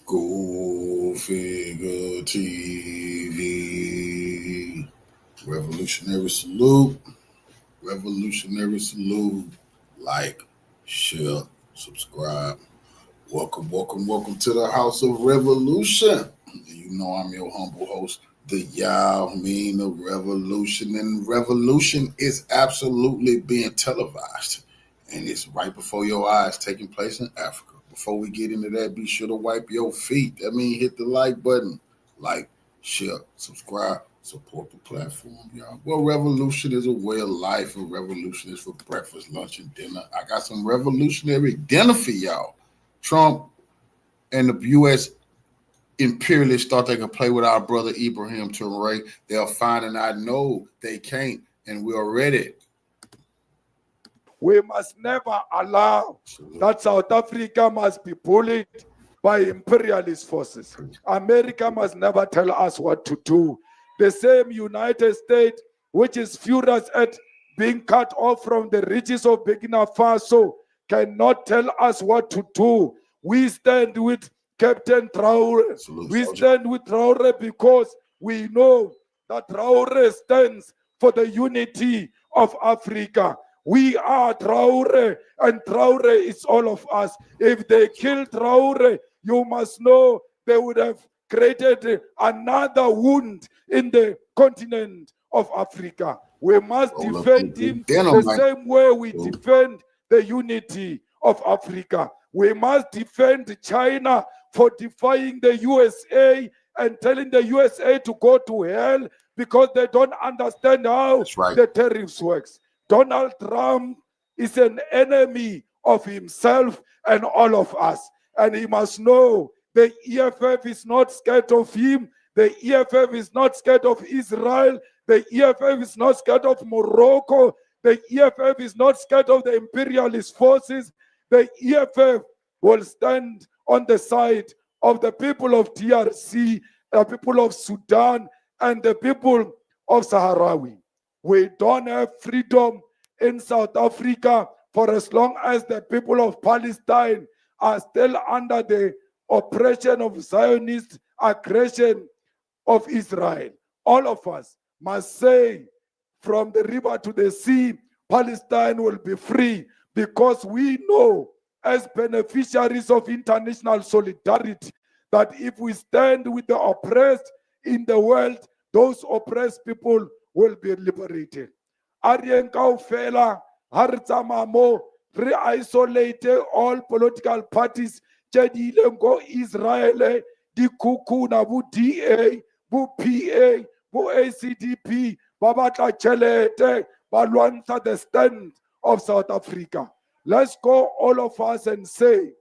Go Figure TV. Revolutionary salute. Revolutionary salute. Like, share, subscribe. Welcome to the House of Revolution. You know I'm your humble host, the Yao mean of Revolution. And revolution is absolutely being televised. And it's right before your eyes, taking place in Africa. Before we get into that, be sure to wipe your feet. That means hit the like button. Like, share, subscribe, support the platform, y'all. Well, revolution is a way of life, and revolution is for breakfast, lunch, and dinner. I got some revolutionary dinner for y'all. Trump and the U.S. imperialists thought they could play with our brother Ibrahim Traor'e. They're finding out, no, they can't, and we're ready. We must never allow that South Africa must be bullied by imperialist forces. America must never tell us what to do. The same United States, which is furious at being cut off from the riches of Burkina Faso, cannot tell us what to do. We stand with Captain Traor'e. We stand with Traor'e because we know that Traor'e stands for the unity of Africa. We are Traor'e, and Traor'e is all of us. If they kill Traor'e, you must know they would have created another wound in the continent of Africa. We must defend him the same way we defend the unity of Africa. We must defend China for defying the USA and telling the USA to go to hell because they don't understand how the tariffs works. Donald Trump is an enemy of himself and all of us. And he must know the EFF is not scared of him. The EFF is not scared of Israel. The EFF is not scared of Morocco. The EFF is not scared of the imperialist forces. The EFF will stand on the side of the people of DRC, the people of Sudan, and the people of Sahrawi. We don't have freedom in South Africa for as long as the people of Palestine are still under the oppression of Zionist aggression of Israel. All of us must say, from the river to the sea, Palestine will be free, because we know as beneficiaries of international solidarity that if we stand with the oppressed in the world, those oppressed people will be liberated. Arien kaofela ha re tsamaya mo re isolate all political parties tse di ileng go Israel, di kukuna bo DA, bo PA, bo ACDP, ba batla tšhelete, ba lwantsha the stand of South Africa. Let's go, all of us, and say,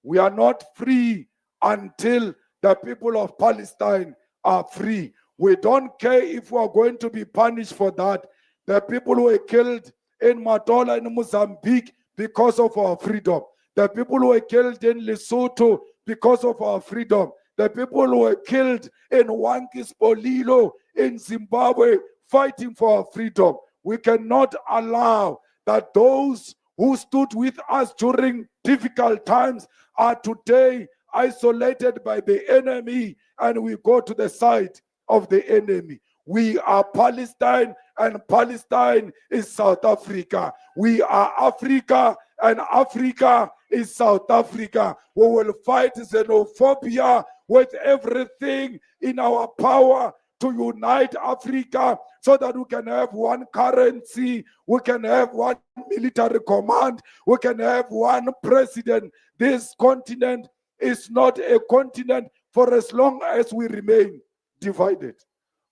we are not free until the people of Palestine are free. We don't care if we are going to be punished for that. The people who were killed in Matola in Mozambique because of our freedom. The people who were killed in Lesotho because of our freedom. The people who were killed in Wankispolilo in Zimbabwe fighting for our freedom. We cannot allow that those who stood with us during difficult times are today isolated by the enemy, and we go to the side of the enemy. We are Palestine, and Palestine is South Africa. We are Africa, and Africa is South Africa. We will fight xenophobia with everything in our power to unite Africa so that we can have one currency, we can have one military command, we can have one president. This continent is not a continent for as long as we remain divided.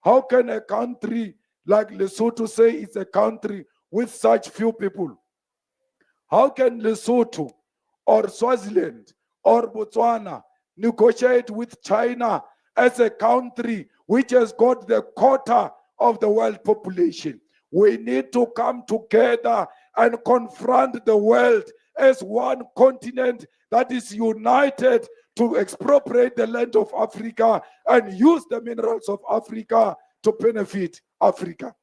How can a country like Lesotho say it's a country with such few people? How can Lesotho or Swaziland or Botswana negotiate with China as a country which has got the quota of the world population? We need to come together and confront the world as one continent that is united to expropriate the land of Africa and use the minerals of Africa to benefit Africa.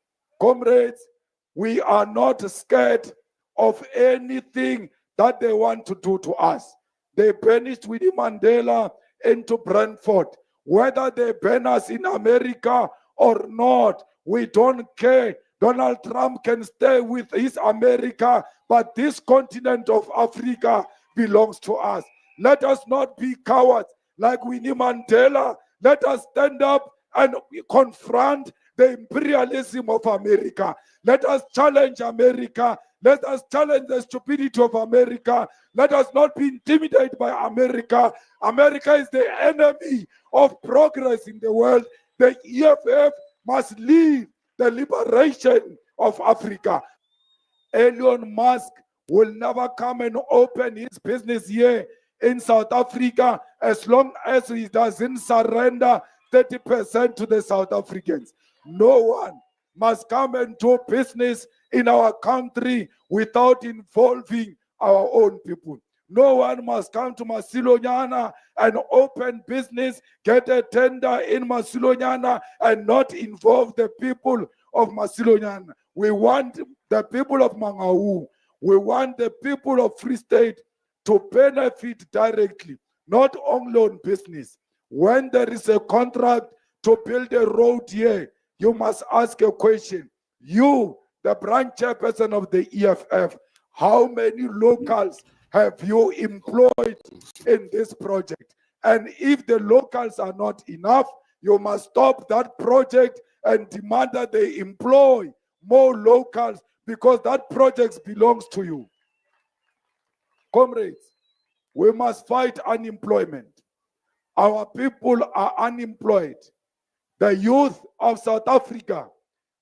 Comrades, we are not scared of anything that they want to do to us. They banished Winnie Mandela into Brentford. Whether they ban us in America or not, we don't care. Donald Trump can stay with his America, but this continent of Africa belongs to us. Let us not be cowards like Winnie Mandela. Let us stand up and confront the imperialism of America. Let us challenge America. Let us challenge the stupidity of America. Let us not be intimidated by America. America is the enemy of progress in the world. The EFF must lead the liberation of Africa. Elon Musk will never come and open his business here in South Africa as long as he doesn't surrender 30% to the South Africans. No one must come and do business in our country without involving our own people. No one must come to Masilonyana and open business, get a tender in Masilonyana and not involve the people of Masilonyana. We want the people of Mangaung, we want the people of Free State to benefit directly, not only on business. When there is a contract to build a road here, you must ask a question. You, the branch chairperson of the EFF, how many locals have you employed in this project? And if the locals are not enough, you must stop that project and demand that they employ more locals because that project belongs to you. Comrades, we must fight unemployment. Our people are unemployed. The youth of South Africa,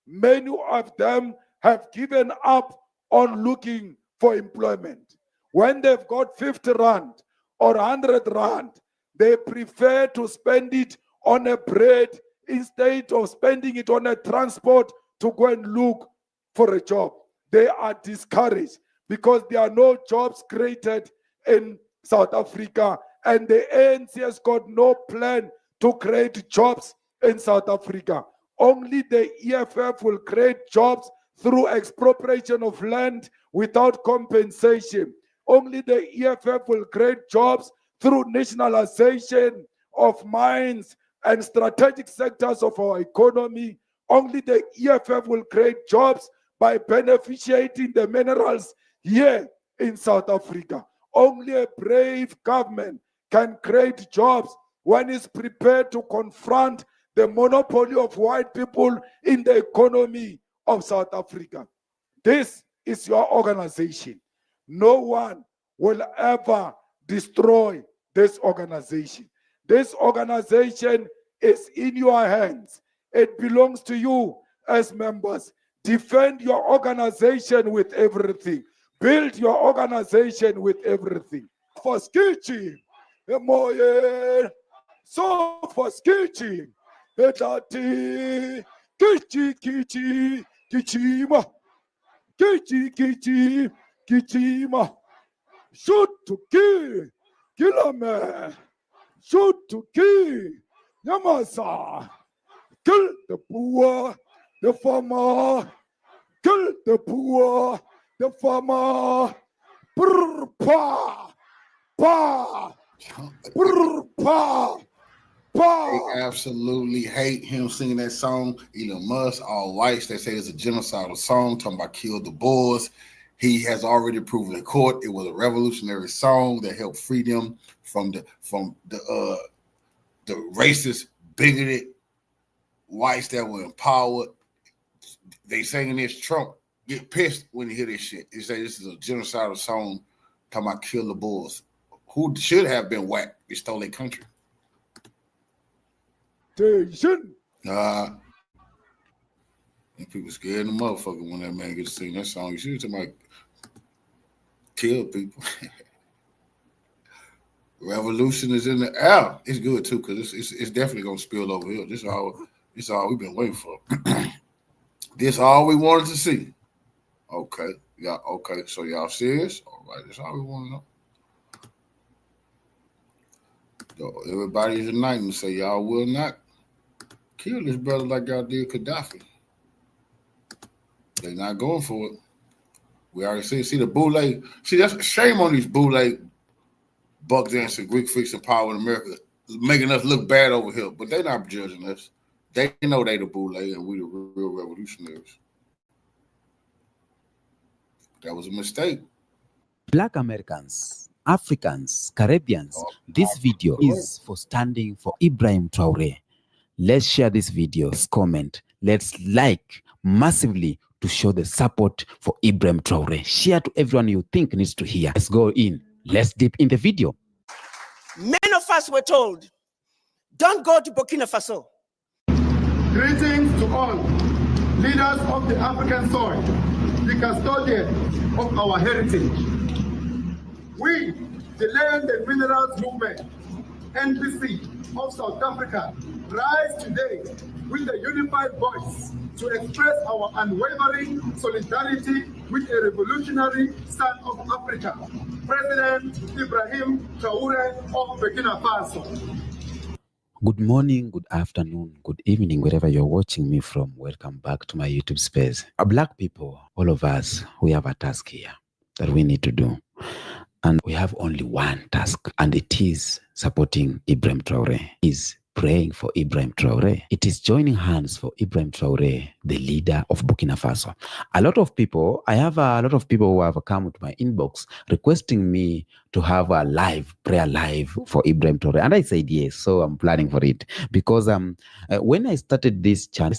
many of them have given up on looking for employment. When they've got 50 rand or 100 rand, they prefer to spend it on a bread instead of spending it on a transport to go and look for a job. They are discouraged because there are no jobs created in South Africa, and the ANC has got no plan to create jobs in South Africa. Only the EFF will create jobs through expropriation of land without compensation. Only the EFF will create jobs through nationalization of mines and strategic sectors of our economy. Only the EFF will create jobs by beneficiating the minerals here in South Africa. Only a brave government can create jobs when it's prepared to confront the monopoly of white people in the economy of South Africa. This is your organization. No one will ever destroy this organization. This organization is in your hands. It belongs to you as members. Defend your organization with everything. Build your organization with everything. For skitching, so for skitching, kichi kichi kichima, kichi kichima. Shoot to kill a man. Shoot to kill, Yamasa. Kill the poor, the farmer. Kill the poor, the farmer. Brr, pa, pa, brr, pa, pa. They absolutely hate him singing that song. Elon Musk, all whites, they say it's a genocidal song talking about kill the Boers. He has already proven in court it was a revolutionary song that helped free them from the racist, bigoted whites that were in power. They saying this, Trump get pissed when he hear this shit. They say this is a genocidal song talking about kill the Boers, who should have been whacked. They stole their country. They shouldn't. And people scared the motherfucker when that man gets to sing that song. You should somebody kill people. Revolution is in the air. It's good too because it's definitely gonna spill over here. This is all we've been waiting for. This all we wanted to see. Okay, yeah, okay. So y'all serious? All right, that's all we want to know. So everybody's uniting and say y'all will not kill this brother like y'all did Gaddafi. They're not going for it. We already see the Boule. See, that's a shame on these Boule buck dancing, Greek fixing power in America, making us look bad over here. But they're not judging us. They know they the boule and we the real revolutionaries. That was a mistake. Black Americans, Africans, Caribbeans, this video is for standing for Ibrahim Traor'e. Let's share this video, comment, let's like massively to show the support for Ibrahim Traor'e. Share to everyone you think needs to hear. Let's go in. Let's dip in the video. Many of us were told, don't go to Burkina Faso. Greetings to all leaders of the African soil, the custodians of our heritage. We, the Land and Minerals Movement, NBC of South Africa, rise today with a unified voice to express our unwavering solidarity with a revolutionary son of Africa, President Ibrahim Traor'e of Burkina Faso. Good morning, good afternoon, good evening, wherever you're watching me from. Welcome back to my YouTube space. Black people, all of us, we have a task here that we need to do. And we have only one task, and it is supporting Ibrahim Traor'e. It is praying for Ibrahim Traor'e. It is joining hands for Ibrahim Traor'e, the leader of Burkina Faso. I have a lot of people who have come to my inbox requesting me to have a prayer live for Ibrahim Traor'e. And I said yes, so I'm planning for it. Because when I started this channel,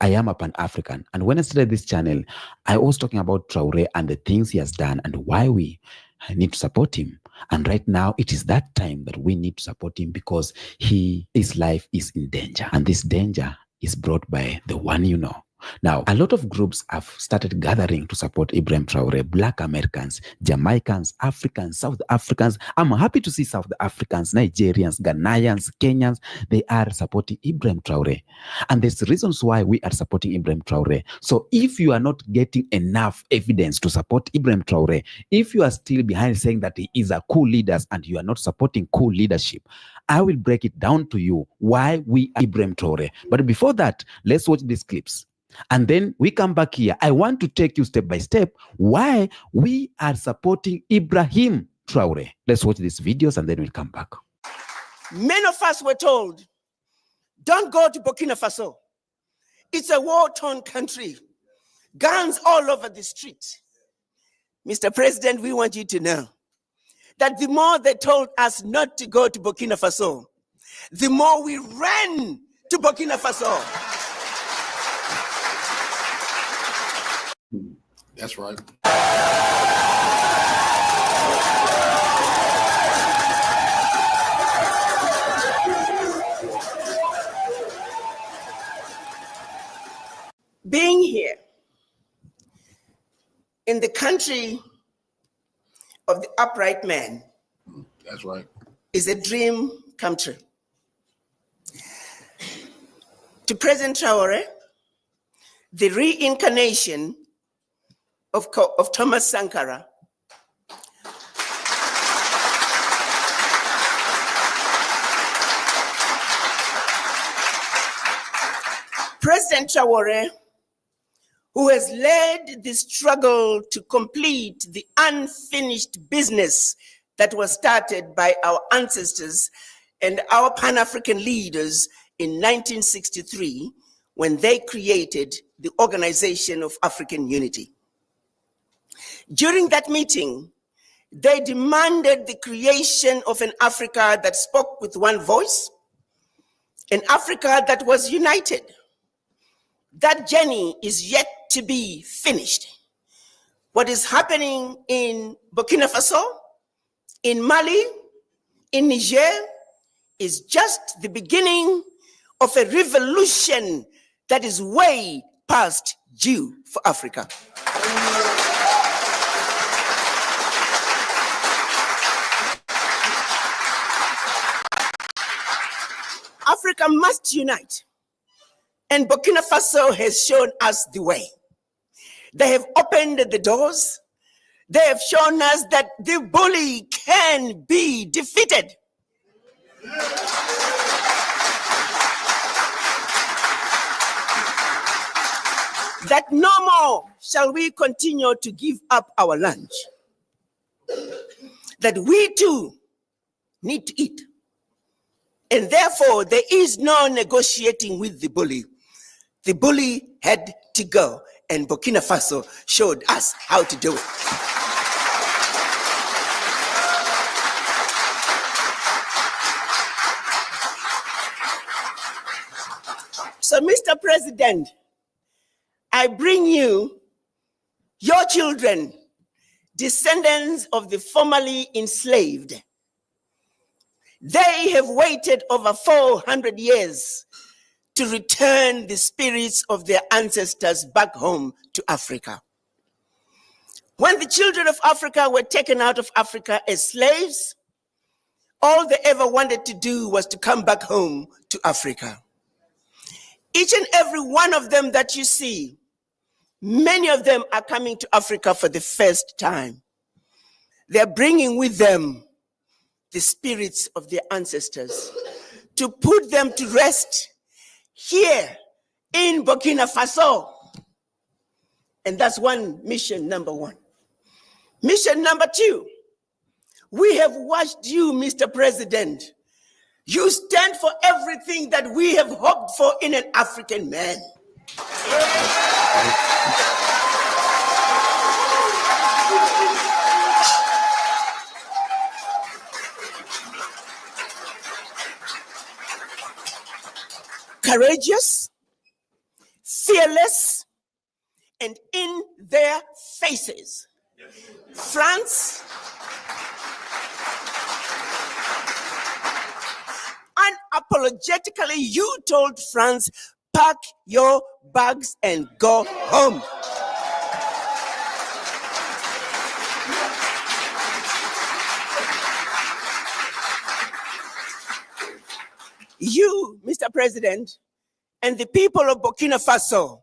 I am a Pan-African. And when I started this channel, I was talking about Traor'e and the things he has done and why we need to support him. And right now, it is that time that we need to support him because his life is in danger. And this danger is brought by the one you know. Now, a lot of groups have started gathering to support Ibrahim Traor'e. Black Americans, Jamaicans, Africans, South Africans. I'm happy to see South Africans, Nigerians, Ghanaians, Kenyans. They are supporting Ibrahim Traor'e. And there's reasons why we are supporting Ibrahim Traor'e. So if you are not getting enough evidence to support Ibrahim Traor'e, if you are still behind saying that he is a cool leader and you are not supporting cool leadership, I will break it down to you why we are Ibrahim Traor'e. But before that, let's watch these clips. And then we come back here. I want to take you step by step why we are supporting Ibrahim Traor'e. Let's watch these videos and then we'll come back. Many of us were told, don't go to Burkina Faso. It's a war-torn country. Guns all over the street. Mr. President, we want you to know that the more they told us not to go to Burkina Faso, the more we ran to Burkina Faso. That's right. Being here in the country of the upright man, that's right, is a dream come true. To President Traor'e, the reincarnation of Thomas Sankara, President Traor'e, who has led the struggle to complete the unfinished business that was started by our ancestors and our Pan-African leaders in 1963 when they created the Organization of African Unity. During that meeting, they demanded the creation of an Africa that spoke with one voice, an Africa that was united. That journey is yet to be finished. What is happening in Burkina Faso, in Mali, in Niger, is just the beginning of a revolution that is way past due for Africa. Africa must unite, and Burkina Faso has shown us the way. They have opened the doors. They have shown us that the bully can be defeated. That no more shall we continue to give up our lunch. that we too need to eat. And therefore, there is no negotiating with the bully. The bully had to go, and Burkina Faso showed us how to do it. So, Mr. President, I bring you your children, descendants of the formerly enslaved. They have waited over 400 years to return the spirits of their ancestors back home to Africa. When the children of Africa were taken out of Africa as slaves, all they ever wanted to do was to come back home to Africa. Each and every one of them that you see, many of them are coming to Africa for the first time. They're bringing with them the spirits of their ancestors to put them to rest here in Burkina Faso. And that's mission number one. Mission number two, we have watched you, Mr. President. You stand for everything that we have hoped for in an African man. Courageous, fearless, and in their faces. France, unapologetically, you told France, pack your bags and go home. You, Mr. President, and the people of Burkina Faso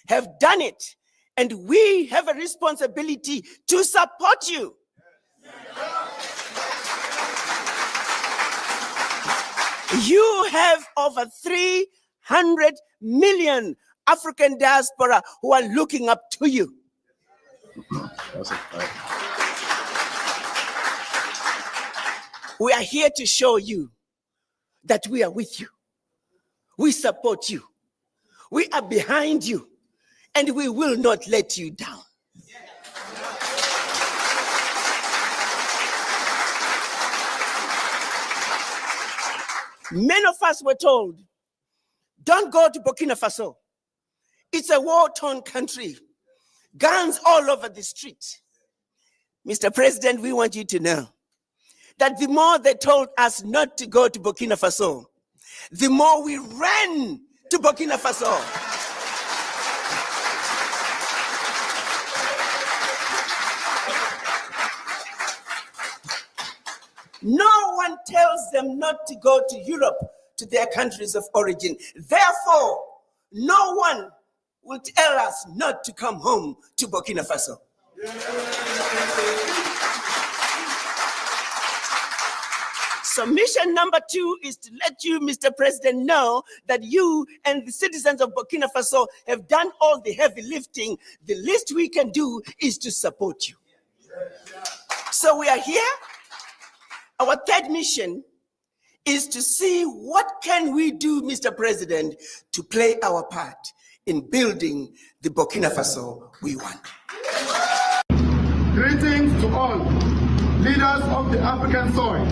have done it, and we have a responsibility to support you. You have over 300 million African diaspora who are looking up to you. We are here to show you that we are with you. We support you. We are behind you, and we will not let you down. Many of us were told, don't go to Burkina Faso. It's a war-torn country. Guns all over the street. Mr. President, we want you to know that the more they told us not to go to Burkina Faso, the more we ran to Burkina Faso. No one tells them not to go to Europe, to their countries of origin. Therefore, no one will tell us not to come home to Burkina Faso. So mission number two is to let you, Mr. President, know that you and the citizens of Burkina Faso have done all the heavy lifting. The least we can do is to support you. So we are here. Our third mission is to see what can we do, Mr. President, to play our part in building the Burkina Faso we want. Greetings to all leaders of the African soil,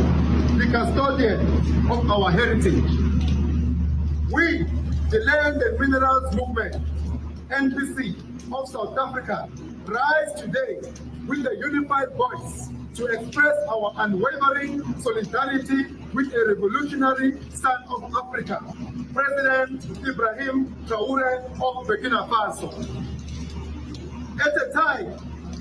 the custodian of our heritage. We, the Land and Minerals Movement, NPC of South Africa, rise today with a unified voice to express our unwavering solidarity with a revolutionary son of Africa, President Ibrahim Traor'e of Burkina Faso. At a time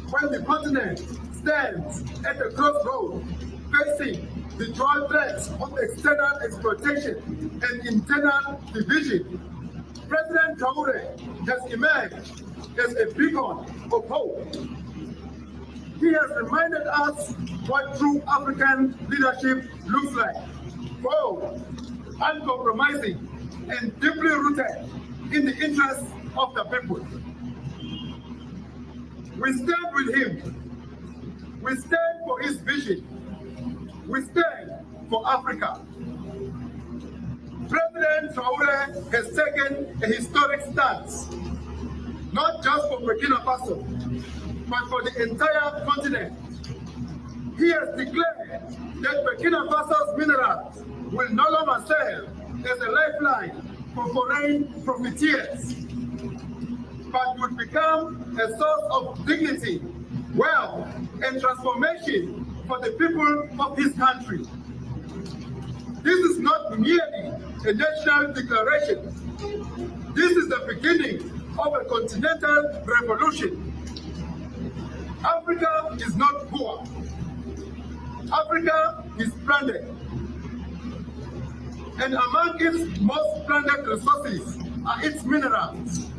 when the continent stands at a crossroad, facing the dual threats of external exploitation and internal division, President Traor'e has emerged as a beacon of hope. He has reminded us what true African leadership looks like: bold, uncompromising, and deeply rooted in the interests of the people. We stand with him. We stand for his vision We stand for Africa. President Traor'e has taken a historic stance, not just for Burkina Faso, but for the entire continent. He has declared that Burkina Faso's minerals will no longer serve as a lifeline for foreign profiteers, but would become a source of dignity, wealth, and transformation for the people of his country. This is not merely a national declaration. This is the beginning of a continental revolution. Africa is not poor. Africa is splendid. And among its most splendid resources are its minerals: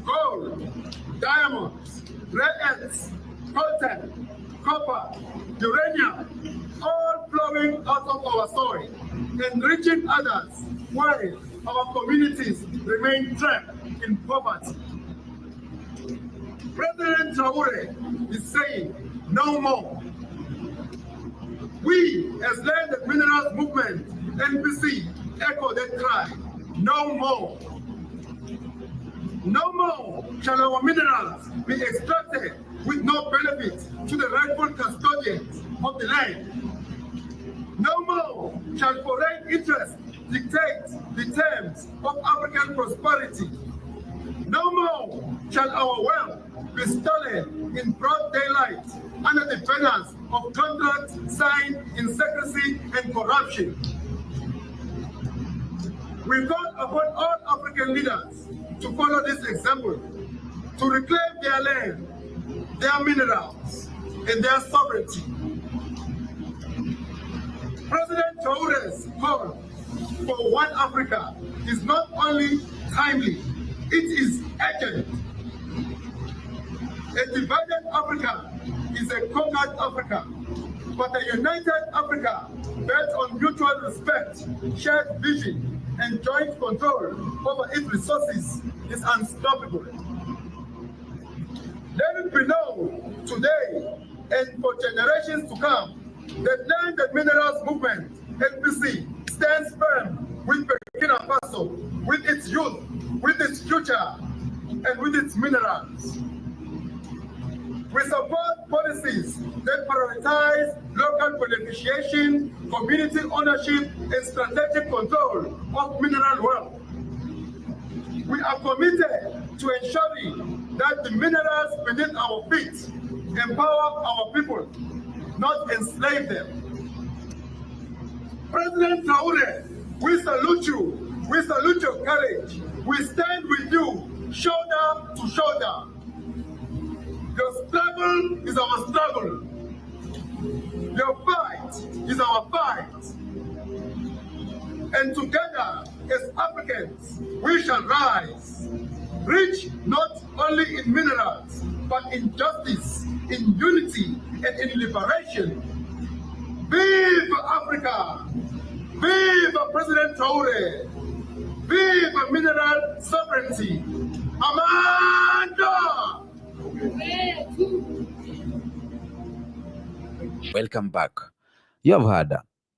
gold, diamonds, rare earths, coltan, copper, uranium, all flowing out of our soil, enriching others, while our communities remain trapped in poverty. President Traor'e is saying no more. We, as Land and Minerals Movement, NPC, echo that cry, no more. No more shall our minerals be extracted with no benefit to the rightful custodians of the land. No more shall foreign interests dictate the terms of African prosperity. No more shall our wealth be stolen in broad daylight under the banners of contracts signed in secrecy and corruption. We call upon all African leaders to follow this example, to reclaim their land, their minerals, and their sovereignty. President Traor'e's call for one Africa is not only timely, it is urgent. A divided Africa is a conquered Africa, but a united Africa built on mutual respect, shared vision, and joint control over its resources is unstoppable. Let it be known today and for generations to come that Land and Minerals Movement, NPC, stands firm with Burkina Faso, with its youth, with its future, and with its minerals. We support policies that prioritize local beneficiation, community ownership, and strategic control of mineral wealth. We are committed to ensuring that the minerals beneath our feet empower our people, not enslave them. President Traor'e, we salute you. We salute your courage. We stand with you, shoulder to shoulder. Your struggle is our struggle. Your fight is our fight. And together, as Africans, we shall rise, rich not only in minerals, but in justice, in unity, and in liberation. Vive Africa! Vive President Traor'e! Vive mineral sovereignty! Amanda! Welcome back. You have heard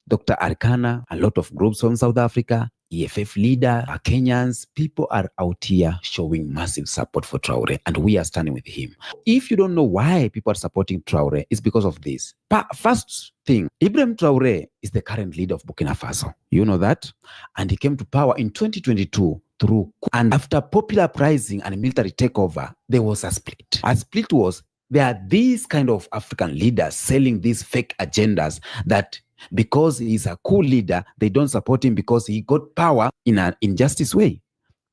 Dr. Arcana, a lot of groups from South Africa, EFF leader, Kenyans, people are out here showing massive support for Traor'e, and we are standing with him. If you don't know why people are supporting Traor'e, it's because of this. First thing, Ibrahim Traor'e is the current leader of Burkina Faso. You know that? And he came to power in 2022 through, and after popular uprising and military takeover, there was a split. A split was, there are these kind of African leaders selling these fake agendas that because he's a cool leader, they don't support him because he got power in an injustice way.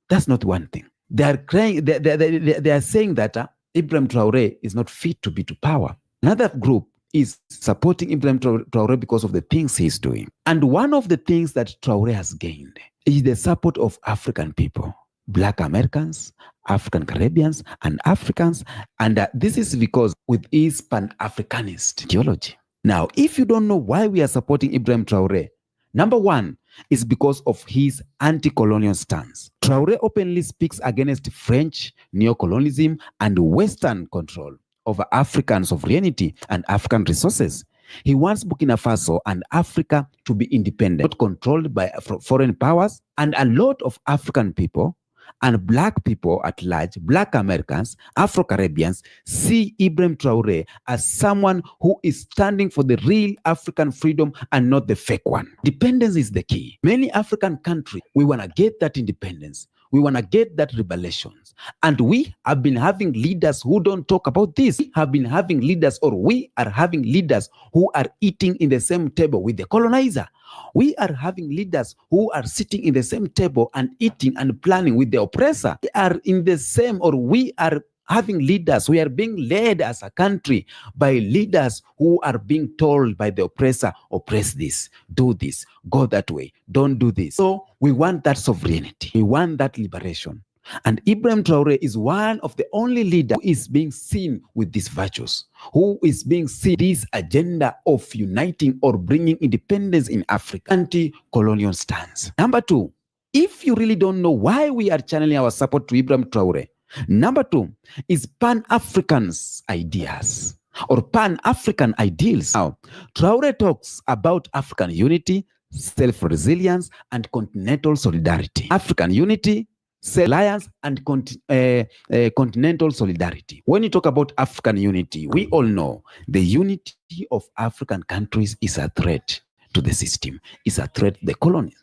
That's not one thing. They are crying. They are saying that Ibrahim Traor'e is not fit to be to power. Another group is supporting Ibrahim Traor'e because of the things he's doing. And one of the things that Traor'e has gained is the support of African people, Black Americans, African Caribbeans, and Africans. And this is because with his Pan-Africanist ideology. Now, if you don't know why we are supporting Ibrahim Traor'e, number one is because of his anti-colonial stance. Traor'e openly speaks against French neocolonialism and Western control over African sovereignty and African resources. He wants Burkina Faso and Africa to be independent, not controlled by foreign powers. And a lot of African people and black people at large, black Americans, Afro-Caribbeans, see Ibrahim Traor'e as someone who is standing for the real African freedom and not the fake one. Independence is the key. Many African countries, we want to get that independence. We want to get that revelations. And we have been having leaders who don't talk about this. We have been having leaders, or we are having leaders who are eating in the same table with the colonizer. We are having leaders who are sitting in the same table and eating and planning with the oppressor. We are in the same, or we are having leaders. We are being led as a country by leaders who are being told by the oppressor, oppress this, do this, go that way, don't do this. So we want that sovereignty. We want that liberation. And Ibrahim Traor'e is one of the only leaders who is being seen with these virtues, who is being seen this agenda of uniting or bringing independence in Africa, anti-colonial stance. Number two, if you really don't know why we are channeling our support to Ibrahim Traor'e, number two is Pan-African's ideas or Pan-African ideals. Now, Traor'e talks about African unity, self-resilience, and continental solidarity. African unity, self-reliance, and continental solidarity. When you talk about African unity, we all know the unity of African countries is a threat to the system, is a threat to the colony.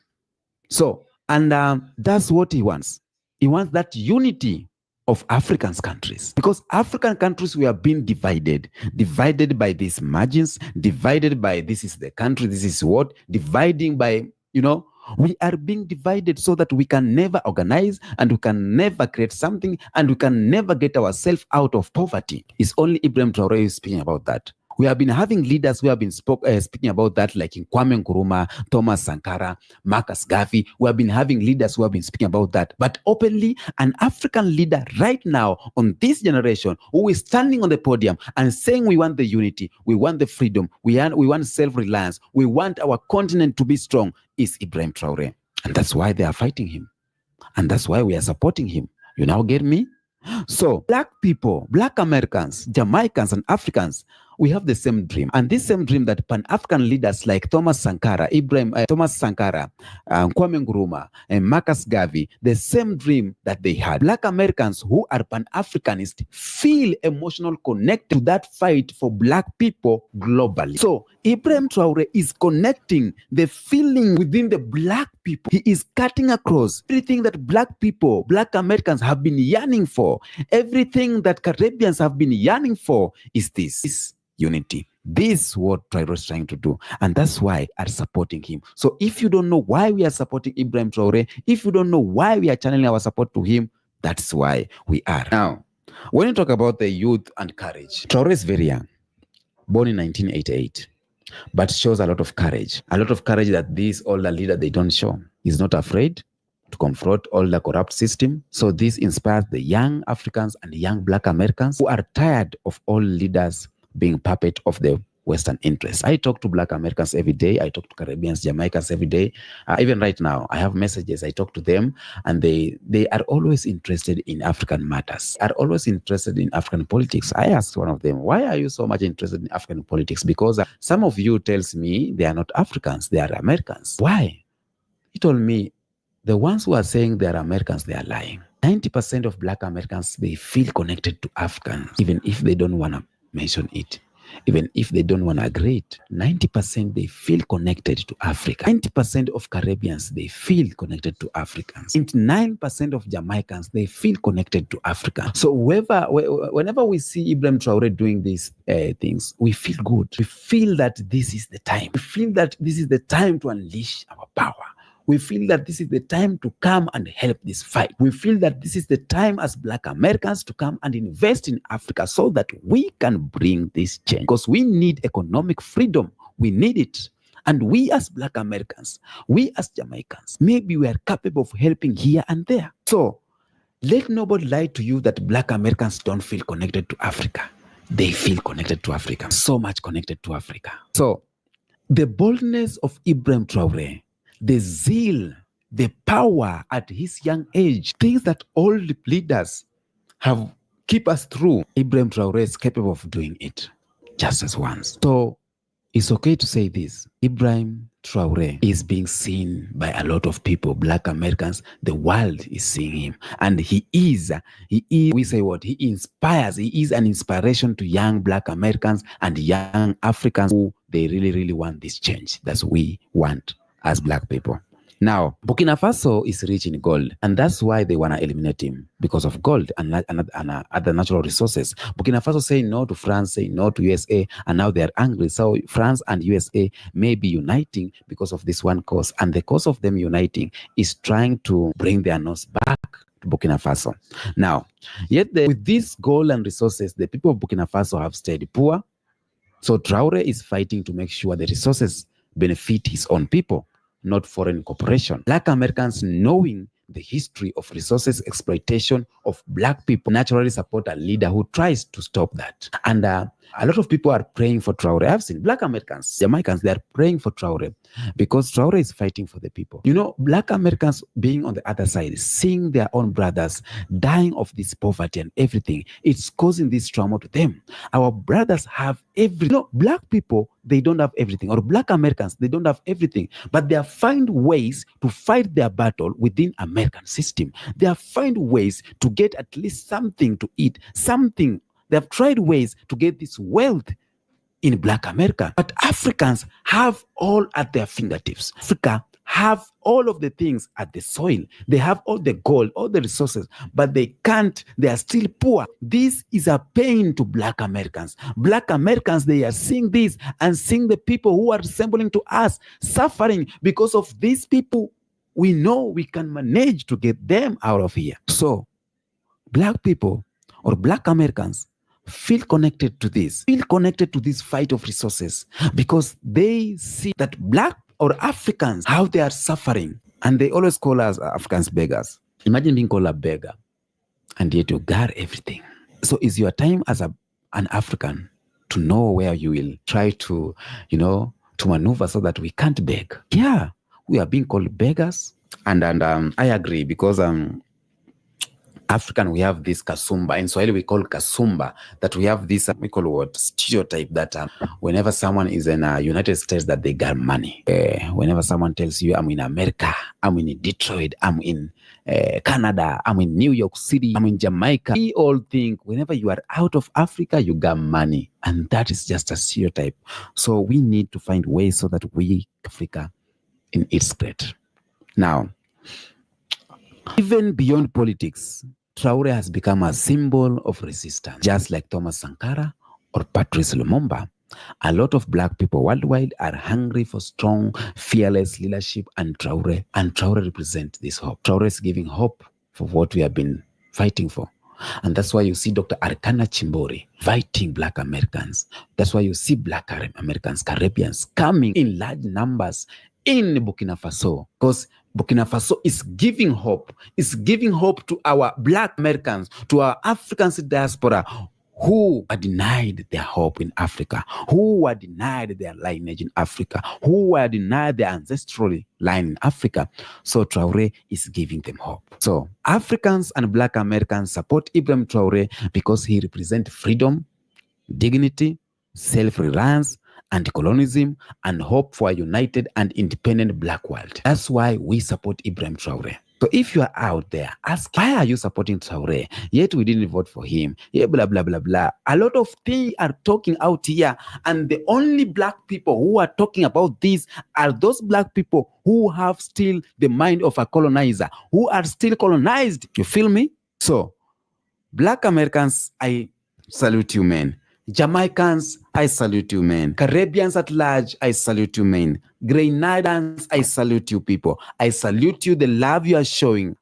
So, and that's what he wants. He wants that unity of African countries, because African countries, we have been divided by these margins, divided by this is the country, this is what, dividing by, we are being divided so that we can never organize and we can never create something and we can never get ourselves out of poverty. It's only Ibrahim Traor'e who is speaking about that. We have been having leaders who have been speaking about that, like in Kwame Nkrumah, Thomas Sankara, Marcus Garvey. We have been having leaders who have been speaking about that. But openly, an African leader right now on this generation who is standing on the podium and saying we want the unity, we want the freedom, we want self-reliance, we want our continent to be strong, is Ibrahim Traor'e. And that's why they are fighting him. And that's why we are supporting him. You now get me? So black people, black Americans, Jamaicans, and Africans, we have the same dream. And this same dream that Pan-African leaders like Thomas Sankara, Kwame Nkrumah, and Marcus Garvey, the same dream that they had. Black Americans who are Pan-Africanist feel emotional connected to that fight for black people globally. So Ibrahim Traor'e is connecting the feeling within the black people. He is cutting across everything that black people, black Americans have been yearning for. Everything that Caribbeans have been yearning for is this unity. This is what Traor'e is trying to do. And that's why I'm supporting him. So if you don't know why we are supporting Ibrahim Traor'e, if you don't know why we are channeling our support to him, that's why we are. Now, when you talk about the youth and courage, Traor'e is very young, born in 1988, but shows a lot of courage that these older leaders, they don't show. He's not afraid to confront all the corrupt system. So this inspires the young Africans and young black Americans who are tired of all leaders being puppet of the Western interests. I talk to black Americans every day. I talk to Caribbeans, Jamaicans every day. Even right now, I have messages. I talk to them, and they are always interested in African matters, are always interested in African politics. I asked one of them, why are you so much interested in African politics? Because some of you tells me they are not Africans, they are Americans. Why? He told me, the ones who are saying they are Americans, they are lying. 90% of black Americans, they feel connected to Africans, even if they don't want to mention it, even if they don't want to agree it. 90% they feel connected to Africa. 90% of Caribbeans, they feel connected to Africans. 99% of Jamaicans, they feel connected to Africa. So whenever we see Ibrahim Traor'e doing these things, we feel good. We feel that this is the time. We feel that this is the time to unleash our power. We feel that this is the time to come and help this fight. We feel that this is the time as black Americans to come and invest in Africa so that we can bring this change. Because we need economic freedom. We need it. And we as black Americans, we as Jamaicans, maybe we are capable of helping here and there. So let nobody lie to you that black Americans don't feel connected to Africa. They feel connected to Africa, so much connected to Africa. So the boldness of Ibrahim Traor'e, the zeal, the power at his young age, things that all the leaders have keep us through, Ibrahim Traor'e is capable of doing it just as once. So it's okay to say this. Ibrahim Traor'e is being seen by a lot of people, Black Americans. The world is seeing him. And he is, we say what? He inspires. He is an inspiration to young Black Americans and young Africans who they really, really want this change. That's what we want as Black people. Now, Burkina Faso is rich in gold, and that's why they want to eliminate him, because of gold and other natural resources. Burkina Faso saying no to France, saying no to USA, and now they're angry. So France and USA may be uniting because of this one cause, and the cause of them uniting is trying to bring their nose back to Burkina Faso. Now, yet with this gold and resources, the people of Burkina Faso have stayed poor. So Traor'e is fighting to make sure the resources benefit his own people, not foreign corporation. Black Americans, knowing the history of resources exploitation of Black people, naturally support a leader who tries to stop that. And a lot of people are praying for Traor'e. I've seen Black Americans, Jamaicans, they are praying for Traor'e because Traor'e is fighting for the people. You know, Black Americans being on the other side, seeing their own brothers dying of this poverty and everything, it's causing this trauma to them. Our brothers have everything. You know, Black people, they don't have everything, or Black Americans, they don't have everything, but they find ways to fight their battle within American system. They have find ways to get at least something to eat, something. They have tried ways to get this wealth in Black America. But Africans have all at their fingertips. Africa have all of the things at the soil. They have all the gold, all the resources, but they can't. They are still poor. This is a pain to Black Americans. Black Americans, they are seeing this and seeing the people who are resembling to us suffering because of these people. We know we can manage to get them out of here. So Black people or Black Americans feel connected to this fight of resources, because they see that Black or Africans, how they are suffering. And they always call us Africans beggars. Imagine being called a beggar and yet you got everything. So it's your time as an African to know where you will try to, to maneuver so that we can't beg. Yeah, we are being called beggars. And I agree, because African, we have this kasumba. In Swahili, we call kasumba, that we have this, we call what, stereotype that whenever someone is in United States, that they got money. Whenever someone tells you, I'm in America, I'm in Detroit, I'm in Canada, I'm in New York City, I'm in Jamaica, we all think whenever you are out of Africa, you got money. And that is just a stereotype. So we need to find ways so that we, Africa, in its great. Now, even beyond politics, Traor'e has become a symbol of resistance. Just like Thomas Sankara or Patrice Lumumba, a lot of Black people worldwide are hungry for strong, fearless leadership, and Traor'e represents this hope. Traor'e is giving hope for what we have been fighting for. And that's why you see Dr. Arikana Chimbori fighting Black Americans. That's why you see Black Americans, Caribbeans coming in large numbers in Burkina Faso, because Burkina Faso is giving hope. It's giving hope to our Black Americans, to our Africans diaspora who are denied their hope in Africa, who were denied their lineage in Africa, who were denied their ancestral line in Africa. So Traor'e is giving them hope. So Africans and Black Americans support Ibrahim Traor'e because he represents freedom, dignity, self-reliance, anti-colonialism, and hope for a united and independent Black world. That's why we support Ibrahim Traor'e. So if you are out there, ask, why are you supporting Traor'e? Yet we didn't vote for him. Yeah, blah, blah, blah, blah. A lot of things are talking out here, and the only Black people who are talking about this are those Black people who have still the mind of a colonizer, who are still colonized. You feel me? So, Black Americans, I salute you, man. Jamaicans, I salute you, man. Caribbeans at large, I salute you, man. Grenadans, I salute you, people. I salute you, the love you are showing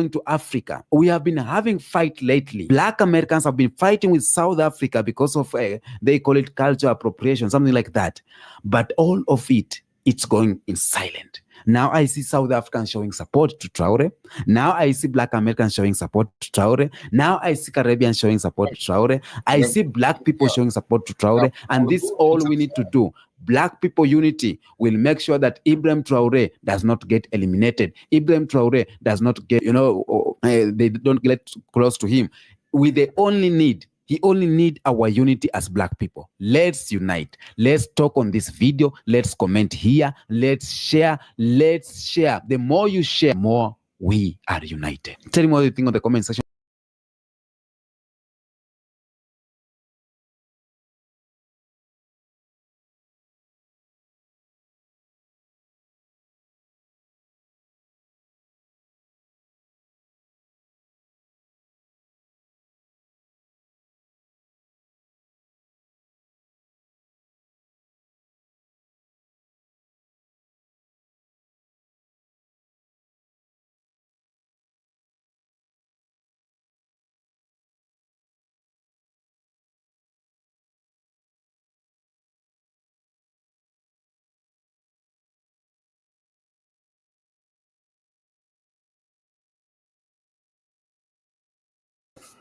to Africa. We have been having fight lately. Black Americans have been fighting with South Africa because of, they call it cultural appropriation, something like that. But all of it, it's going in silent. Now I see South Africans showing support to Traor'e. Now I see Black Americans showing support to Traor'e. Now I see Caribbeans showing support to Traor'e. I see Black people showing support to Traor'e. And this is all we need to do. Black people unity will make sure that Ibrahim Traor'e does not get eliminated. Ibrahim Traor'e does not get, they don't get close to him. We they only need He only needs our unity as Black people. Let's unite. Let's talk on this video. Let's comment here. Let's share. Let's share. The more you share, the more we are united. Tell me what you think on the comment section.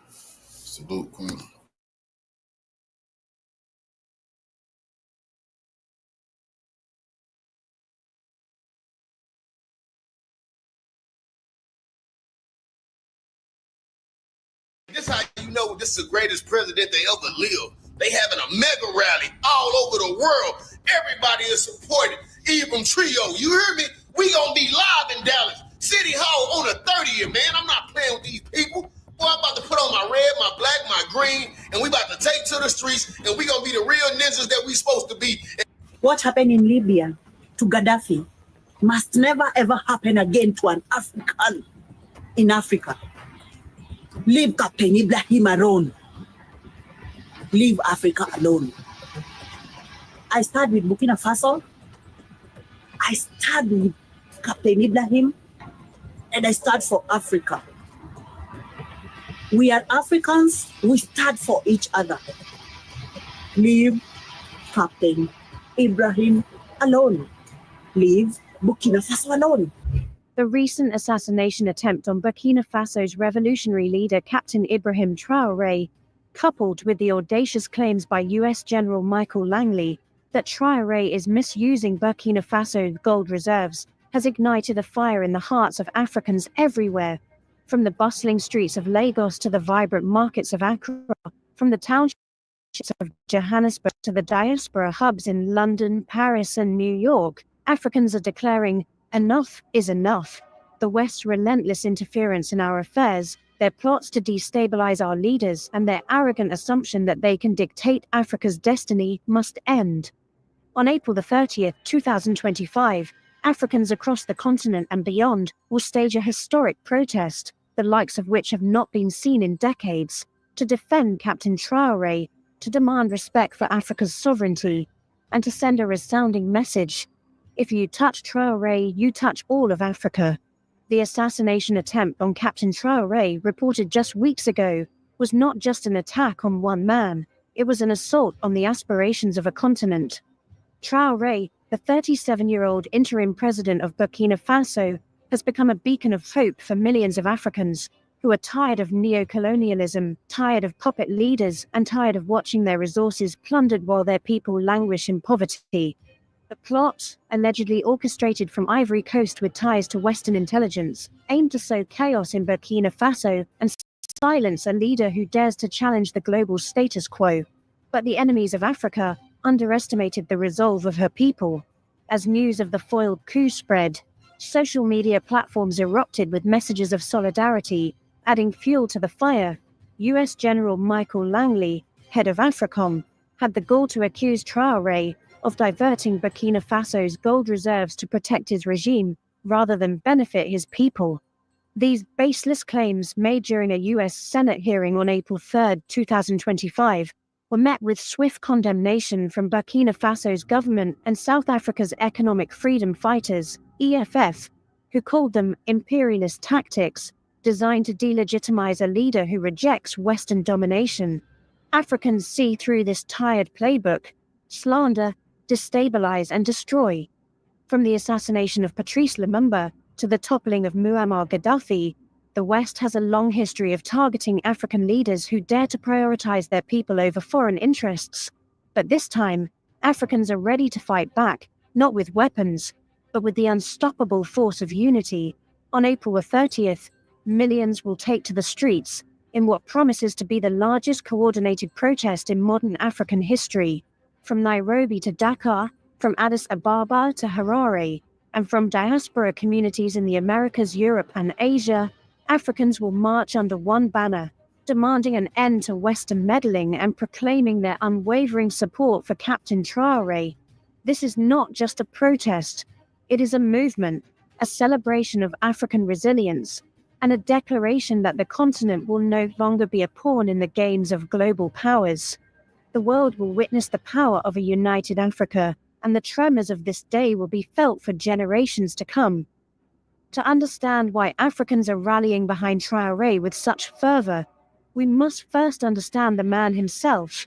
Salute, Queen. This is how you know this is the greatest president they ever lived. They having a mega rally all over the world. Everybody is supporting Ibrahim Trio. You hear me? We gonna be live in Dallas City Hall on the 30th, man. I'm not playing with these people. Boy, I'm about to put on my red, my black, my green, and we about to take to the streets, and we gonna be the real ninjas that we supposed to be. What happened in Libya to Gaddafi must never ever happen again to an African in Africa. Leave Captain Ibrahim alone. Leave Africa alone. I start with Burkina Faso. I start with Captain Ibrahim, and I start for Africa. We are Africans. We start for each other. Leave Captain Ibrahim alone. Leave Burkina Faso alone. The recent assassination attempt on Burkina Faso's revolutionary leader Captain Ibrahim Traor'e, coupled with the audacious claims by US General Michael Langley that Traor'e is misusing Burkina Faso's gold reserves, has ignited a fire in the hearts of Africans everywhere, from the bustling streets of Lagos to the vibrant markets of Accra, from the townships of Johannesburg to the diaspora hubs in London, Paris, and New York. Africans are declaring, enough is enough. The West's relentless interference in our affairs, their plots to destabilize our leaders, and their arrogant assumption that they can dictate Africa's destiny must end. On April the 30th, 2025, Africans across the continent and beyond will stage a historic protest, the likes of which have not been seen in decades, to defend Captain Traor'e, to demand respect for Africa's sovereignty, and to send a resounding message. If you touch Traor'e, you touch all of Africa. The assassination attempt on Captain Traor'e, reported just weeks ago, was not just an attack on one man, it was an assault on the aspirations of a continent. Traor'e, the 37-year-old interim president of Burkina Faso, has become a beacon of hope for millions of Africans who are tired of neo-colonialism, tired of puppet leaders, and tired of watching their resources plundered while their people languish in poverty. The plot, allegedly orchestrated from Ivory Coast with ties to Western intelligence, aimed to sow chaos in Burkina Faso and silence a leader who dares to challenge the global status quo. But the enemies of Africa underestimated the resolve of her people. As news of the foiled coup spread, social media platforms erupted with messages of solidarity, adding fuel to the fire. US General Michael Langley, head of AFRICOM, had the gall to accuse Traor'e of diverting Burkina Faso's gold reserves to protect his regime, rather than benefit his people. These baseless claims, made during a US Senate hearing on April 3, 2025, were met with swift condemnation from Burkina Faso's government and South Africa's economic freedom fighters, EFF, who called them imperialist tactics, designed to delegitimize a leader who rejects Western domination. Africans see through this tired playbook: slander, destabilize, and destroy. From the assassination of Patrice Lumumba to the toppling of Muammar Gaddafi, the West has a long history of targeting African leaders who dare to prioritize their people over foreign interests. But this time, Africans are ready to fight back, not with weapons, but with the unstoppable force of unity. On April 30th, millions will take to the streets in what promises to be the largest coordinated protest in modern African history. From Nairobi to Dakar, from Addis Ababa to Harare, and from diaspora communities in the Americas, Europe, and Asia, Africans will march under one banner, demanding an end to Western meddling and proclaiming their unwavering support for Captain Traor'e. This is not just a protest, it is a movement, a celebration of African resilience, and a declaration that the continent will no longer be a pawn in the games of global powers. The world will witness the power of a united Africa, and the tremors of this day will be felt for generations to come. To understand why Africans are rallying behind Traor'e with such fervor, we must first understand the man himself.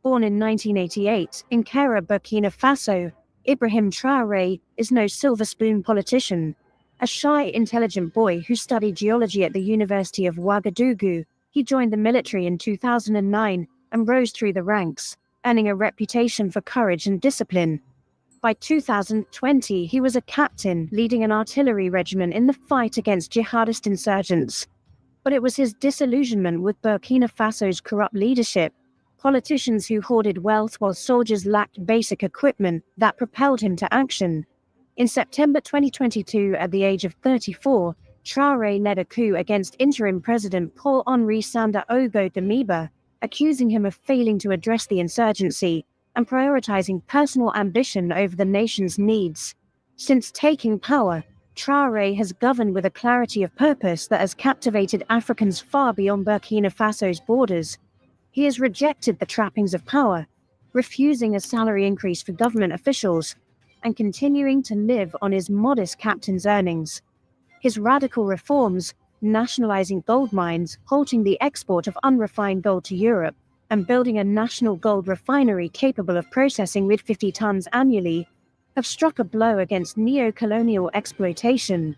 Born in 1988 in Kera, Burkina Faso, Ibrahim Traor'e is no silver spoon politician. A shy, intelligent boy who studied geology at the University of Ouagadougou, he joined the military in 2009 and rose through the ranks, earning a reputation for courage and discipline. By 2020, he was a captain leading an artillery regiment in the fight against jihadist insurgents. But it was his disillusionment with Burkina Faso's corrupt leadership, politicians who hoarded wealth while soldiers lacked basic equipment, that propelled him to action. In September 2022, at the age of 34, Traor'e led a coup against interim President Paul-Henri Sandaogo Damiba, accusing him of failing to address the insurgency and prioritizing personal ambition over the nation's needs. Since taking power, Traor'e has governed with a clarity of purpose that has captivated Africans far beyond Burkina Faso's borders. He has rejected the trappings of power, refusing a salary increase for government officials, and continuing to live on his modest captain's earnings. His radical reforms, nationalizing gold mines, halting the export of unrefined gold to Europe, and building a national gold refinery capable of processing with 50 tons annually, have struck a blow against neo-colonial exploitation.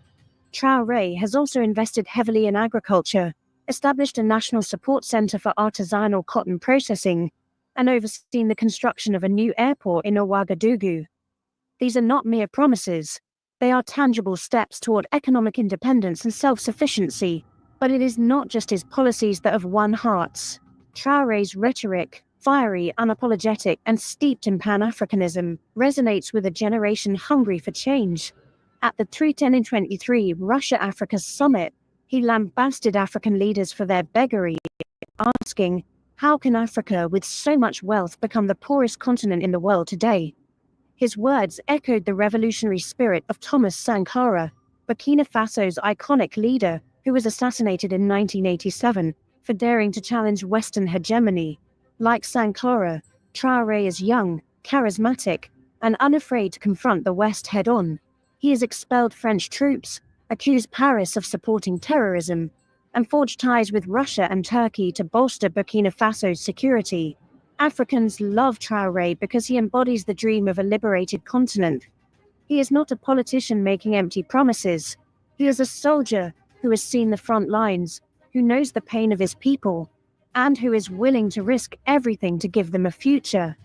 Traor'e has also invested heavily in agriculture, established a national support center for artisanal cotton processing, and overseen the construction of a new airport in Ouagadougou. These are not mere promises. They are tangible steps toward economic independence and self-sufficiency. But it is not just his policies that have won hearts. Traor'e's rhetoric, fiery, unapologetic, and steeped in Pan-Africanism, resonates with a generation hungry for change. At the 2023 Russia-Africa Summit, he lambasted African leaders for their beggary, asking, "How can Africa with so much wealth become the poorest continent in the world today?" His words echoed the revolutionary spirit of Thomas Sankara, Burkina Faso's iconic leader, who was assassinated in 1987 for daring to challenge Western hegemony. Like Sankara, Traor'e is young, charismatic, and unafraid to confront the West head-on. He has expelled French troops, accused Paris of supporting terrorism, and forged ties with Russia and Turkey to bolster Burkina Faso's security. Africans love Traor'e because he embodies the dream of a liberated continent. He is not a politician making empty promises. He is a soldier who has seen the front lines, who knows the pain of his people, and who is willing to risk everything to give them a future.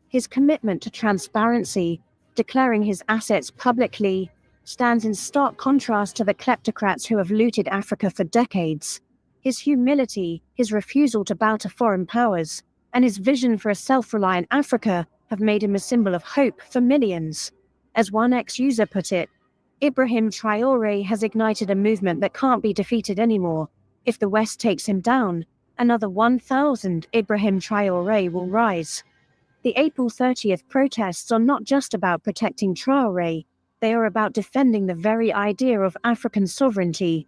His commitment to transparency, declaring his assets publicly, stands in stark contrast to the kleptocrats who have looted Africa for decades. His humility, his refusal to bow to foreign powers, and his vision for a self-reliant Africa have made him a symbol of hope for millions. As one ex-user put it, Ibrahim Traor'e has ignited a movement that can't be defeated anymore. If the West takes him down, another 1,000 Ibrahim Traor'e will rise. The April 30th protests are not just about protecting Traor'e, they are about defending the very idea of African sovereignty.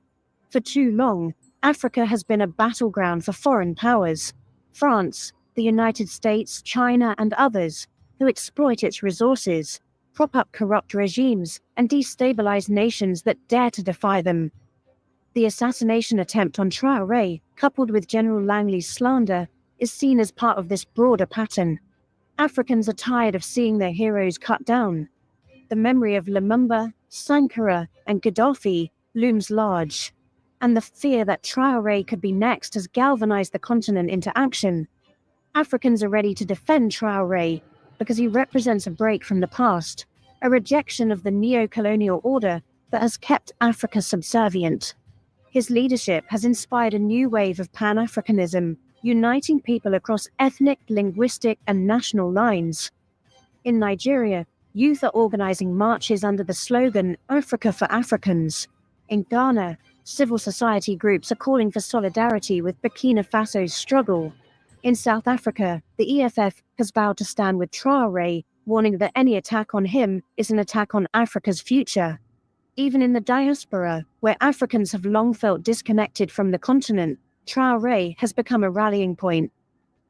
For too long, Africa has been a battleground for foreign powers. France, the United States, China, and others, who exploit its resources, prop up corrupt regimes, and destabilize nations that dare to defy them. The assassination attempt on Traor'e, coupled with General Langley's slander, is seen as part of this broader pattern. Africans are tired of seeing their heroes cut down. The memory of Lumumba, Sankara, and Gaddafi looms large, and the fear that Traor'e could be next has galvanized the continent into action. Africans are ready to defend Traor'e because he represents a break from the past, a rejection of the neo-colonial order that has kept Africa subservient. His leadership has inspired a new wave of Pan-Africanism, uniting people across ethnic, linguistic, and national lines. In Nigeria, youth are organizing marches under the slogan Africa for Africans. In Ghana, civil society groups are calling for solidarity with Burkina Faso's struggle. In South Africa, the EFF has vowed to stand with Traor'e, warning that any attack on him is an attack on Africa's future. Even in the diaspora, where Africans have long felt disconnected from the continent, Traor'e has become a rallying point.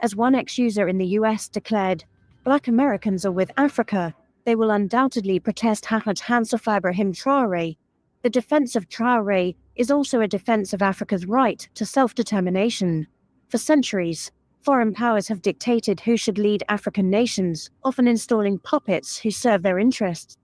As one ex-user in the US declared, "Black Americans are with Africa. They will undoubtedly protest hands of Ibrahim Traor'e." The defense of Traor'e is also a defense of Africa's right to self-determination. For centuries, foreign powers have dictated who should lead African nations, often installing puppets who serve their interests.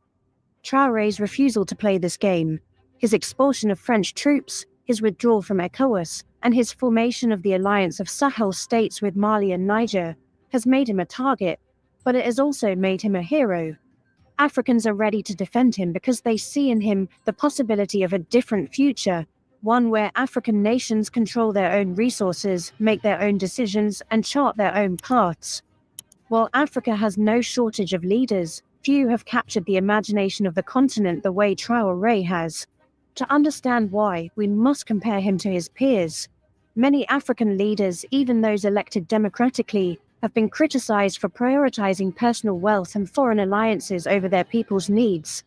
Traorè's refusal to play this game, his expulsion of French troops, his withdrawal from ECOWAS, and his formation of the alliance of Sahel states with Mali and Niger, has made him a target, but it has also made him a hero. Africans are ready to defend him because they see in him the possibility of a different future, one where African nations control their own resources, make their own decisions, and chart their own paths. While Africa has no shortage of leaders, few have captured the imagination of the continent the way Traor'e has. To understand why, we must compare him to his peers. Many African leaders, even those elected democratically, have been criticized for prioritizing personal wealth and foreign alliances over their people's needs.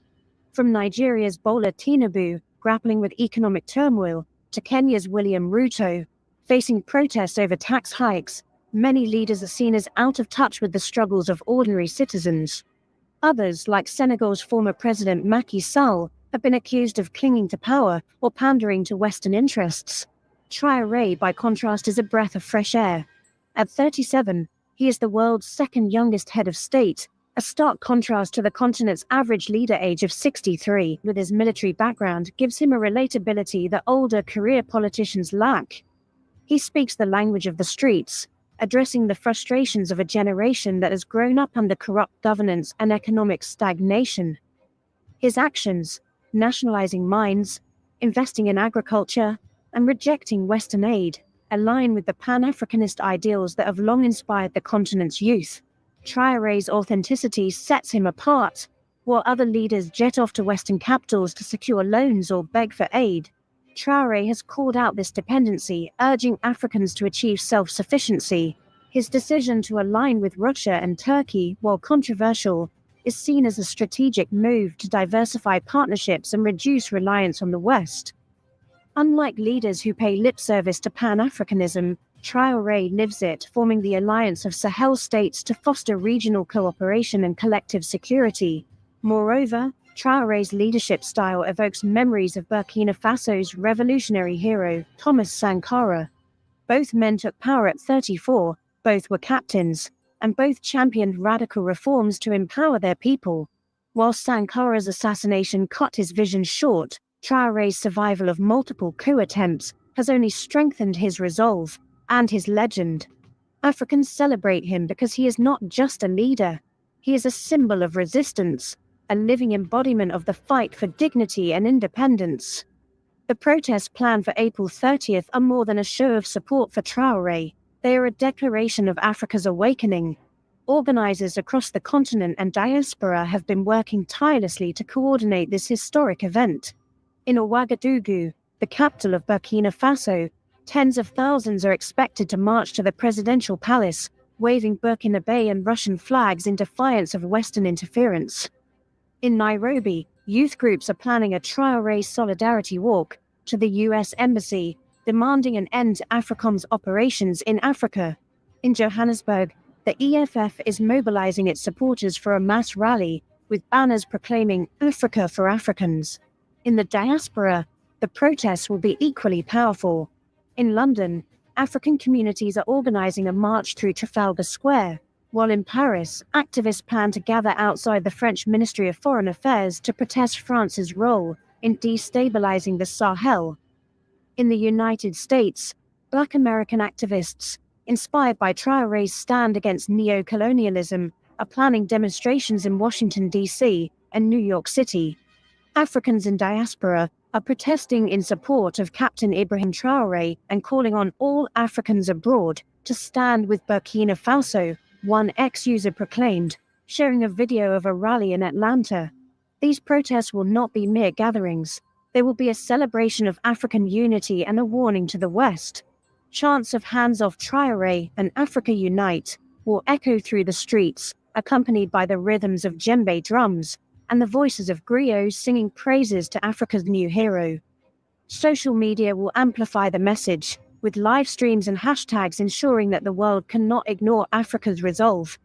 From Nigeria's Bola Tinubu, grappling with economic turmoil, to Kenya's William Ruto, facing protests over tax hikes, many leaders are seen as out of touch with the struggles of ordinary citizens. Others, like Senegal's former president Macky Sall, have been accused of clinging to power or pandering to Western interests. Traor'e, by contrast, is a breath of fresh air. At 37, he is the world's second youngest head of state, a stark contrast to the continent's average leader age of 63. With his military background, gives him a relatability that older career politicians lack. He speaks the language of the streets, addressing the frustrations of a generation that has grown up under corrupt governance and economic stagnation. His actions, nationalizing mines, investing in agriculture, and rejecting Western aid, align with the Pan-Africanist ideals that have long inspired the continent's youth. Traorè's authenticity sets him apart, while other leaders jet off to Western capitals to secure loans or beg for aid. Traor'e has called out this dependency, urging Africans to achieve self-sufficiency. His decision to align with Russia and Turkey, while controversial, is seen as a strategic move to diversify partnerships and reduce reliance on the West. Unlike leaders who pay lip service to Pan-Africanism, Traor'e lives it, forming the alliance of Sahel states to foster regional cooperation and collective security. Moreover, Traorè's leadership style evokes memories of Burkina Faso's revolutionary hero, Thomas Sankara. Both men took power at 34, both were captains, and both championed radical reforms to empower their people. While Sankara's assassination cut his vision short, Traorè's survival of multiple coup attempts has only strengthened his resolve and his legend. Africans celebrate him because he is not just a leader, he is a symbol of resistance, a living embodiment of the fight for dignity and independence. The protests planned for April 30th are more than a show of support for Traor'e. They are a declaration of Africa's awakening. Organizers across the continent and diaspora have been working tirelessly to coordinate this historic event. In Ouagadougou, the capital of Burkina Faso, tens of thousands are expected to march to the presidential palace, waving Burkinabe and Russian flags in defiance of Western interference. In Nairobi, youth groups are planning a Traor'e solidarity walk to the US Embassy, demanding an end to AFRICOM's operations in Africa. In Johannesburg, the EFF is mobilizing its supporters for a mass rally, with banners proclaiming Africa for Africans. In the diaspora, the protests will be equally powerful. In London, African communities are organizing a march through Trafalgar Square, while in Paris, activists plan to gather outside the French Ministry of Foreign Affairs to protest France's role in destabilizing the Sahel. In the United States, Black American activists, inspired by Traorè's stand against neo-colonialism, are planning demonstrations in Washington, D.C. and New York City. Africans in diaspora are protesting in support of Captain Ibrahim Traor'e and calling on all Africans abroad to stand with Burkina Faso, one ex-user proclaimed, sharing a video of a rally in Atlanta. These protests will not be mere gatherings. They will be a celebration of African unity and a warning to the West. Chants of "Hands off Traor'e" and "Africa Unite" will echo through the streets, accompanied by the rhythms of djembe drums and the voices of griots singing praises to Africa's new hero. Social media will amplify the message, with live streams and hashtags ensuring that the world cannot ignore Africa's resolve.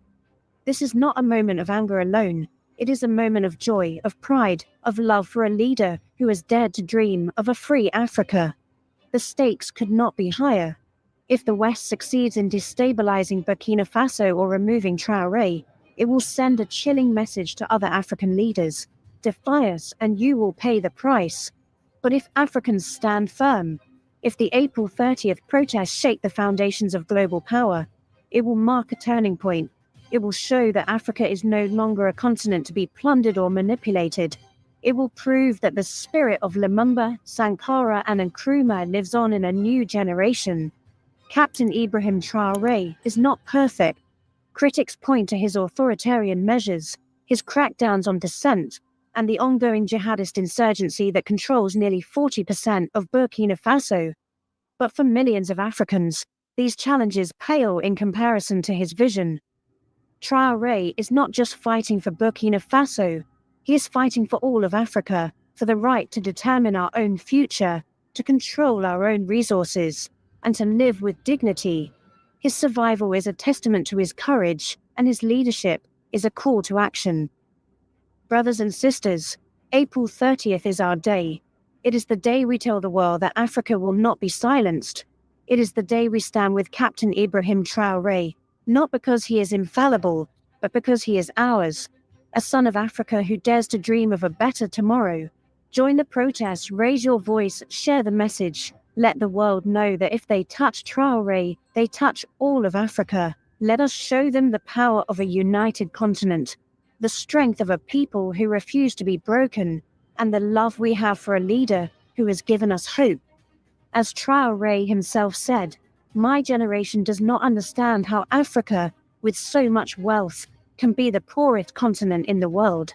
This is not a moment of anger alone. It is a moment of joy, of pride, of love for a leader who has dared to dream of a free Africa. The stakes could not be higher. If the West succeeds in destabilizing Burkina Faso or removing Traor'e, it will send a chilling message to other African leaders. Defy us and you will pay the price. But if Africans stand firm, if the April 30th protests shake the foundations of global power, it will mark a turning point. It will show that Africa is no longer a continent to be plundered or manipulated. It will prove that the spirit of Lumumba, Sankara, and Nkrumah lives on in a new generation. Captain Ibrahim Traor'e is not perfect. Critics point to his authoritarian measures, his crackdowns on dissent, and the ongoing jihadist insurgency that controls nearly 40% of Burkina Faso. But for millions of Africans, these challenges pale in comparison to his vision. Traor'e is not just fighting for Burkina Faso, he is fighting for all of Africa, for the right to determine our own future, to control our own resources, and to live with dignity. His survival is a testament to his courage, and his leadership is a call to action. Brothers and sisters, April 30th is our day. It is the day we tell the world that Africa will not be silenced. It is the day we stand with Captain Ibrahim Traor'e, not because he is infallible, but because he is ours, a son of Africa who dares to dream of a better tomorrow. Join the protest, raise your voice, share the message. Let the world know that if they touch Traor'e, they touch all of Africa. Let us show them the power of a united continent, the strength of a people who refuse to be broken, and the love we have for a leader who has given us hope. As Traor'e himself said, "My generation does not understand how Africa, with so much wealth, can be the poorest continent in the world."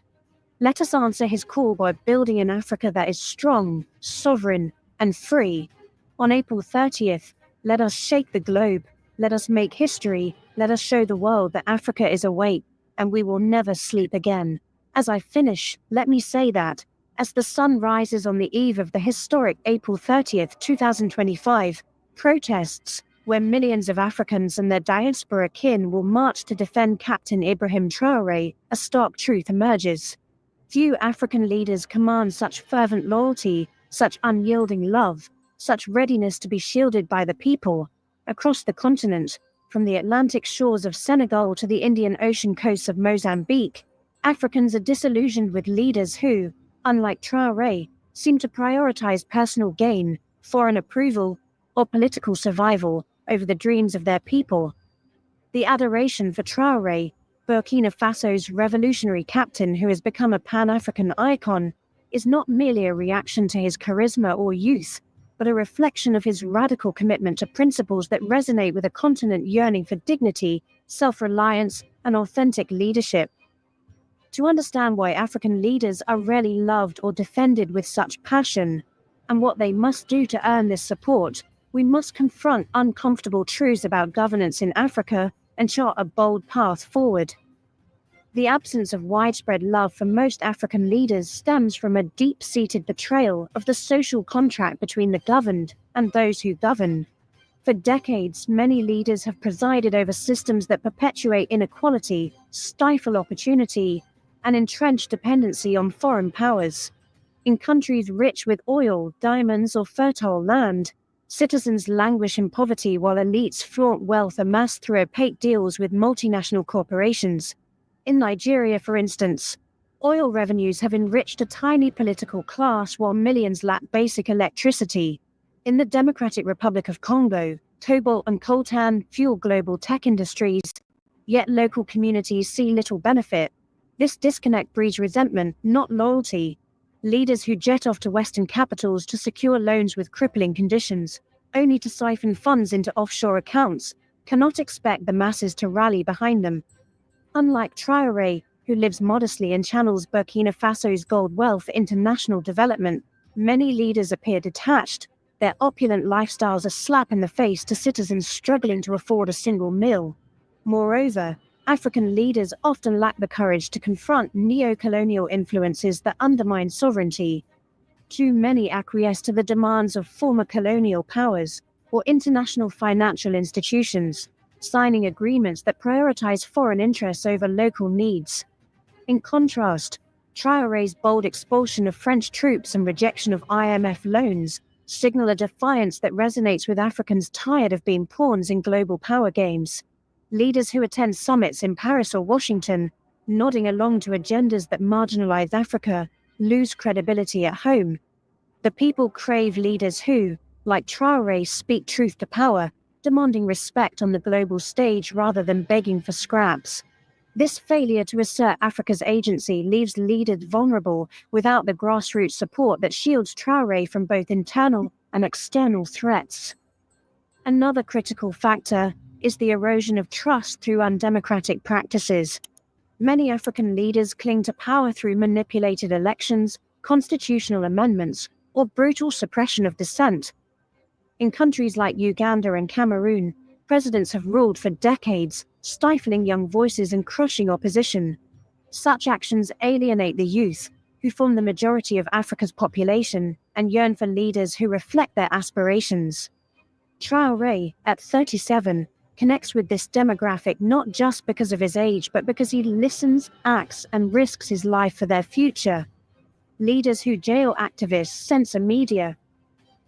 Let us answer his call by building an Africa that is strong, sovereign, and free. On April 30th, let us shake the globe, let us make history, let us show the world that Africa is awake, and we will never sleep again. As I finish, let me say that, as the sun rises on the eve of the historic April 30th, 2025, protests, where millions of Africans and their diaspora kin will march to defend Captain Ibrahim Traor'e, a stark truth emerges. Few African leaders command such fervent loyalty, such unyielding love, such readiness to be shielded by the people. Across the continent, from the Atlantic shores of Senegal to the Indian Ocean coasts of Mozambique, Africans are disillusioned with leaders who, unlike Traor'e, seem to prioritize personal gain, foreign approval, or political survival over the dreams of their people. The adoration for Traor'e, Burkina Faso's revolutionary captain who has become a Pan-African icon, is not merely a reaction to his charisma or youth, but a reflection of his radical commitment to principles that resonate with a continent yearning for dignity, self-reliance, and authentic leadership. To understand why African leaders are rarely loved or defended with such passion, and what they must do to earn this support, we must confront uncomfortable truths about governance in Africa and chart a bold path forward. The absence of widespread love for most African leaders stems from a deep-seated betrayal of the social contract between the governed and those who govern. For decades, many leaders have presided over systems that perpetuate inequality, stifle opportunity, and entrench dependency on foreign powers. In countries rich with oil, diamonds, or fertile land, citizens languish in poverty while elites flaunt wealth amassed through opaque deals with multinational corporations. In Nigeria, for instance, oil revenues have enriched a tiny political class while millions lack basic electricity. In the Democratic Republic of Congo, cobalt and coltan fuel global tech industries, yet local communities see little benefit. This disconnect breeds resentment, not loyalty. Leaders who jet off to Western capitals to secure loans with crippling conditions, only to siphon funds into offshore accounts, cannot expect the masses to rally behind them. Unlike Traor'e, who lives modestly and channels Burkina Faso's gold wealth into national development, many leaders appear detached. Their opulent lifestyles a slap in the face to citizens struggling to afford a single meal. Moreover, African leaders often lack the courage to confront neo-colonial influences that undermine sovereignty. Too many acquiesce to the demands of former colonial powers or international financial institutions, signing agreements that prioritize foreign interests over local needs. In contrast, Traorè's bold expulsion of French troops and rejection of IMF loans signal a defiance that resonates with Africans tired of being pawns in global power games. Leaders who attend summits in Paris or Washington, nodding along to agendas that marginalize Africa, lose credibility at home. The people crave leaders who, like Traoré, speak truth to power, demanding respect on the global stage rather than begging for scraps. This failure to assert Africa's agency leaves leaders vulnerable without the grassroots support that shields Traoré from both internal and external threats. Another critical factor is the erosion of trust through undemocratic practices. Many African leaders cling to power through manipulated elections, constitutional amendments, or brutal suppression of dissent. In countries like Uganda and Cameroon, presidents have ruled for decades, stifling young voices and crushing opposition. Such actions alienate the youth, who form the majority of Africa's population, and yearn for leaders who reflect their aspirations. Traoré, at 37, connects with this demographic not just because of his age, but because he listens, acts, and risks his life for their future. Leaders who jail activists, censor media,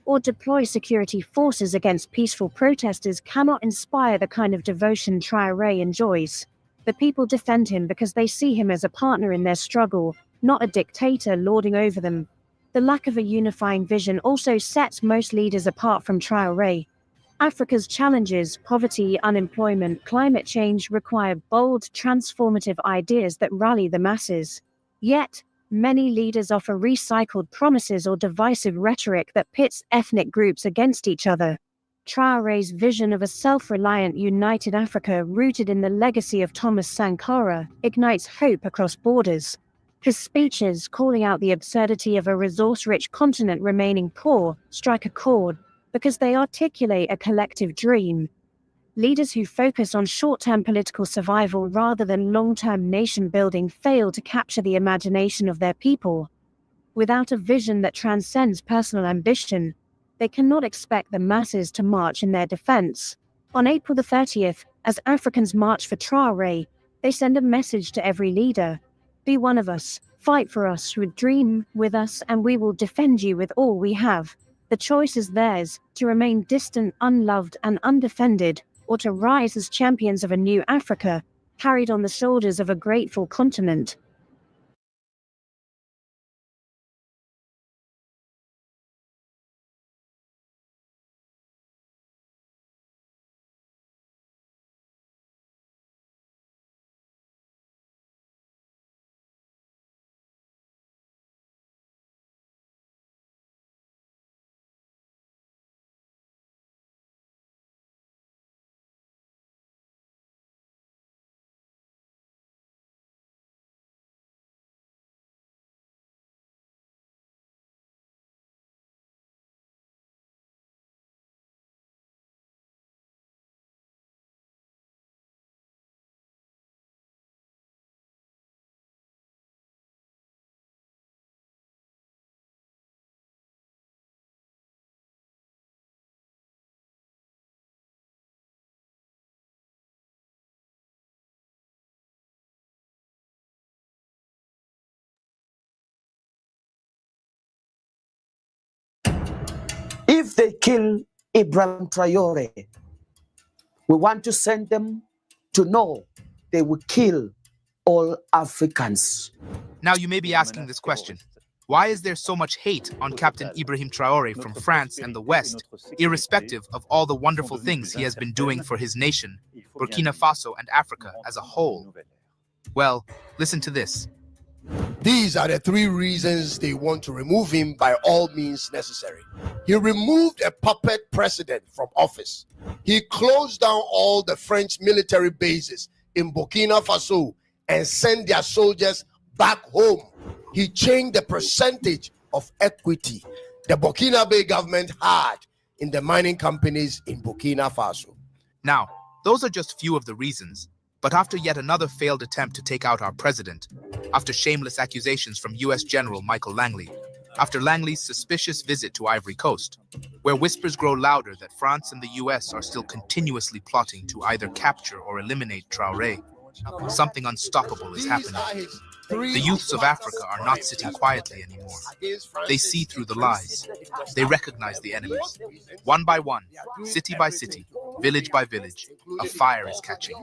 or deploy security forces against peaceful protesters cannot inspire the kind of devotion Traoré enjoys. The people defend him because they see him as a partner in their struggle, not a dictator lording over them. The lack of a unifying vision also sets most leaders apart from Traoré. Africa's challenges, poverty, unemployment, climate change, require bold, transformative ideas that rally the masses. Yet, many leaders offer recycled promises or divisive rhetoric that pits ethnic groups against each other. Traoré's vision of a self-reliant, united Africa rooted in the legacy of Thomas Sankara ignites hope across borders. His speeches calling out the absurdity of a resource-rich continent remaining poor strike a chord because they articulate a collective dream. Leaders who focus on short-term political survival rather than long-term nation-building fail to capture the imagination of their people. Without a vision that transcends personal ambition, they cannot expect the masses to march in their defense. On April the 30th, as Africans march for Traoré, they send a message to every leader. Be one of us, fight for us, dream with us, and we will defend you with all we have. The choice is theirs, to remain distant, unloved, and undefended, or to rise as champions of a new Africa, carried on the shoulders of a grateful continent. If they kill Ibrahim Traor'e, we want to send them to know they will kill all Africans. Now you may be asking this question. Why is there so much hate on Captain Ibrahim Traor'e from France and the West, irrespective of all the wonderful things he has been doing for his nation, Burkina Faso and Africa as a whole? Well, listen to this. These are the three reasons they want to remove him by all means necessary. He removed a puppet president from office. He closed down all the French military bases in Burkina Faso and sent their soldiers back home. He changed the percentage of equity the Burkinabe government had in the mining companies in Burkina Faso. Now, those are just few of the reasons. But after yet another failed attempt to take out our president, after shameless accusations from US General Michael Langley, after Langley's suspicious visit to Ivory Coast, where whispers grow louder that France and the US are still continuously plotting to either capture or eliminate Traor'e, something unstoppable is happening. The youths of Africa are not sitting quietly anymore. They see through the lies. They recognize the enemies. One by one, city by city, village by village, a fire is catching.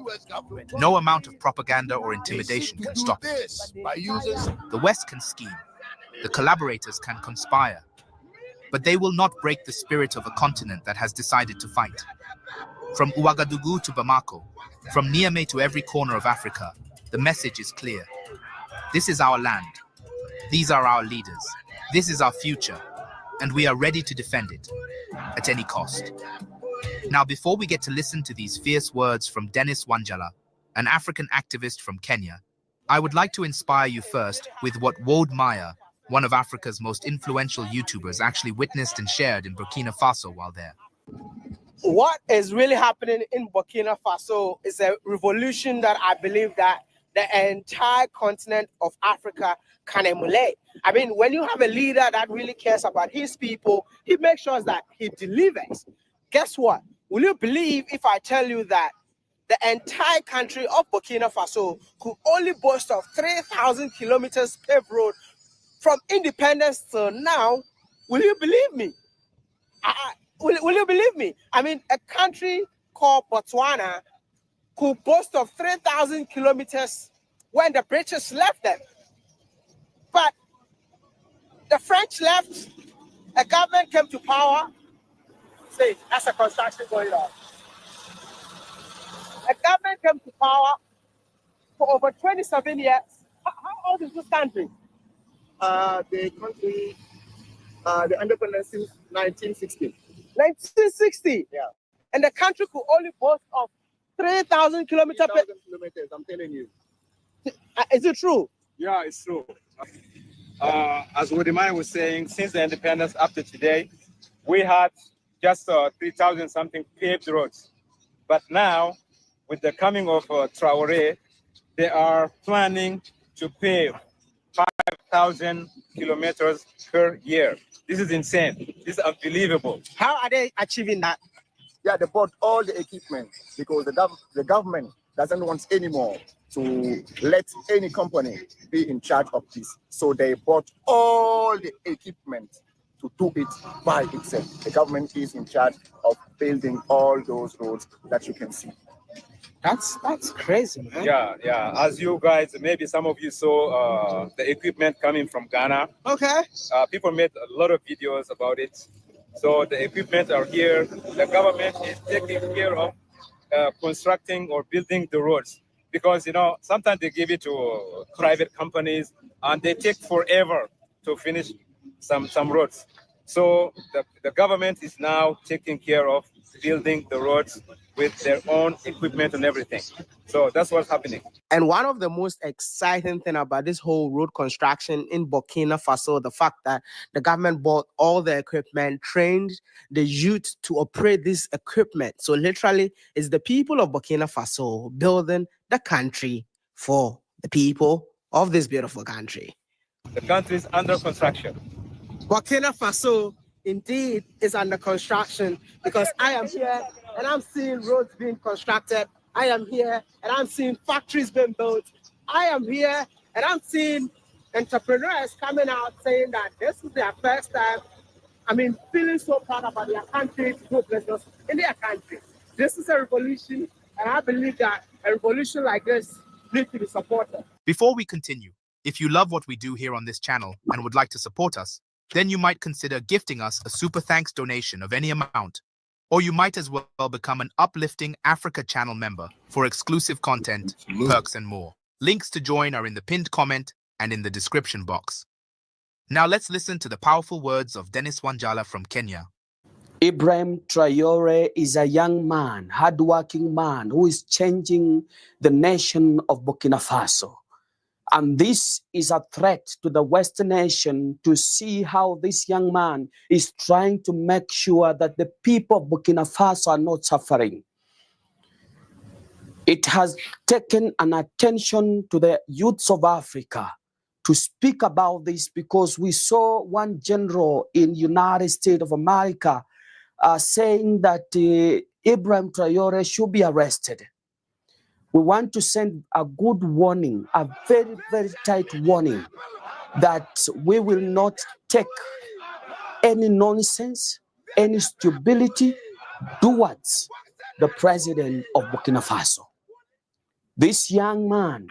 No amount of propaganda or intimidation can stop it. The West can scheme. The collaborators can conspire. But they will not break the spirit of a continent that has decided to fight. From Ouagadougou to Bamako, from Niamey to every corner of Africa, the message is clear. This is our land. These are our leaders. This is our future. And we are ready to defend it at any cost. Now, before we get to listen to these fierce words from Dennis Wanjala, an African activist from Kenya, I would like to inspire you first with what Wode Maya, one of Africa's most influential YouTubers, actually witnessed and shared in Burkina Faso while there. What is really happening in Burkina Faso is a revolution that I believe that the entire continent of Africa can emulate. I mean, when you have a leader that really cares about his people, he makes sure that he delivers. Guess what? Will you believe if I tell you that the entire country of Burkina Faso could only boast of 3,000 kilometers paved road from independence till now? Will you believe me? Will you believe me? I mean, a country called Botswana could boast of 3,000 kilometers when the British left them. But the French left, a government came to power. See, that's a construction going on. A government came to power for over 27 years. How old is this country? The country, the independence since 1960. 1960? Yeah. And the country could only boast of 3,000 kilometers. 3,000 kilometers, I'm telling you. Is it true? Yeah, it's true. As Wodimai was saying, since the independence up to today, we had just 3,000 something paved roads. But now, with the coming of Traor'e, they are planning to pave 5,000 kilometers per year. This is insane. This is unbelievable. How are they achieving that? Yeah, they bought all the equipment because the government doesn't want anymore to let any company be in charge of this. So they bought all the equipment to do it by itself. The government is in charge of building all those roads that you can see. That's crazy, man. Yeah. As you guys, maybe some of you saw the equipment coming from Ghana. Okay. People made a lot of videos about it. So the equipment are here. The government is taking care of constructing or building the roads. Because, you know, sometimes they give it to private companies and they take forever to finish some roads. So the government is now taking care of building the roads with their own equipment and everything. So that's what's happening. And one of the most exciting thing about this whole road construction in Burkina Faso, the fact that the government bought all the equipment, trained the youth to operate this equipment. So literally, it's the people of Burkina Faso building the country for the people of this beautiful country. The country is under construction. Burkina Faso indeed is under construction because I am here and I'm seeing roads being constructed. I am here and I'm seeing factories being built. I am here and I'm seeing entrepreneurs coming out saying that this is their first time. I mean, feeling so proud about their country to do business in their country. This is a revolution, and I believe that a revolution like this needs to be supported. Before we continue, if you love what we do here on this channel and would like to support us, then you might consider gifting us a super thanks donation of any amount. Or you might as well become an uplifting Africa channel member for exclusive content, perks, and more. Links to join are in the pinned comment and in the description box. Now let's listen to the powerful words of Dennis Wanjala from Kenya. Ibrahim Traor'e is a young man, hardworking man who is changing the nation of Burkina Faso. And this is a threat to the Western nation to see how this young man is trying to make sure that the people of Burkina Faso are not suffering. It has taken an attention to the youths of Africa to speak about this, because we saw one general in United States of America saying that Ibrahim Traor'e should be arrested. We want to send a good warning, a very, very tight warning, that we will not take any nonsense, any stupidity towards the president of Burkina Faso. This young man,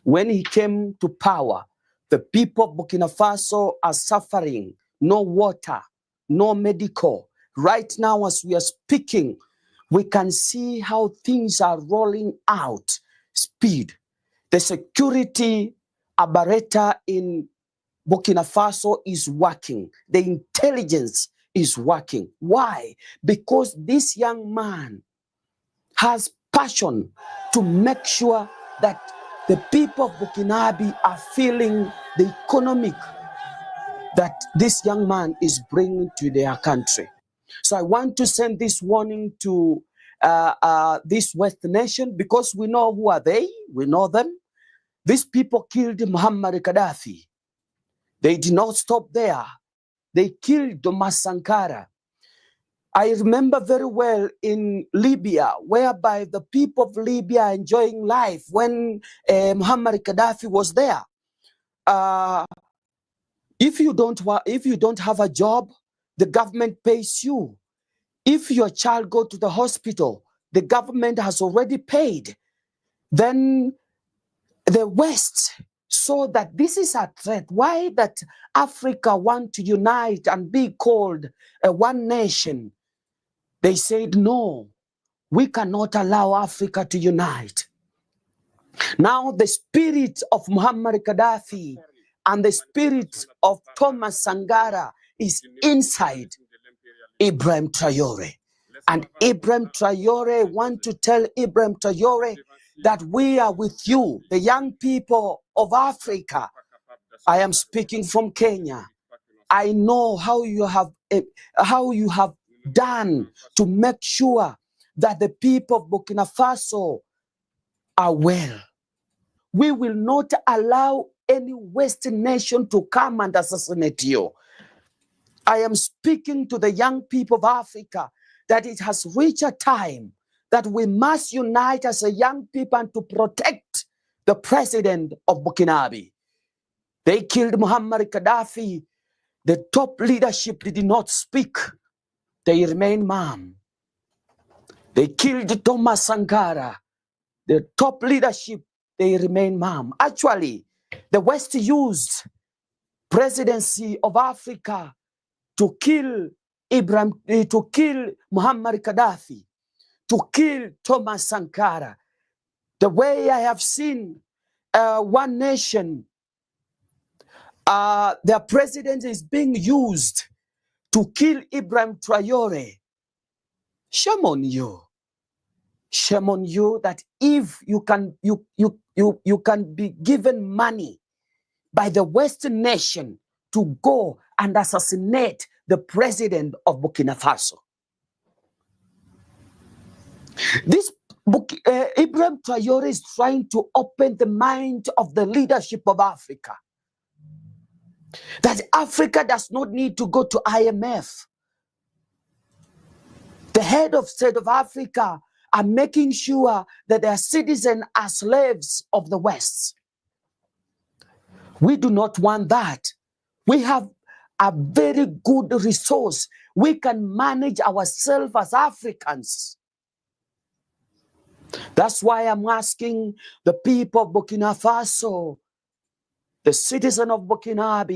when he came to power, the people of Burkina Faso are suffering. No water, no medical. Right now, as we are speaking, we can see how things are rolling out speed. The security apparatus in Burkina Faso is working. The intelligence is working. Why? Because this young man has passion to make sure that the people of Burkina are feeling the economic that this young man is bringing to their country. So I want to send this warning to this West nation, because we know who are they, we know them. These people killed Muammar Gaddafi. They did not stop there. They killed Thomas Sankara. I remember very well in Libya, whereby the people of Libya are enjoying life when Muammar Gaddafi was there. If you don't have a job, the government pays you. If your child go to the hospital, the government has already paid. Then the West saw that this is a threat. Why that Africa want to unite and be called a one nation? They said, no, we cannot allow Africa to unite. Now the spirit of Muammar Gaddafi and the spirit of Thomas Sankara is inside Ibrahim Traor'e. And Ibrahim Traor'e want to tell Ibrahim Traor'e that we are with you, the young people of Africa. I am speaking from Kenya. I know how you have done to make sure that the people of Burkina Faso are well. We will not allow any Western nation to come and assassinate you. I am speaking to the young people of Africa that it has reached a time that we must unite as a young people and to protect the president of Burkina. They killed Muammar Gaddafi. The top leadership did not speak. They remain mum. They killed Thomas Sankara. The top leadership, they remain mum. Actually, the West used presidency of Africa to kill Muammar Gaddafi, to kill Thomas Sankara. The way I have seen one nation, their president is being used to kill Ibrahim Traor'e. Shame on you. Shame on you that if you can be given money by the Western nation to go and assassinate the president of Burkina Faso. This Ibrahim Traor'e is trying to open the mind of the leadership of Africa. That Africa does not need to go to IMF. The head of state of Africa are making sure that their citizens are slaves of the West. We do not want that. We have a very good resource. We can manage ourselves as Africans. That's why I'm asking the people of Burkina Faso, the citizen of Burkina,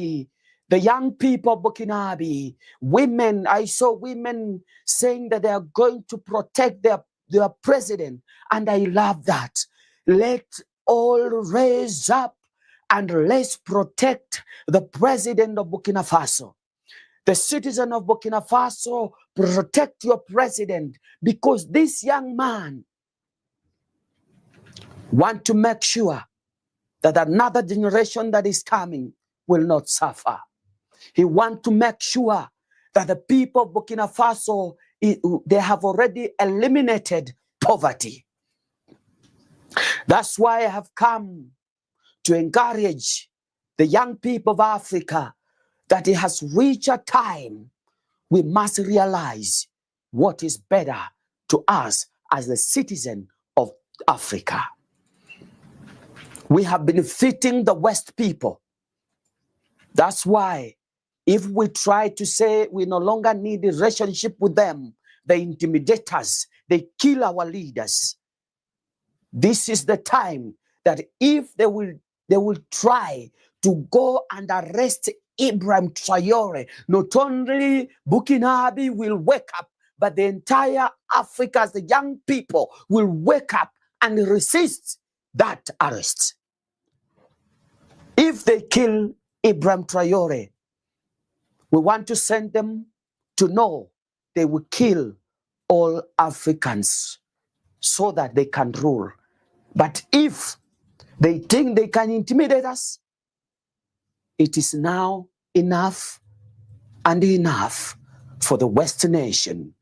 the young people of Burkina, women. I saw women saying that they are going to protect their president, and I love that. Let all raise up and let's protect the president of Burkina Faso. The citizen of Burkina Faso, protect your president, because this young man wants to make sure that another generation that is coming will not suffer. He wants to make sure that the people of Burkina Faso, they have already eliminated poverty. That's why I have come to encourage the young people of Africa that it has reached a time we must realize what is better to us as the citizen of Africa. We have been fitting the West people. That's why if we try to say we no longer need a relationship with them, they intimidate us, they kill our leaders. This is the time that if they will try to go and arrest Ibrahim Traor'e, not only Burkina will wake up, but the entire Africa, the young people will wake up and resist that arrest. If they kill Ibrahim Traor'e, we want to send them to know they will kill all Africans so that they can rule. But if they think they can intimidate us, it is now enough and enough for the Western nation.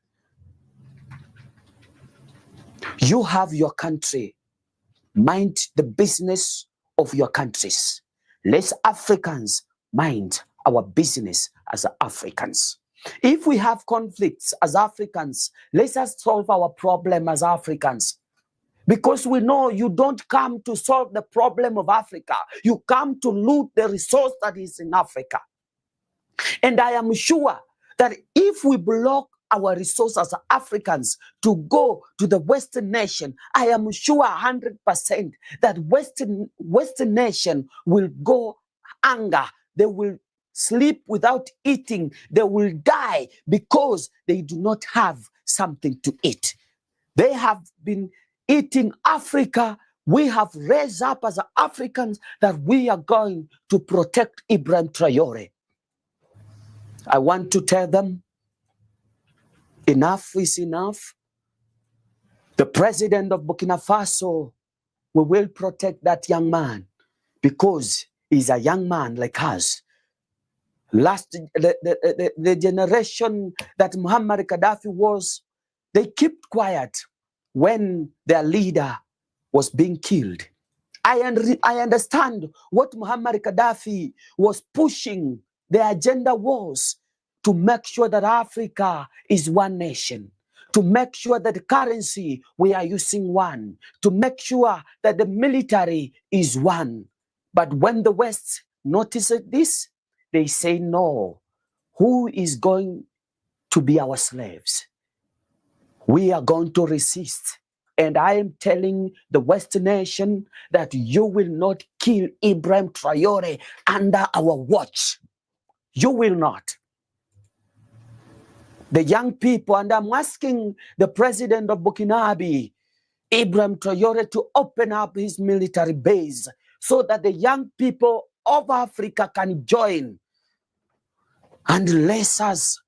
You have your country. Mind the business of your countries. Let's Africans mind our business as Africans. If we have conflicts as Africans, let us solve our problem as Africans. Because we know you don't come to solve the problem of Africa. You come to loot the resource that is in Africa. And I am sure that if we block our resources as Africans to go to the Western nation, I am sure 100% that Western nation will go hunger. They will sleep without eating. They will die because they do not have something to eat. They have been eating Africa. We have raised up as Africans that we are going to protect Ibrahim Traor'e. I want to tell them, enough is enough. The president of Burkina Faso, we will protect that young man because he's a young man like us. The generation that Muammar Gaddafi was, they kept quiet when their leader was being killed. I understand what Muammar Gaddafi was pushing. The agenda was to make sure that Africa is one nation, to make sure that the currency we are using one, to make sure that the military is one. But when the West notices this, they say, no, who is going to be our slaves? We are going to resist. And I am telling the Western nation that you will not kill Ibrahim Traor'e under our watch. You will not. The young people, and I'm asking the president of Burkina, Ibrahim Traor'e, to open up his military base so that the young people of Africa can join. And let us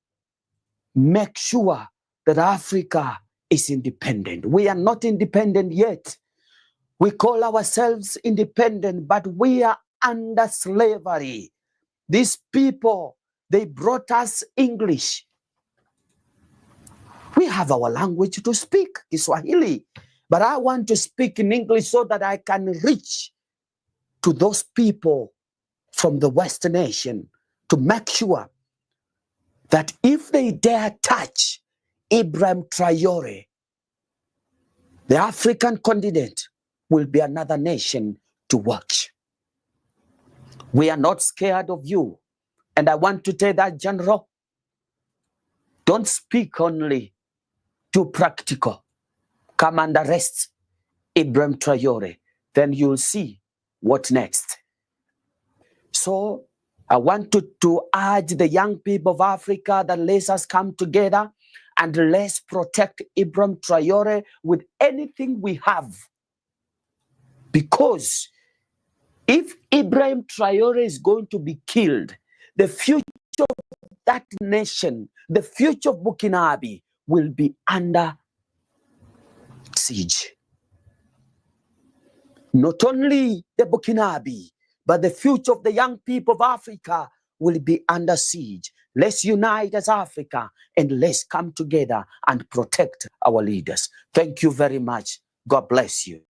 make sure that Africa is independent. We are not independent yet. We call ourselves independent, but we are under slavery. These people, they brought us English. We have our language to speak, Kiswahili, but I want to speak in English so that I can reach to those people from the Western nation to make sure that if they dare touch Ibrahim Traor'e, the African continent will be another nation to watch. We are not scared of you. And I want to tell that general, don't speak only too practical. Come and arrest Ibrahim Traor'e. Then you'll see what next. So I want to urge the young people of Africa that let us come together and let's protect Ibrahim Traor'e with anything we have. Because If Ibrahim Traor'e is going to be killed, the future of that nation, the future of Burkina will be under siege. Not only the Burkina, but the future of the young people of Africa will be under siege. Let's unite as Africa and let's come together and protect our leaders. Thank you very much. God bless you.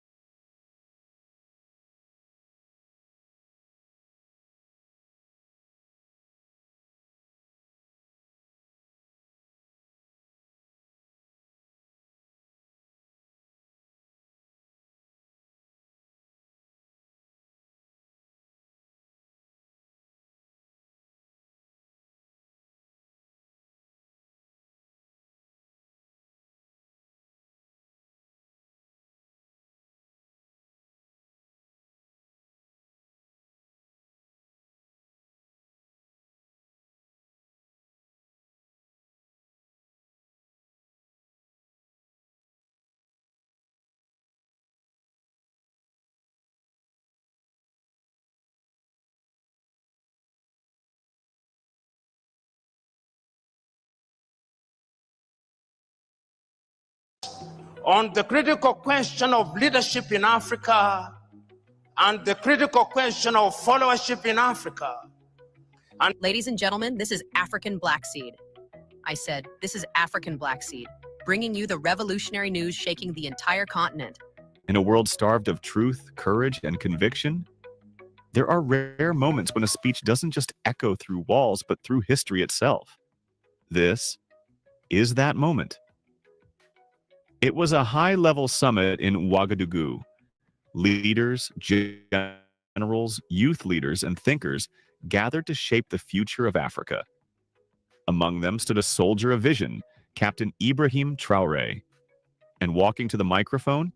On the critical question of leadership in Africa and the critical question of followership in Africa. And ladies and gentlemen, this is African Black Seed. I said, this is African Black Seed, bringing you the revolutionary news shaking the entire continent. In a world starved of truth, courage, and conviction, there are rare moments when a speech doesn't just echo through walls, but through history itself. This is that moment. It was a high-level summit in Ouagadougou. Leaders, generals, youth leaders, and thinkers gathered to shape the future of Africa. Among them stood a soldier of vision, Captain Ibrahim Traor'e. And walking to the microphone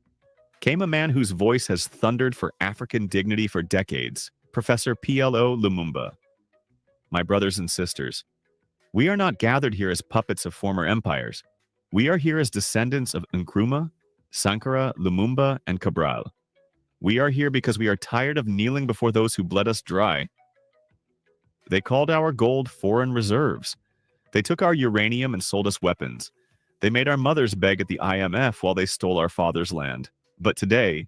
came a man whose voice has thundered for African dignity for decades, Professor P.L.O. Lumumba. My brothers and sisters, we are not gathered here as puppets of former empires. We are here as descendants of Nkrumah, Sankara, Lumumba, and Cabral. We are here because we are tired of kneeling before those who bled us dry. They called our gold foreign reserves. They took our uranium and sold us weapons. They made our mothers beg at the IMF while they stole our father's land. But today,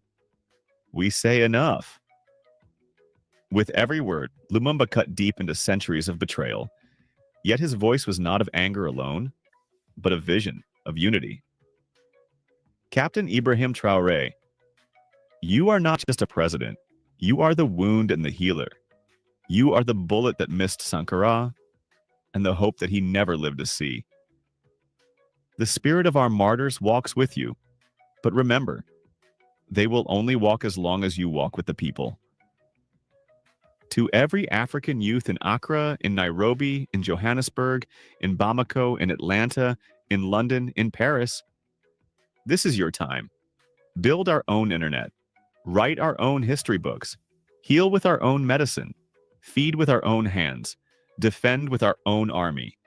we say enough. With every word, Lumumba cut deep into centuries of betrayal. Yet his voice was not of anger alone, but of vision, of unity. Captain Ibrahim Traor'e, you are not just a president. You are the wound and the healer. You are the bullet that missed Sankara and the hope that he never lived to see. The spirit of our martyrs walks with you, but remember, they will only walk as long as you walk with the people. To every African youth in Accra, in Nairobi, in Johannesburg, in Bamako, in Atlanta, in London, in Paris, this is your time. Build our own internet. Write our own history books. Heal with our own medicine. Feed with our own hands. Defend with our own army.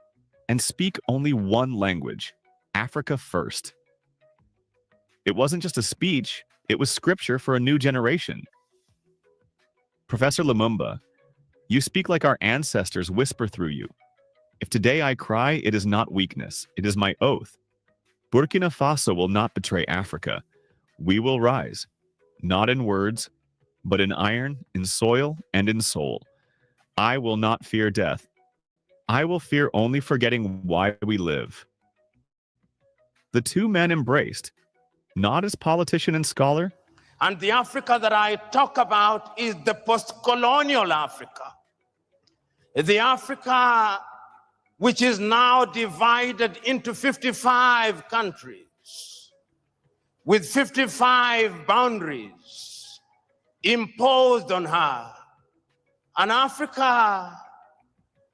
And speak only one language, Africa first. It wasn't just a speech, it was scripture for a new generation. Professor Lumumba, you speak like our ancestors whisper through you. If today I cry, it is not weakness, it is my oath. Burkina Faso will not betray Africa. We will rise, not in words, but in iron, in soil, and in soul. I will not fear death. I will fear only forgetting why we live. The two men embraced, not as politician and scholar. And the Africa that I talk about is the post-colonial Africa. The Africa which is now divided into 55 countries with 55 boundaries imposed on her. An Africa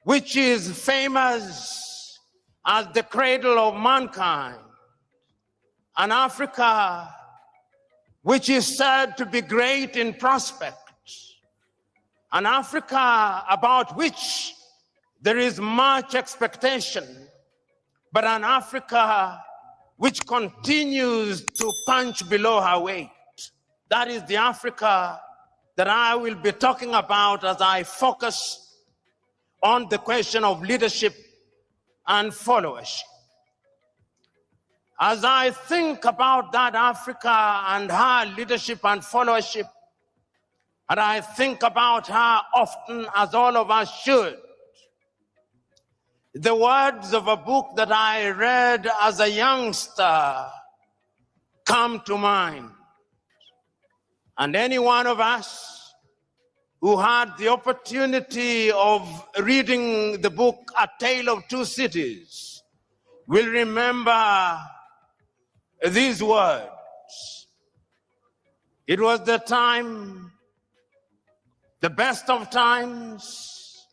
which is famous as the cradle of mankind. An Africa which is said to be great in prospect. An Africa about which there is much expectation, but an Africa which continues to punch below her weight. That is the Africa that I will be talking about as I focus on the question of leadership and followership. As I think about that Africa and her leadership and followership, and I think about her often, as all of us should, the words of a book that I read as a youngster come to mind. And any one of us who had the opportunity of reading the book A Tale of Two Cities will remember these words. It was the time, the best of times,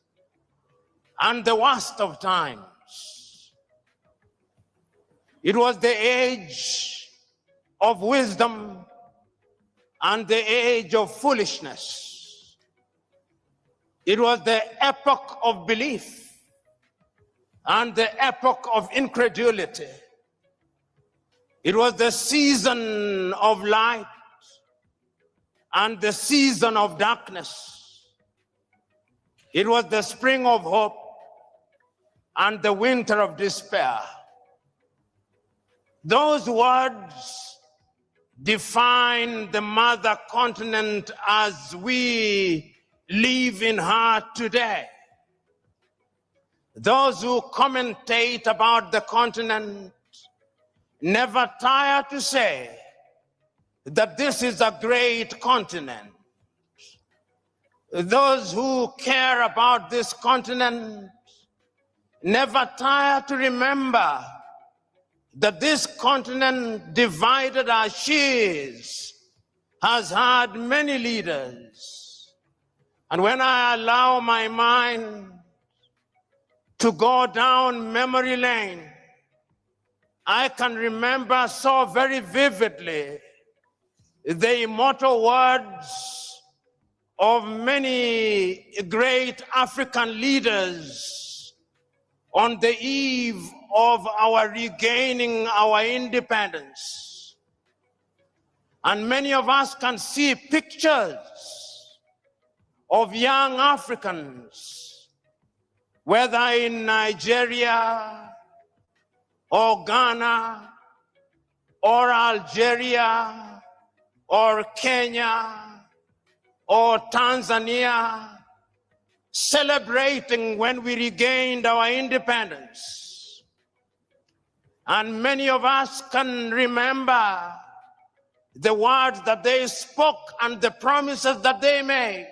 and the worst of times. It was the age of wisdom and the age of foolishness. It was the epoch of belief and the epoch of incredulity. It was the season of light and the season of darkness. It was the spring of hope and the winter of despair. Those words define the mother continent as we live in her today. Those who commentate about the continent never tire to say that this is a great continent. Those who care about this continent never tire to remember that this continent, divided as she is, has had many leaders. And when I allow my mind to go down memory lane, I can remember so very vividly the immortal words of many great African leaders on the eve of our regaining our independence. And many of us can see pictures of young Africans, whether in Nigeria or Ghana or Algeria or Kenya or Tanzania, celebrating when we regained our independence. And many of us can remember the words that they spoke and the promises that they made.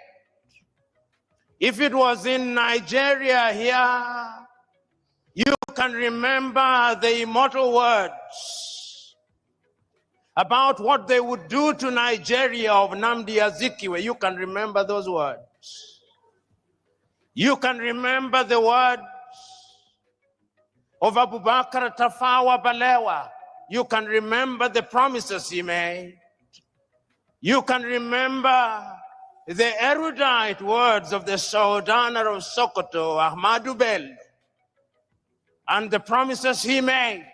If it was in Nigeria here, you can remember the immortal words about what they would do to Nigeria of Nnamdi Azikiwe. You can remember those words. You can remember the words of Abubakar Tafawa Balewa. You can remember the promises he made. You can remember the erudite words of the Sultan of Sokoto, Ahmadu Bello, and the promises he made,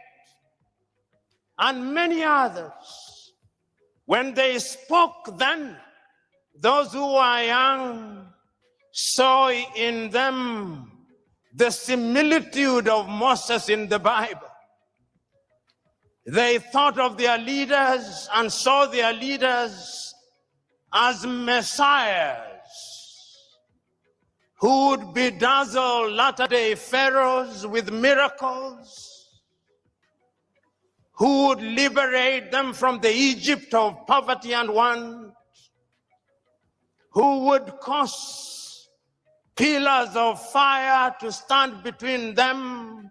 and many others. When they spoke then, those who are young saw in them the similitude of Moses in the Bible. They thought of their leaders and saw their leaders as messiahs who would bedazzle latter-day pharaohs with miracles, who would liberate them from the Egypt of poverty and want, who would cause pillars of fire to stand between them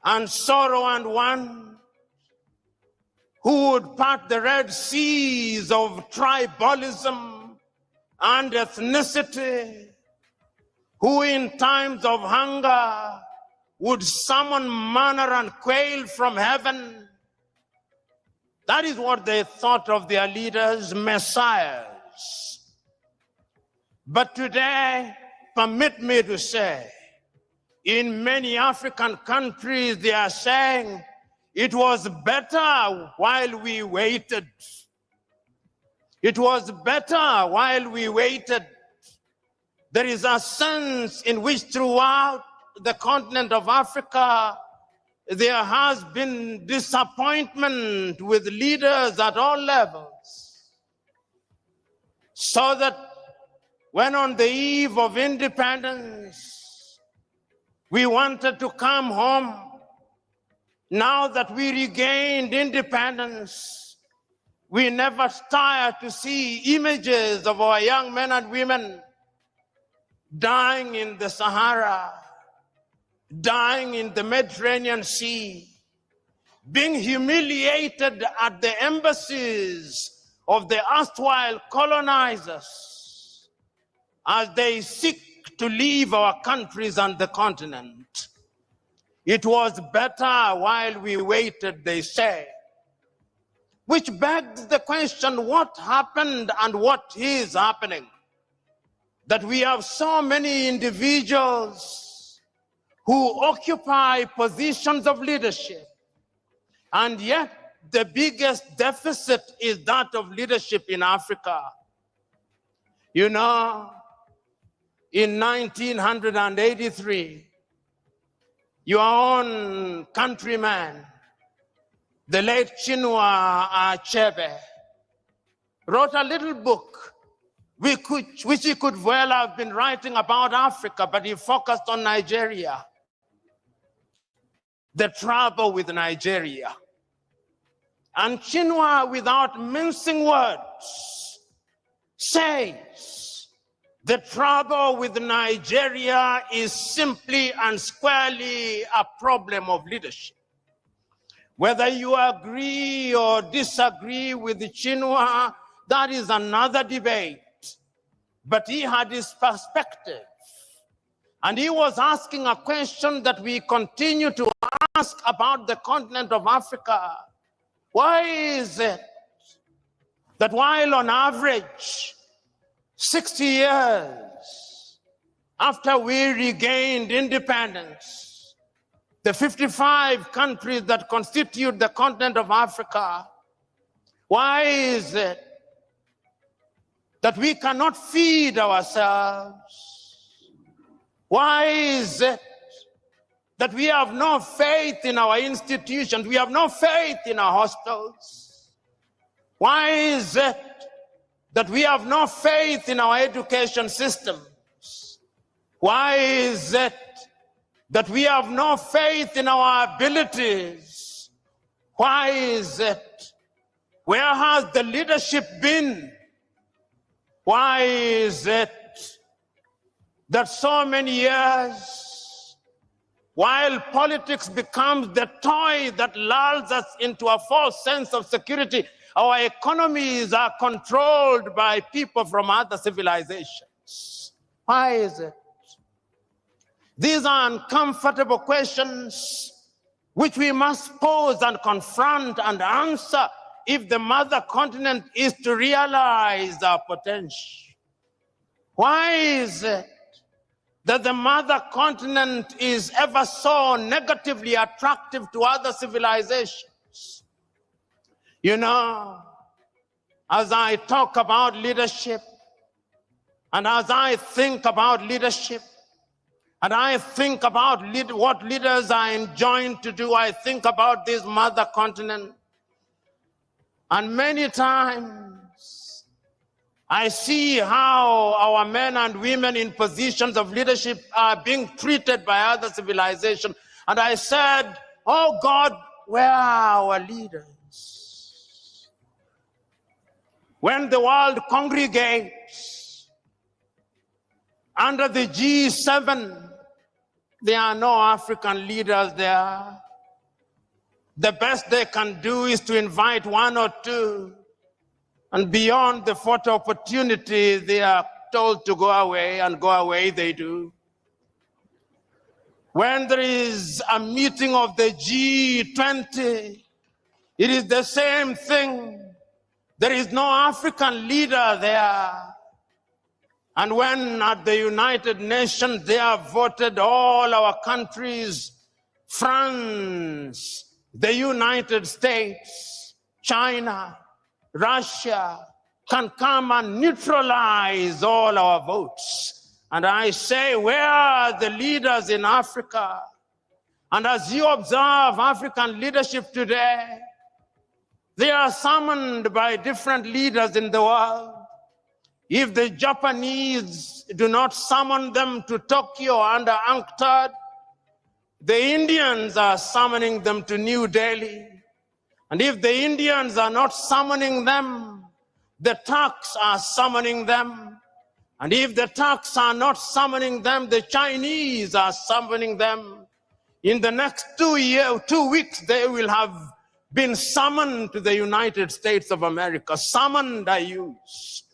and sorrow and want, who would part the Red Seas of tribalism and ethnicity, who in times of hunger would summon manna and quail from heaven. That is what they thought of their leaders, messiahs. But today, permit me to say, in many African countries, they are saying, it was better while we waited. It was better while we waited. There is a sense in which throughout the continent of Africa, there has been disappointment with leaders at all levels. So that when on the eve of independence, we wanted to come home, now that we regained independence, we never tire to see images of our young men and women dying in the Sahara, dying in the Mediterranean Sea, being humiliated at the embassies of the erstwhile colonizers as they seek to leave our countries and the continent. It was better while we waited, they say. Which begs the question, what happened and what is happening? That we have so many individuals who occupy positions of leadership, and yet the biggest deficit is that of leadership in Africa. You know, in 1983, your own countryman, the late Chinua Achebe, wrote a little book which he could well have been writing about Africa, but he focused on Nigeria. The trouble with Nigeria. And Chinua, without mincing words, says the trouble with Nigeria is simply and squarely a problem of leadership. Whether you agree or disagree with Chinua, that is another debate. But he had his perspective. And he was asking a question that we continue to ask about the continent of Africa. Why is it that while on average 60 years after we regained independence, the 55 countries that constitute the continent of Africa, why is it that we cannot feed ourselves? Why is it that we have no faith in our institutions? We have no faith in our hospitals. Why is it that we have no faith in our education systems? Why is it that we have no faith in our abilities? Why is it? Where has the leadership been? Why is it that so many years, while politics becomes the toy that lulls us into a false sense of security, our economies are controlled by people from other civilizations? Why is it? These are uncomfortable questions which we must pose and confront and answer if the mother continent is to realize our potential. Why is it that the mother continent is ever so negatively attractive to other civilizations? You know, as I talk about leadership, and as I think about leadership, and I think about what leaders are enjoined to do, I think about this mother continent. And many times, I see how our men and women in positions of leadership are being treated by other civilizations. And I said, oh God, where are our leaders? When the world congregates under the G7, there are no African leaders there. The best they can do is to invite one or two. And beyond the photo opportunity, they are told to go away, and go away they do. When there is a meeting of the G20, it is the same thing. There is no African leader there. And when at the United Nations they have voted all our countries, France, the United States, China, Russia, can come and neutralize all our votes. And I say, where are the leaders in Africa? And as you observe African leadership today, they are summoned by different leaders in the world. If the Japanese do not summon them to Tokyo under UNCTAD, the Indians are summoning them to New Delhi. And if the Indians are not summoning them, the Turks are summoning them. And if the Turks are not summoning them, the Chinese are summoning them. In the next 2 weeks, they will have been summoned to the United States of America. Summoned, I use.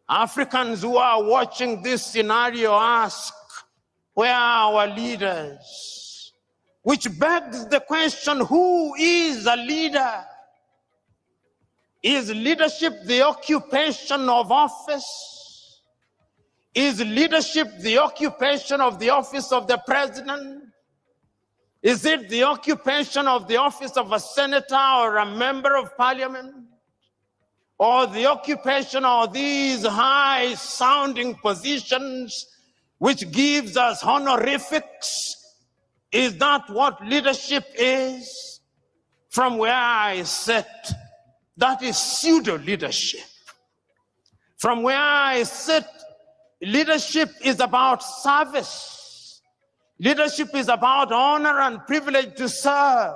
Africans who are watching this scenario ask, where are our leaders? Which begs the question, who is a leader? Is leadership the occupation of office? Is leadership the occupation of the office of the president? Is it the occupation of the office of a senator or a member of parliament? Or the occupation of these high-sounding positions which gives us honorifics? Is that what leadership is? From where I sit, that is pseudo-leadership. From where I sit, leadership is about service. Leadership is about honor and privilege to serve.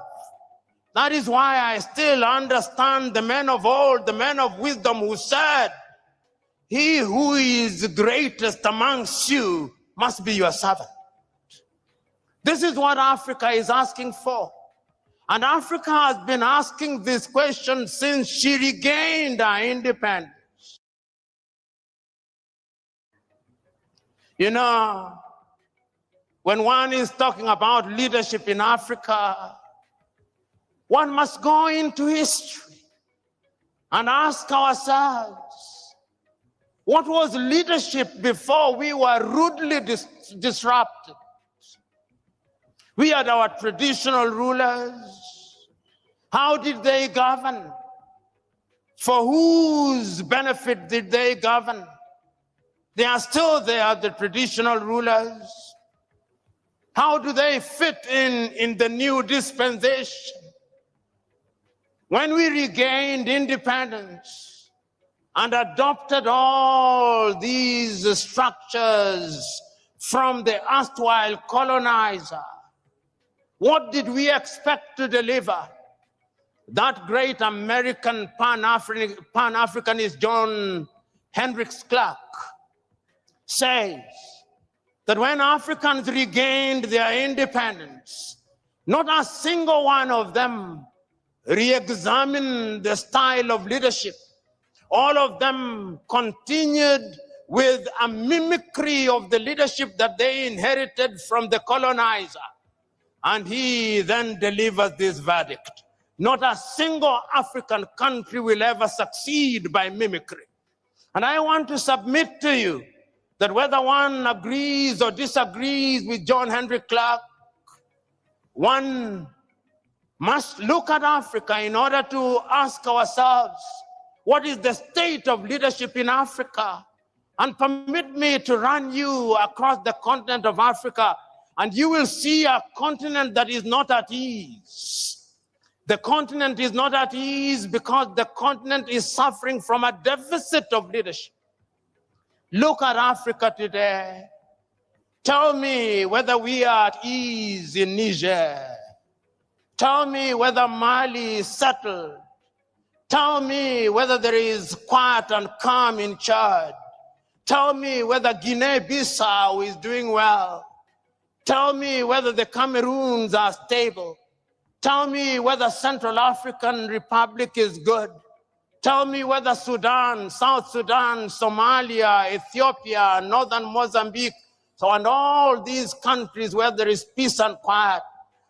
That is why I still understand the men of old, the men of wisdom who said, he who is greatest amongst you must be your servant. This is what Africa is asking for. And Africa has been asking this question since she regained her independence. You know, when one is talking about leadership in Africa, one must go into history and ask ourselves, what was leadership before we were rudely disrupted? We had our traditional rulers. How did they govern? For whose benefit did they govern? They are still there, the traditional rulers. How do they fit in the new dispensation? When we regained independence and adopted all these structures from the erstwhile colonizer, what did we expect to deliver? That great American Pan-Africanist John Hendricks Clark says that when Africans regained their independence, not a single one of them re-examined the style of leadership. All of them continued with a mimicry of the leadership that they inherited from the colonizer. And he then delivers this verdict. Not a single African country will ever succeed by mimicry. And I want to submit to you that whether one agrees or disagrees with John Hendrik Clark, one must look at Africa in order to ask ourselves, what is the state of leadership in Africa? And permit me to run you across the continent of Africa, and you will see a continent that is not at ease. The continent is not at ease because the continent is suffering from a deficit of leadership. Look at Africa today. Tell me whether we are at ease in Niger. Tell me whether Mali is settled. Tell me whether there is quiet and calm in Chad. Tell me whether Guinea-Bissau is doing well. Tell me whether the Cameroons are stable. Tell me whether Central African Republic is good. Tell me whether Sudan, South Sudan, Somalia, Ethiopia, Northern Mozambique, and all these countries where there is peace and quiet,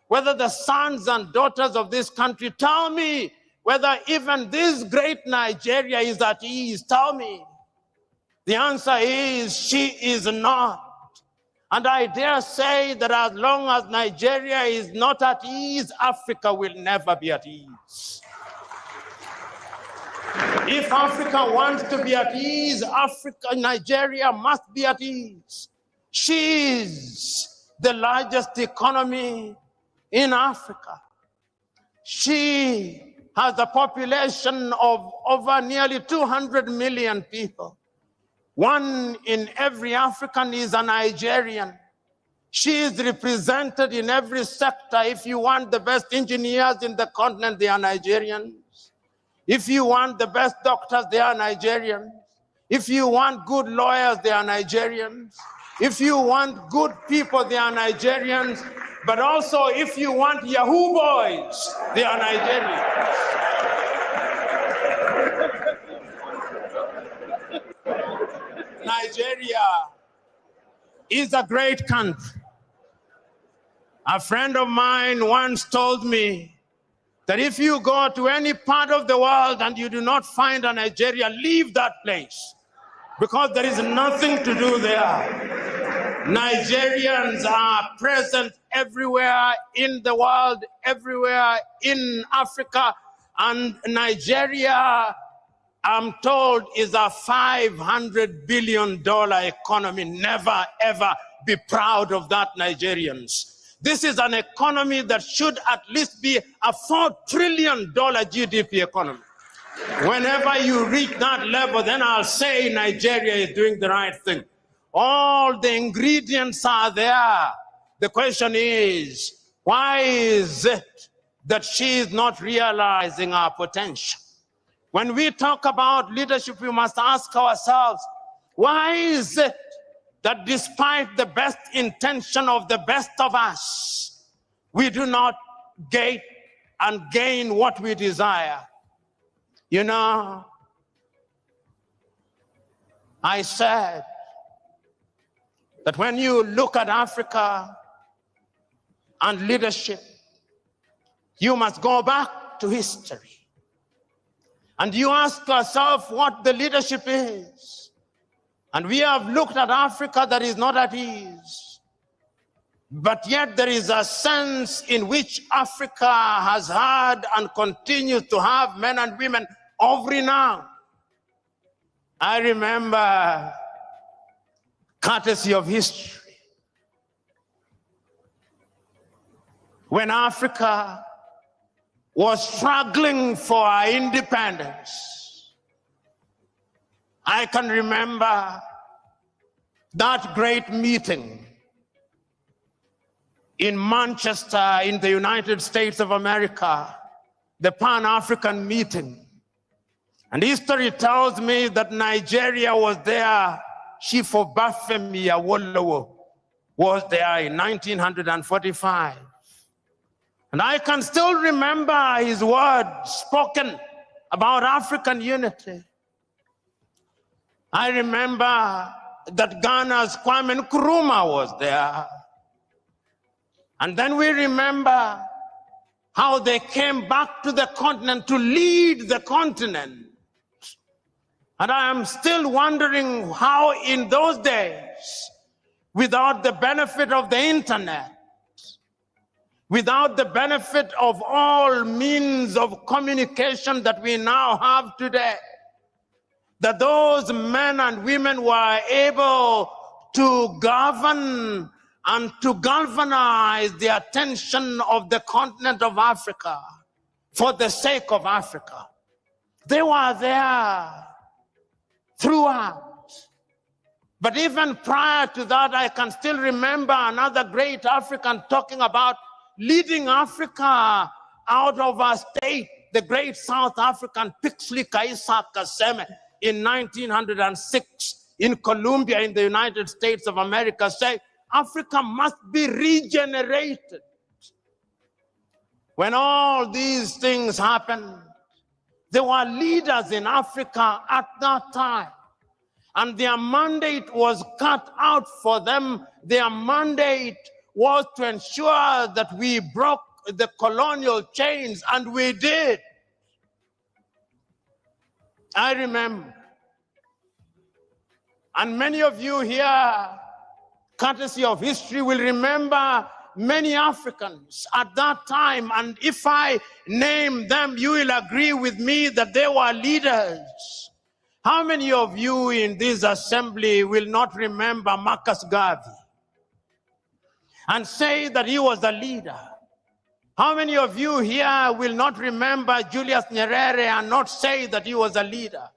whether the sons and daughters of this country, tell me whether even this great Nigeria is at ease. Tell me. The answer is she is not. And I dare say that as long as Nigeria is not at ease, Africa will never be at ease. If Africa wants to be at ease, Nigeria must be at ease. She is the largest economy in Africa. She has a population of over nearly 200 million people. 1 in every African is a Nigerian. She is represented in every sector. If you want the best engineers in the continent, they are Nigerians. If you want the best doctors, they are Nigerians. If you want good lawyers, they are Nigerians. If you want good people, they are Nigerians. But also, if you want Yahoo boys, they are Nigerians. Nigeria is a great country. A friend of mine once told me that if you go to any part of the world and you do not find a Nigeria, leave that place, because there is nothing to do there. Nigerians are present everywhere in the world, everywhere in Africa, and Nigeria, I'm told, is a $500 billion economy. Never, ever be proud of that, Nigerians. This is an economy that should at least be a $4 trillion GDP economy. Whenever you reach that level, then I'll say Nigeria is doing the right thing. All the ingredients are there. The question is, why is it that she is not realizing our potential? When we talk about leadership, we must ask ourselves, why is it that despite the best intention of the best of us, we do not gain what we desire? You know, I said that when you look at Africa and leadership, you must go back to history. And you ask yourself what the leadership is. And we have looked at Africa that is not at ease. But yet there is a sense in which Africa has had and continues to have men and women of renown. I remember, courtesy of history, when Africa was struggling for our independence. I can remember that great meeting in Manchester in the United States of America, the Pan-African meeting. And history tells me that Nigeria was there. Chief Obafemi Awolowo was there in 1945. And I can still remember his words spoken about African unity. I remember that Ghana's Kwame Nkrumah was there. And then we remember how they came back to the continent to lead the continent. And I am still wondering how in those days, without the benefit of the internet, without the benefit of all means of communication that we now have today, that those men and women were able to govern and to galvanize the attention of the continent of Africa for the sake of Africa. They were there throughout. But even prior to that, I can still remember another great African talking about leading Africa out of our state, the great South African Pixley Kaisa Kaseme in 1906 in Columbia in the United States of America, say Africa must be regenerated. When all these things happened, there were leaders in Africa at that time, and their mandate was cut out for them. Their mandate was to ensure that we broke the colonial chains, and we did. I remember, and many of you here, courtesy of history, will remember many Africans at that time, and if I name them, you will agree with me that they were leaders. How many of you in this assembly will not remember Marcus Garvey and say that he was a leader? How many of you here will not remember Julius Nyerere and not say that he was a leader?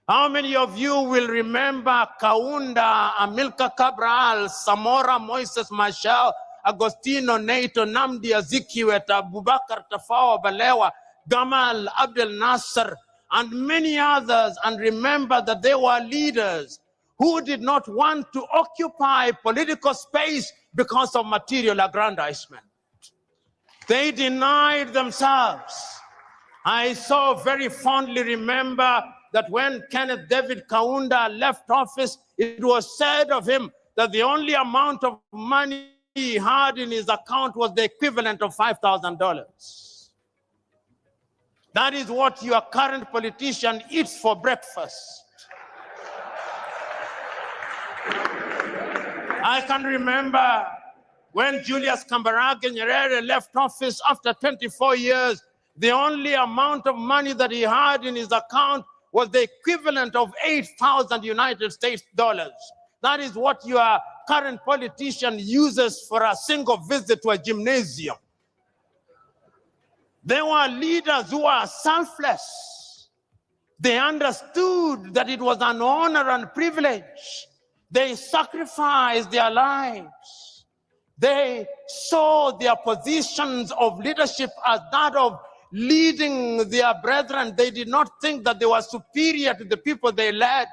How many of you will remember Kaunda, Amilcar Cabral, Samora, Moises Machel, Agostino Neto, Namdi Azikiwe, Abubakar Tafawa Balewa, Gamal Abdel Nasser, and many others, and remember that they were leaders who did not want to occupy political space because of material aggrandizement. They denied themselves. I so very fondly remember that when Kenneth David Kaunda left office, it was said of him that the only amount of money he had in his account was the equivalent of $5,000. That is what your current politician eats for breakfast. I can remember when Julius Kambarage Nyerere left office after 24 years, the only amount of money that he had in his account was the equivalent of 8,000 United States dollars. That is what your current politician uses for a single visit to a gymnasium. They were leaders who were selfless. They understood that it was an honor and privilege. They sacrificed their lives. They saw their positions of leadership as that of leading their brethren. They did not think that they were superior to the people they led.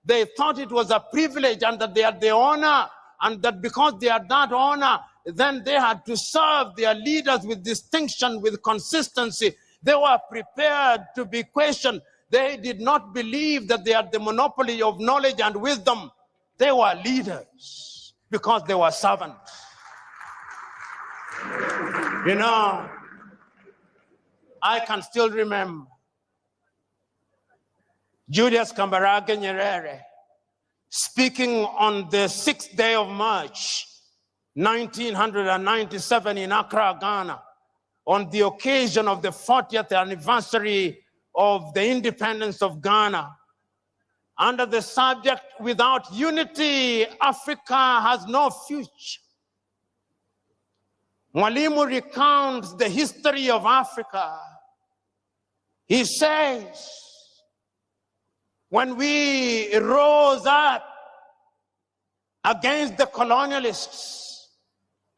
They thought it was a privilege and that they had the honor, and that because they had that honor, then they had to serve their leaders with distinction, with consistency. They were prepared to be questioned. They did not believe that they had the monopoly of knowledge and wisdom. They were leaders because they were servants. You know, I can still remember Julius Kambarage Nyerere speaking on the 6th day of March, 1997 in Accra, Ghana, on the occasion of the 40th anniversary of the independence of Ghana, under the subject, "Without unity, Africa has no future." Mwalimu recounts the history of Africa. He says, when we rose up against the colonialists,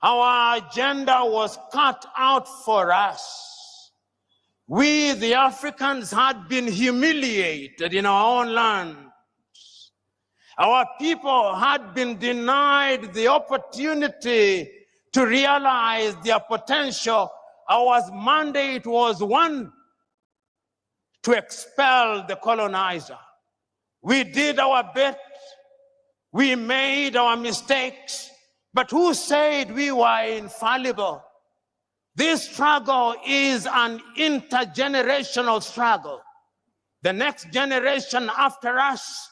our agenda was cut out for us. We, the Africans, had been humiliated in our own land. Our people had been denied the opportunity to realize their potential. Our mandate was one, to expel the colonizer. We did our bit. We made our mistakes. But who said we were infallible? This struggle is an intergenerational struggle. The next generation after us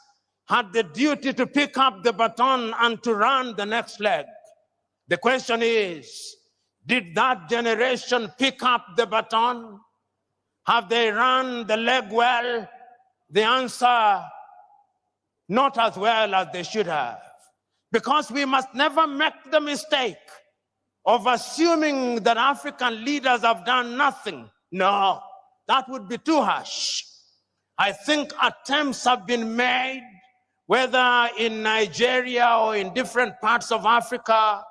had the duty to pick up the baton and to run the next leg. The question is, did that generation pick up the baton? Have they run the leg well? The answer, not as well as they should have. Because we must never make the mistake of assuming that African leaders have done nothing. No, that would be too harsh. I think attempts have been made, whether in Nigeria or in different parts of Africa,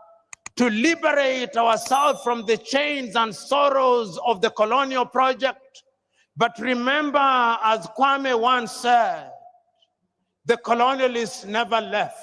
to liberate ourselves from the chains and sorrows of the colonial project. But remember, as Kwame once said, the colonialists never left.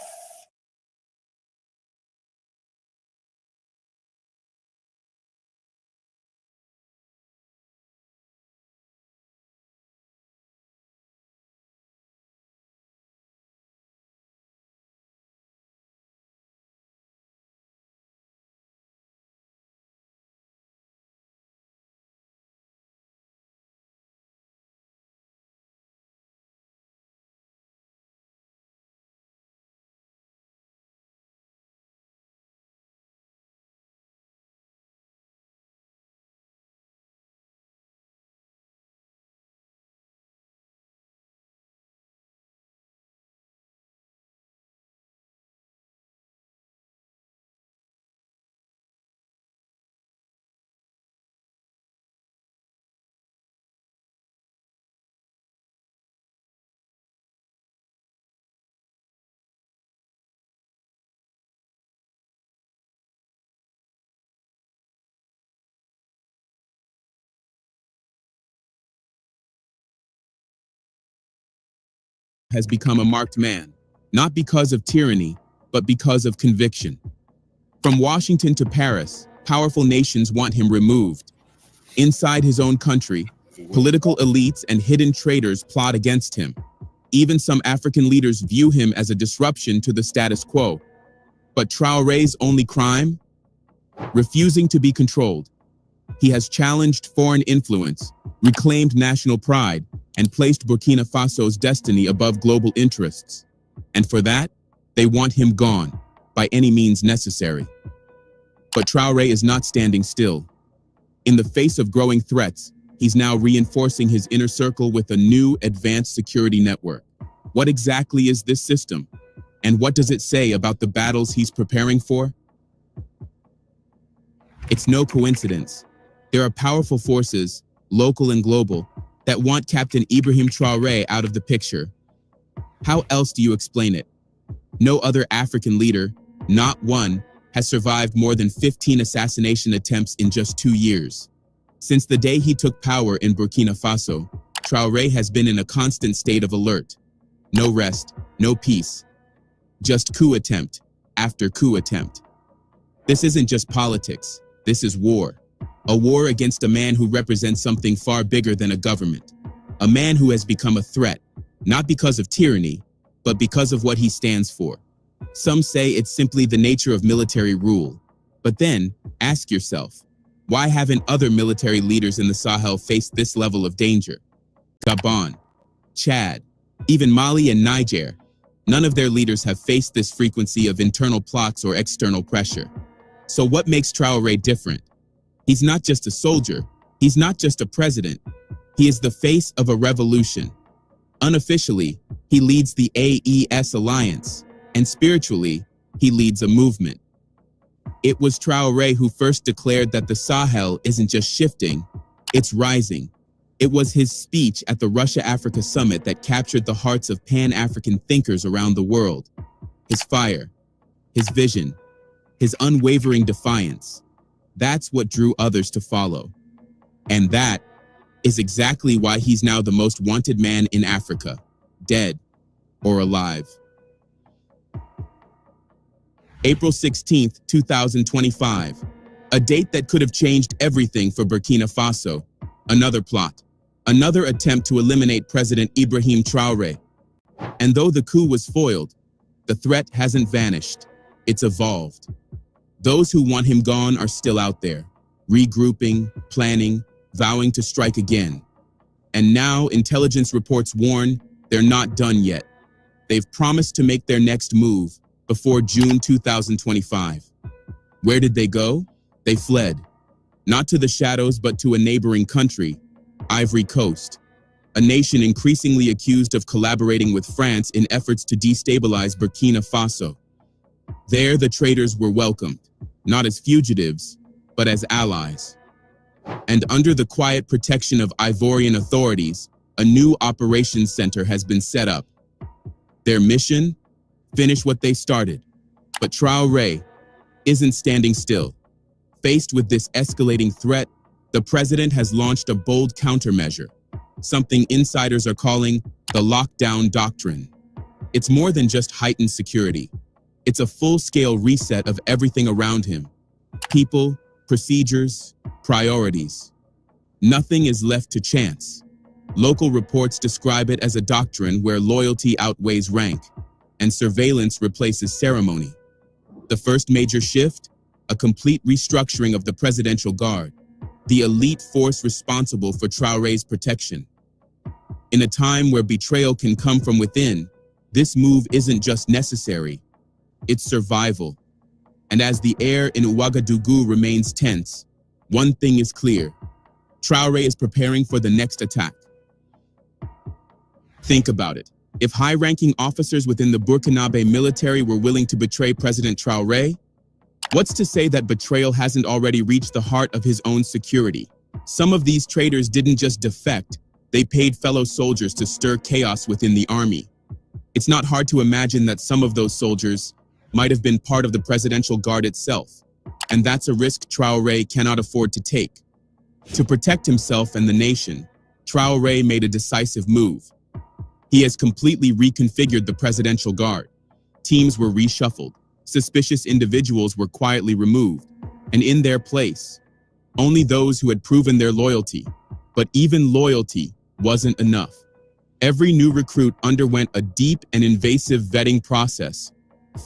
has become a marked man, not because of tyranny, but because of conviction. From Washington to Paris, powerful nations want him removed. Inside his own country, political elites and hidden traitors plot against him. Even some African leaders view him as a disruption to the status quo. But Traorè's only crime? Refusing to be controlled. He has challenged foreign influence, reclaimed national pride, and placed Burkina Faso's destiny above global interests. And for that, they want him gone, by any means necessary. But Traoré is not standing still. In the face of growing threats, he's now reinforcing his inner circle with a new advanced security network. What exactly is this system? And what does it say about the battles he's preparing for? It's no coincidence. There are powerful forces, local and global, that want Captain Ibrahim Traoré out of the picture. How else do you explain it? No other African leader, not one, has survived more than 15 assassination attempts in just 2 years. Since the day he took power in Burkina Faso, Traoré has been in a constant state of alert. No rest, no peace. Just coup attempt after coup attempt. This isn't just politics, this is war. A war against a man who represents something far bigger than a government. A man who has become a threat, not because of tyranny, but because of what he stands for. Some say it's simply the nature of military rule. But then, ask yourself, why haven't other military leaders in the Sahel faced this level of danger? Gabon, Chad, even Mali and Niger, none of their leaders have faced this frequency of internal plots or external pressure. So what makes Traoré different? He's not just a soldier, he's not just a president, he is the face of a revolution. Unofficially, he leads the AES alliance, and spiritually, he leads a movement. It was Traoré who first declared that the Sahel isn't just shifting, it's rising. It was his speech at the Russia-Africa summit that captured the hearts of Pan-African thinkers around the world. His fire, his vision, his unwavering defiance. That's what drew others to follow. And that is exactly why he's now the most wanted man in Africa, dead or alive. April 16th, 2025, a date that could have changed everything for Burkina Faso. Another plot, another attempt to eliminate President Ibrahim Traoré. And though the coup was foiled, the threat hasn't vanished, it's evolved. Those who want him gone are still out there, regrouping, planning, vowing to strike again. And now intelligence reports warn they're not done yet. They've promised to make their next move before June 2025. Where did they go? They fled. Not to the shadows, but to a neighboring country, Ivory Coast, a nation increasingly accused of collaborating with France in efforts to destabilize Burkina Faso. There, the traitors were welcomed, not as fugitives, but as allies. And under the quiet protection of Ivorian authorities, a new operations center has been set up. Their mission? Finish what they started. But Traoré isn't standing still. Faced with this escalating threat, the president has launched a bold countermeasure, something insiders are calling the lockdown doctrine. It's more than just heightened security. It's a full-scale reset of everything around him. People, procedures, priorities. Nothing is left to chance. Local reports describe it as a doctrine where loyalty outweighs rank, and surveillance replaces ceremony. The first major shift? A complete restructuring of the Presidential Guard, the elite force responsible for Traoré's protection. In a time where betrayal can come from within, this move isn't just necessary, it's survival. And as the air in Ouagadougou remains tense, one thing is clear. Traoré is preparing for the next attack. Think about it. If high-ranking officers within the Burkinabe military were willing to betray President Traoré, what's to say that betrayal hasn't already reached the heart of his own security? Some of these traitors didn't just defect, they paid fellow soldiers to stir chaos within the army. It's not hard to imagine that some of those soldiers might have been part of the Presidential Guard itself, and that's a risk Traoré cannot afford to take. To protect himself and the nation, Traoré made a decisive move. He has completely reconfigured the presidential guard. Teams were reshuffled, suspicious individuals were quietly removed, and in their place, only those who had proven their loyalty. But even loyalty wasn't enough. Every new recruit underwent a deep and invasive vetting process,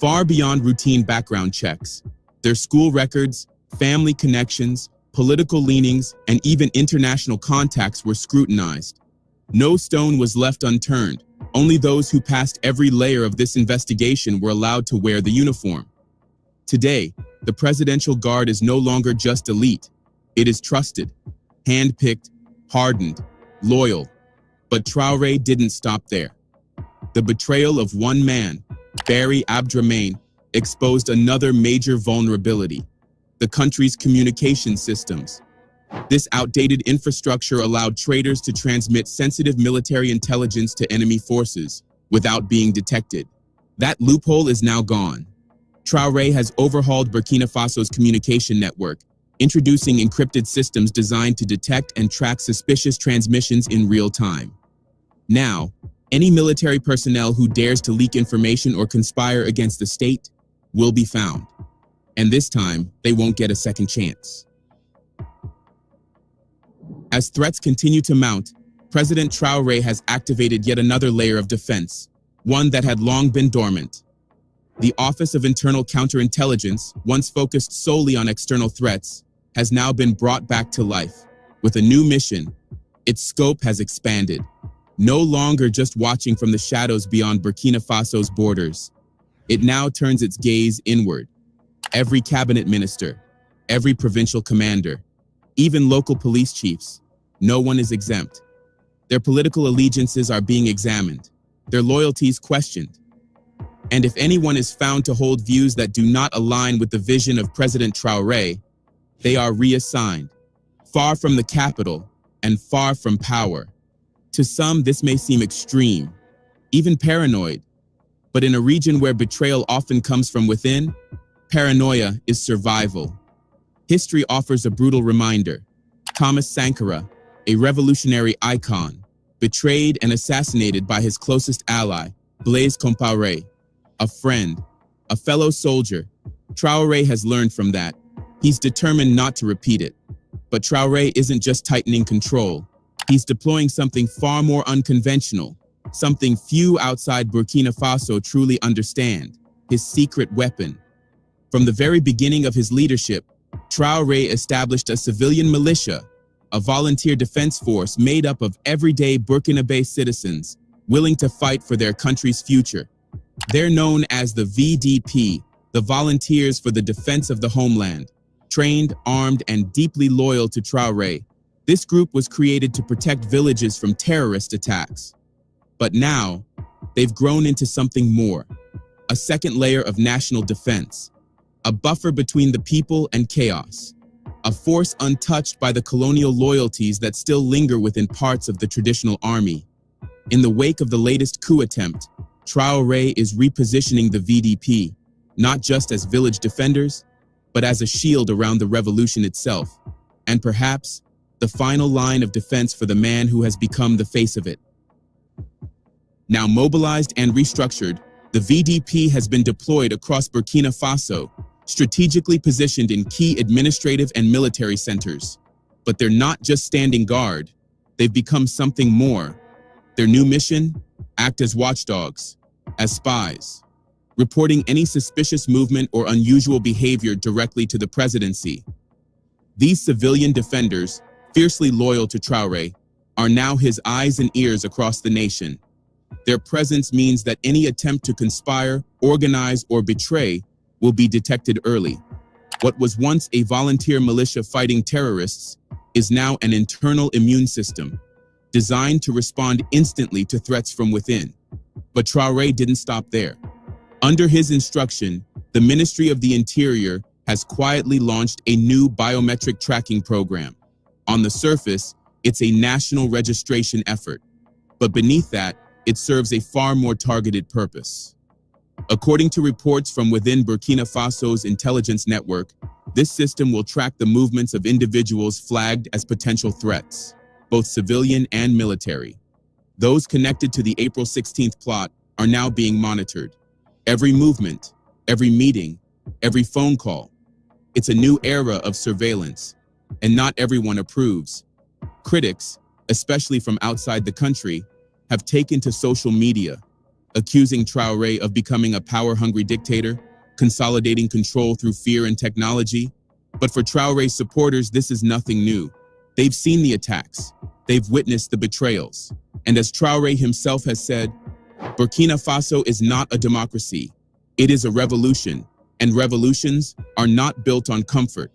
far beyond routine background checks. Their school records, family connections, political leanings, and even international contacts were scrutinized. No stone was left unturned. Only those who passed every layer of this investigation were allowed to wear the uniform. Today, the Presidential Guard is no longer just elite. It is trusted, handpicked, hardened, loyal. But Traor'e didn't stop there. The betrayal of one man, Barry Abdrahmane, exposed another major vulnerability: the country's communication systems. This outdated infrastructure allowed traitors to transmit sensitive military intelligence to enemy forces without being detected. That loophole is now gone. Traor'e has overhauled Burkina Faso's communication network, introducing encrypted systems designed to detect and track suspicious transmissions in real time. Now, any military personnel who dares to leak information or conspire against the state will be found. And this time, they won't get a second chance. As threats continue to mount, President Traor'e has activated yet another layer of defense, one that had long been dormant. The Office of Internal Counterintelligence, once focused solely on external threats, has now been brought back to life. With a new mission, its scope has expanded, no longer just watching from the shadows beyond Burkina Faso's borders. It now turns its gaze inward. Every cabinet minister, every provincial commander, even local police chiefs, no one is exempt. Their political allegiances are being examined, their loyalties questioned. And if anyone is found to hold views that do not align with the vision of President Traor'e, they are reassigned, far from the capital and far from power. To some, this may seem extreme, even paranoid, but in a region where betrayal often comes from within, paranoia is survival. History offers a brutal reminder. Thomas Sankara, a revolutionary icon, betrayed and assassinated by his closest ally, Blaise Compaoré, a friend, a fellow soldier. Traor'e has learned from that. He's determined not to repeat it. But Traor'e isn't just tightening control. He's deploying something far more unconventional, something few outside Burkina Faso truly understand: his secret weapon. From the very beginning of his leadership, Traor'e established a civilian militia, a volunteer defense force made up of everyday Burkinabe citizens willing to fight for their country's future. They're known as the VDP, the Volunteers for the Defense of the Homeland. Trained, armed, and deeply loyal to Traor'e, this group was created to protect villages from terrorist attacks. But now, they've grown into something more: a second layer of national defense, a buffer between the people and chaos, a force untouched by the colonial loyalties that still linger within parts of the traditional army. In the wake of the latest coup attempt, Traor'e is repositioning the VDP, not just as village defenders, but as a shield around the revolution itself, and perhaps the final line of defense for the man who has become the face of it. Now mobilized and restructured, the VDP has been deployed across Burkina Faso, strategically positioned in key administrative and military centers. But they're not just standing guard, they've become something more. Their new mission: act as watchdogs, as spies, reporting any suspicious movement or unusual behavior directly to the presidency. These civilian defenders, fiercely loyal to Traor'e, are now his eyes and ears across the nation. Their presence means that any attempt to conspire, organize, or betray will be detected early. What was once a volunteer militia fighting terrorists is now an internal immune system, designed to respond instantly to threats from within. But Traor'e didn't stop there. Under his instruction, the Ministry of the Interior has quietly launched a new biometric tracking program. On the surface, it's a national registration effort, but beneath that, it serves a far more targeted purpose. According to reports from within Burkina Faso's intelligence network, this system will track the movements of individuals flagged as potential threats, both civilian and military. Those connected to the April 16th plot are now being monitored. Every movement, every meeting, every phone call. It's a new era of surveillance, and not everyone approves. Critics, especially from outside the country, have taken to social media, accusing Traor'e of becoming a power-hungry dictator, consolidating control through fear and technology. But for Traor'e's supporters, this is nothing new. They've seen the attacks, they've witnessed the betrayals. And as Traor'e himself has said, Burkina Faso is not a democracy. It is a revolution, and revolutions are not built on comfort.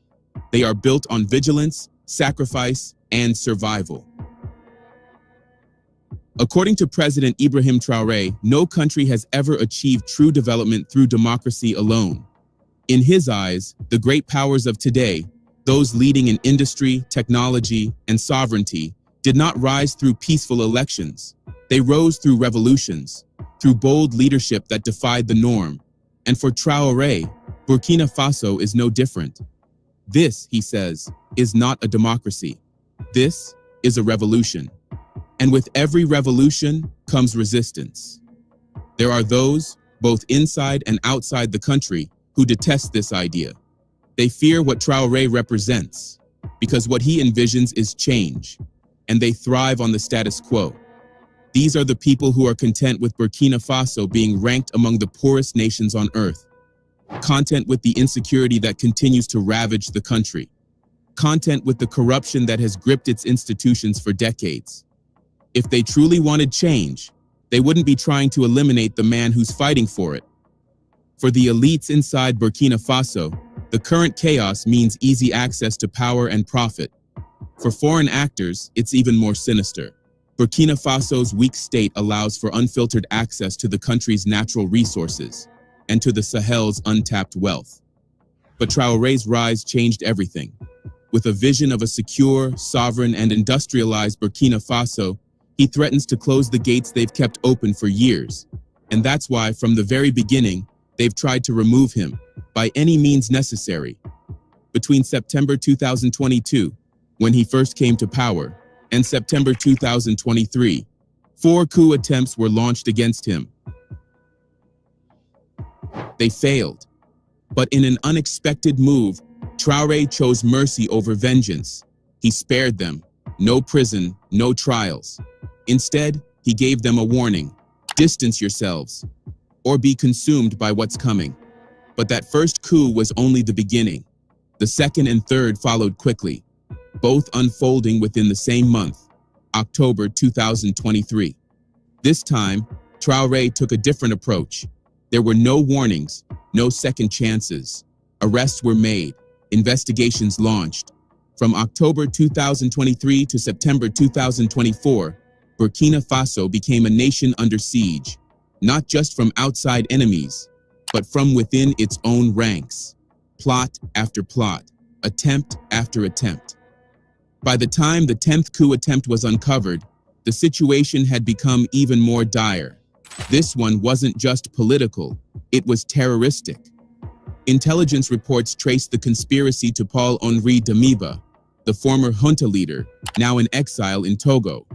They are built on vigilance, sacrifice, and survival. According to President Ibrahim Traor'e, no country has ever achieved true development through democracy alone. In his eyes, the great powers of today, those leading in industry, technology, and sovereignty, did not rise through peaceful elections. They rose through revolutions, through bold leadership that defied the norm. And for Traor'e, Burkina Faso is no different. This, he says, is not a democracy. This is a revolution. And with every revolution comes resistance. There are those, both inside and outside the country, who detest this idea. They fear what Traor'e represents, because what he envisions is change, and they thrive on the status quo. These are the people who are content with Burkina Faso being ranked among the poorest nations on earth, content with the insecurity that continues to ravage the country, content with the corruption that has gripped its institutions for decades. If they truly wanted change, they wouldn't be trying to eliminate the man who's fighting for it. For the elites inside Burkina Faso, the current chaos means easy access to power and profit. For foreign actors, it's even more sinister. Burkina Faso's weak state allows for unfiltered access to the country's natural resources and to the Sahel's untapped wealth. But Traor'e's rise changed everything. With a vision of a secure, sovereign, and industrialized Burkina Faso, he threatens to close the gates they've kept open for years. And that's why, from the very beginning, they've tried to remove him, by any means necessary. Between September 2022, when he first came to power, and September 2023, 4 coup attempts were launched against him. They failed. But in an unexpected move, Traor'e chose mercy over vengeance. He spared them. No prison, no trials. Instead, he gave them a warning. Distance yourselves, or be consumed by what's coming. But that first coup was only the beginning. The second and third followed quickly, both unfolding within the same month, October 2023. This time, Traor'e took a different approach. There were no warnings, no second chances. Arrests were made, investigations launched. From October 2023 to September 2024, Burkina Faso became a nation under siege, not just from outside enemies, but from within its own ranks. Plot after plot, attempt after attempt. By the time the 10th coup attempt was uncovered, the situation had become even more dire. This one wasn't just political, it was terroristic. Intelligence reports traced the conspiracy to Paul-Henri Damiba, the former junta leader, now in exile in Togo.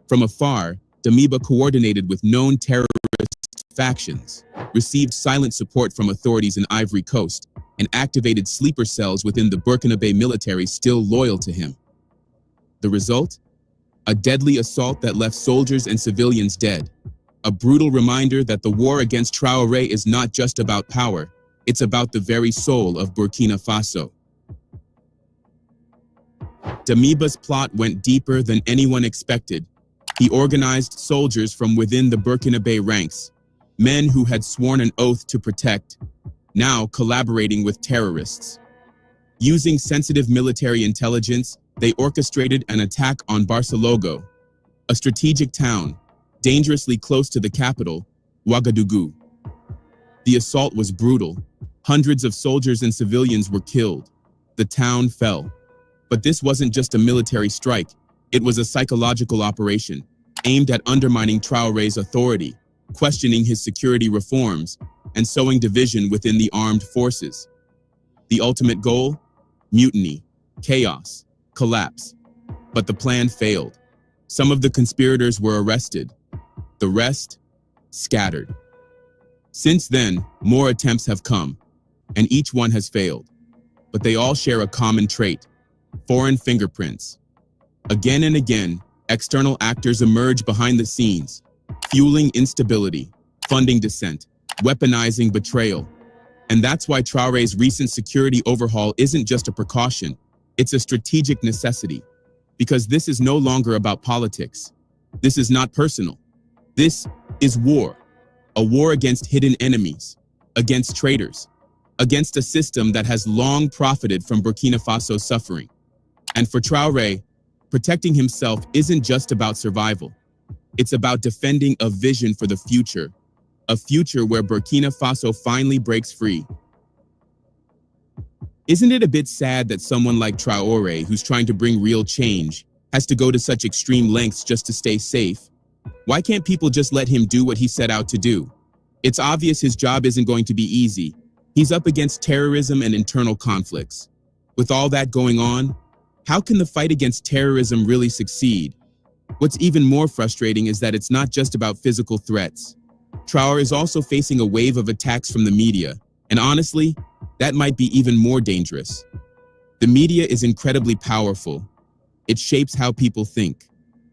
From afar, Damiba coordinated with known terrorist factions, received silent support from authorities in Ivory Coast, and activated sleeper cells within the Burkinabe military still loyal to him. The result? A deadly assault that left soldiers and civilians dead. A brutal reminder that the war against Traor'e is not just about power, it's about the very soul of Burkina Faso. Damiba's plot went deeper than anyone expected. He organized soldiers from within the Burkinabe ranks, men who had sworn an oath to protect, now collaborating with terrorists. Using sensitive military intelligence, they orchestrated an attack on Barcelogo, a strategic town, dangerously close to the capital, Ouagadougou. The assault was brutal. Hundreds of soldiers and civilians were killed. The town fell. But this wasn't just a military strike. It was a psychological operation aimed at undermining Traor'e's authority, questioning his security reforms, and sowing division within the armed forces. The ultimate goal? Mutiny, chaos, collapse. But the plan failed. Some of the conspirators were arrested. The rest scattered. Since then, more attempts have come, and each one has failed. But they all share a common trait: foreign fingerprints. Again and again, external actors emerge behind the scenes, fueling instability, funding dissent, weaponizing betrayal. And that's why Traorè's recent security overhaul isn't just a precaution, it's a strategic necessity. Because this is no longer about politics. This is not personal. This is war. A war against hidden enemies, against traitors, against a system that has long profited from Burkina Faso's suffering. And for Traoré, protecting himself isn't just about survival. It's about defending a vision for the future, a future where Burkina Faso finally breaks free. Isn't it a bit sad that someone like Traoré, who's trying to bring real change, has to go to such extreme lengths just to stay safe? Why can't people just let him do what he set out to do? It's obvious his job isn't going to be easy. He's up against terrorism and internal conflicts. With all that going on, how can the fight against terrorism really succeed? What's even more frustrating is that it's not just about physical threats. Traoré is also facing a wave of attacks from the media, and honestly, that might be even more dangerous. The media is incredibly powerful. It shapes how people think.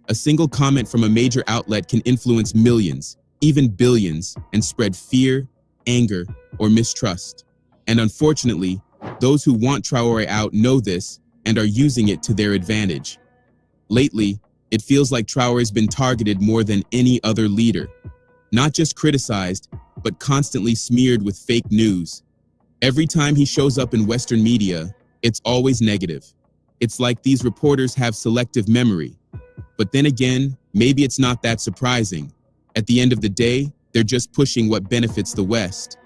A single comment from a major outlet can influence millions, even billions, and spread fear, anger, or mistrust. And unfortunately, those who want Traoré out know this and are using it to their advantage. Lately, it feels like Traoré's been targeted more than any other leader. Not just criticized, but constantly smeared with fake news. Every time he shows up in Western media, it's always negative. It's like these reporters have selective memory. But then again, maybe it's not that surprising. At the end of the day, they're just pushing what benefits the West.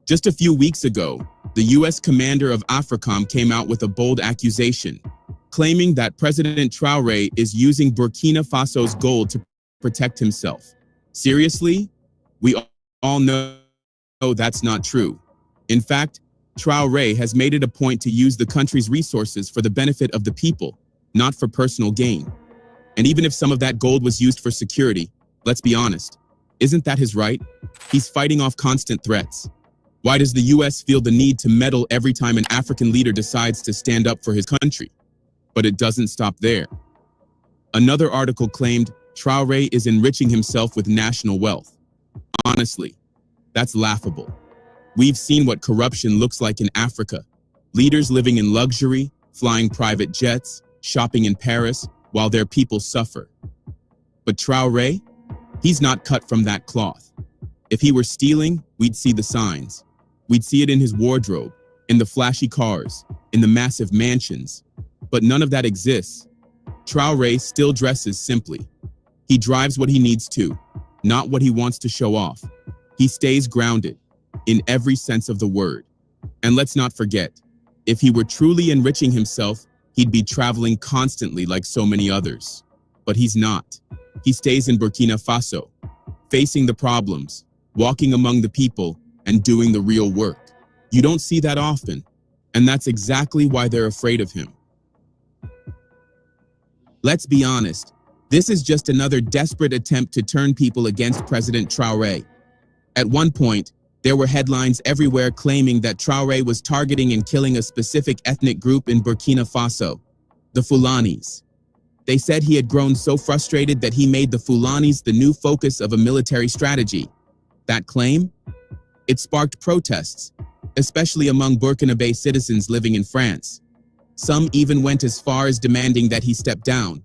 Just a few weeks ago, the US commander of AFRICOM came out with a bold accusation, claiming that President Traoré is using Burkina Faso's gold to protect himself. Seriously? We all know that's not true. In fact, Traoré has made it a point to use the country's resources for the benefit of the people, not for personal gain. And even if some of that gold was used for security, let's be honest, isn't that his right? He's fighting off constant threats. Why does the US feel the need to meddle every time an African leader decides to stand up for his country? But it doesn't stop there. Another article claimed Traoré is enriching himself with national wealth. Honestly, that's laughable. We've seen what corruption looks like in Africa. Leaders living in luxury, flying private jets, shopping in Paris, while their people suffer. But Traoré, he's not cut from that cloth. If he were stealing, we'd see the signs. We'd see it in his wardrobe, in the flashy cars, in the massive mansions. But none of that exists. Traoré still dresses simply. He drives what he needs to, not what he wants to show off. He stays grounded, in every sense of the word. And let's not forget, if he were truly enriching himself, he'd be traveling constantly like so many others. But he's not. He stays in Burkina Faso, facing the problems, walking among the people, and doing the real work. You don't see that often, and that's exactly why they're afraid of him. Let's be honest, this is just another desperate attempt to turn people against President Traoré. At one point, there were headlines everywhere claiming that Traoré was targeting and killing a specific ethnic group in Burkina Faso, the Fulanis. They said he had grown so frustrated that he made the Fulanis the new focus of a military strategy. That claim? It sparked protests, especially among Burkina-based citizens living in France. Some even went as far as demanding that he step down.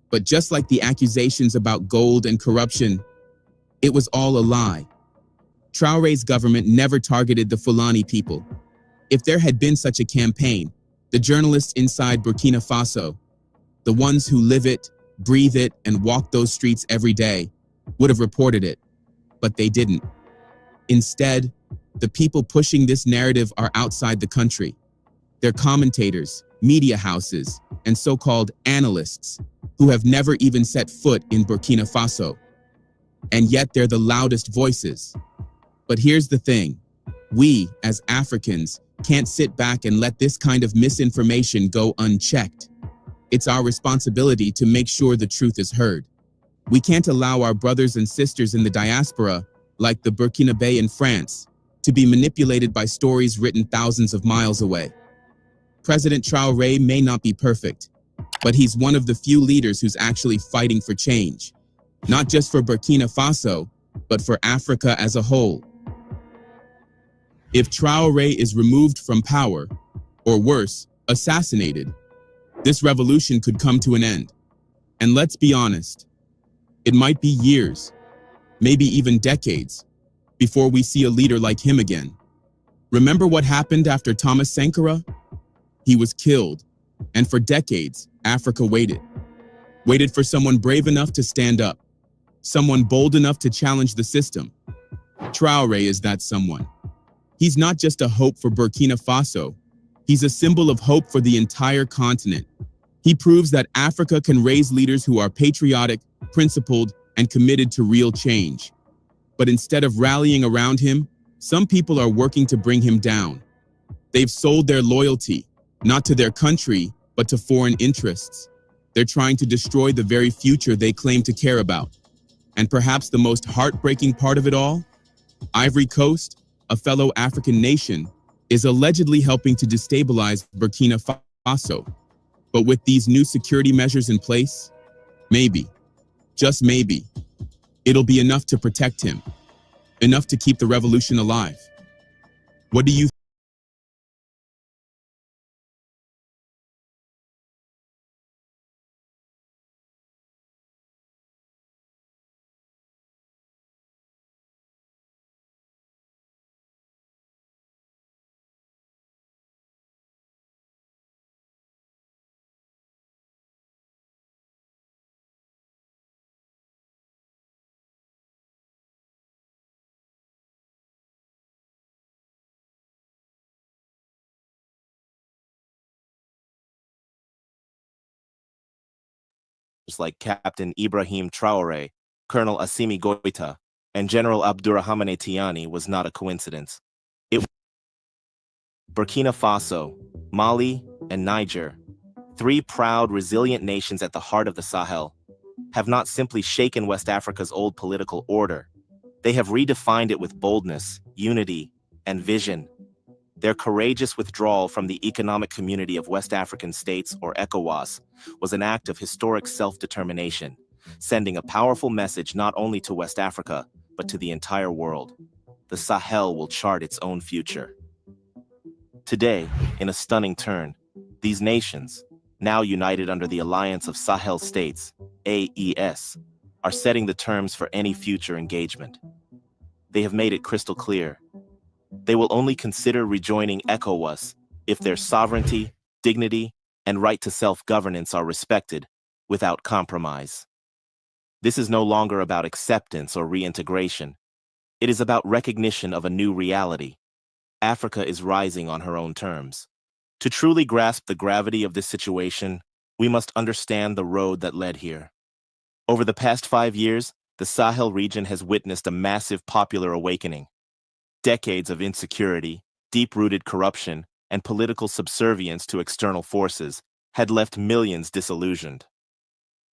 But just like the accusations about gold and corruption, it was all a lie. Traoré's government never targeted the Fulani people. If there had been such a campaign, the journalists inside Burkina Faso, the ones who live it, breathe it, and walk those streets every day, would have reported it. But they didn't. Instead, the people pushing this narrative are outside the country. They're commentators, media houses, and so-called analysts who have never even set foot in Burkina Faso. And yet they're the loudest voices. But here's the thing. We, as Africans, can't sit back and let this kind of misinformation go unchecked. It's our responsibility to make sure the truth is heard. We can't allow our brothers and sisters in the diaspora, like the Burkinabe in France, to be manipulated by stories written thousands of miles away. President Traor'e may not be perfect, but he's one of the few leaders who's actually fighting for change, not just for Burkina Faso, but for Africa as a whole. If Traor'e is removed from power, or worse, assassinated, this revolution could come to an end. And let's be honest, it might be years, maybe even decades, before we see a leader like him again. Remember what happened after Thomas Sankara? He was killed, and for decades, Africa waited for someone brave enough to stand up, someone bold enough to challenge the system. Traor'e is that someone. He's not just a hope for Burkina Faso, he's a symbol of hope for the entire continent. He proves that Africa can raise leaders who are patriotic, principled, and committed to real change. But instead of rallying around him, some people are working to bring him down. They've sold their loyalty, not to their country, but to foreign interests. They're trying to destroy the very future they claim to care about. And perhaps the most heartbreaking part of it all? Ivory Coast, a fellow African nation, is allegedly helping to destabilize Burkina Faso. But with these new security measures in place, maybe, just maybe, it'll be enough to protect him, enough to keep the revolution alive. What do you like Captain Ibrahim Traor'e, Colonel Assimi Goïta, and General Abdourahmane Tiani was not a coincidence. Burkina Faso, Mali, and Niger, three proud, resilient nations at the heart of the Sahel, have not simply shaken West Africa's old political order. They have redefined it with boldness, unity, and vision. Their courageous withdrawal from the Economic Community of West African States, or ECOWAS, was an act of historic self-determination, sending a powerful message not only to West Africa, but to the entire world. The Sahel will chart its own future. Today, in a stunning turn, these nations, now united under the Alliance of Sahel States, AES, are setting the terms for any future engagement. They have made it crystal clear. They will only consider rejoining ECOWAS if their sovereignty, dignity, and right to self-governance are respected, without compromise. This is no longer about acceptance or reintegration. It is about recognition of a new reality. Africa is rising on her own terms. To truly grasp the gravity of this situation, we must understand the road that led here. Over the past 5 years, the Sahel region has witnessed a massive popular awakening. Decades of insecurity, deep-rooted corruption, and political subservience to external forces had left millions disillusioned.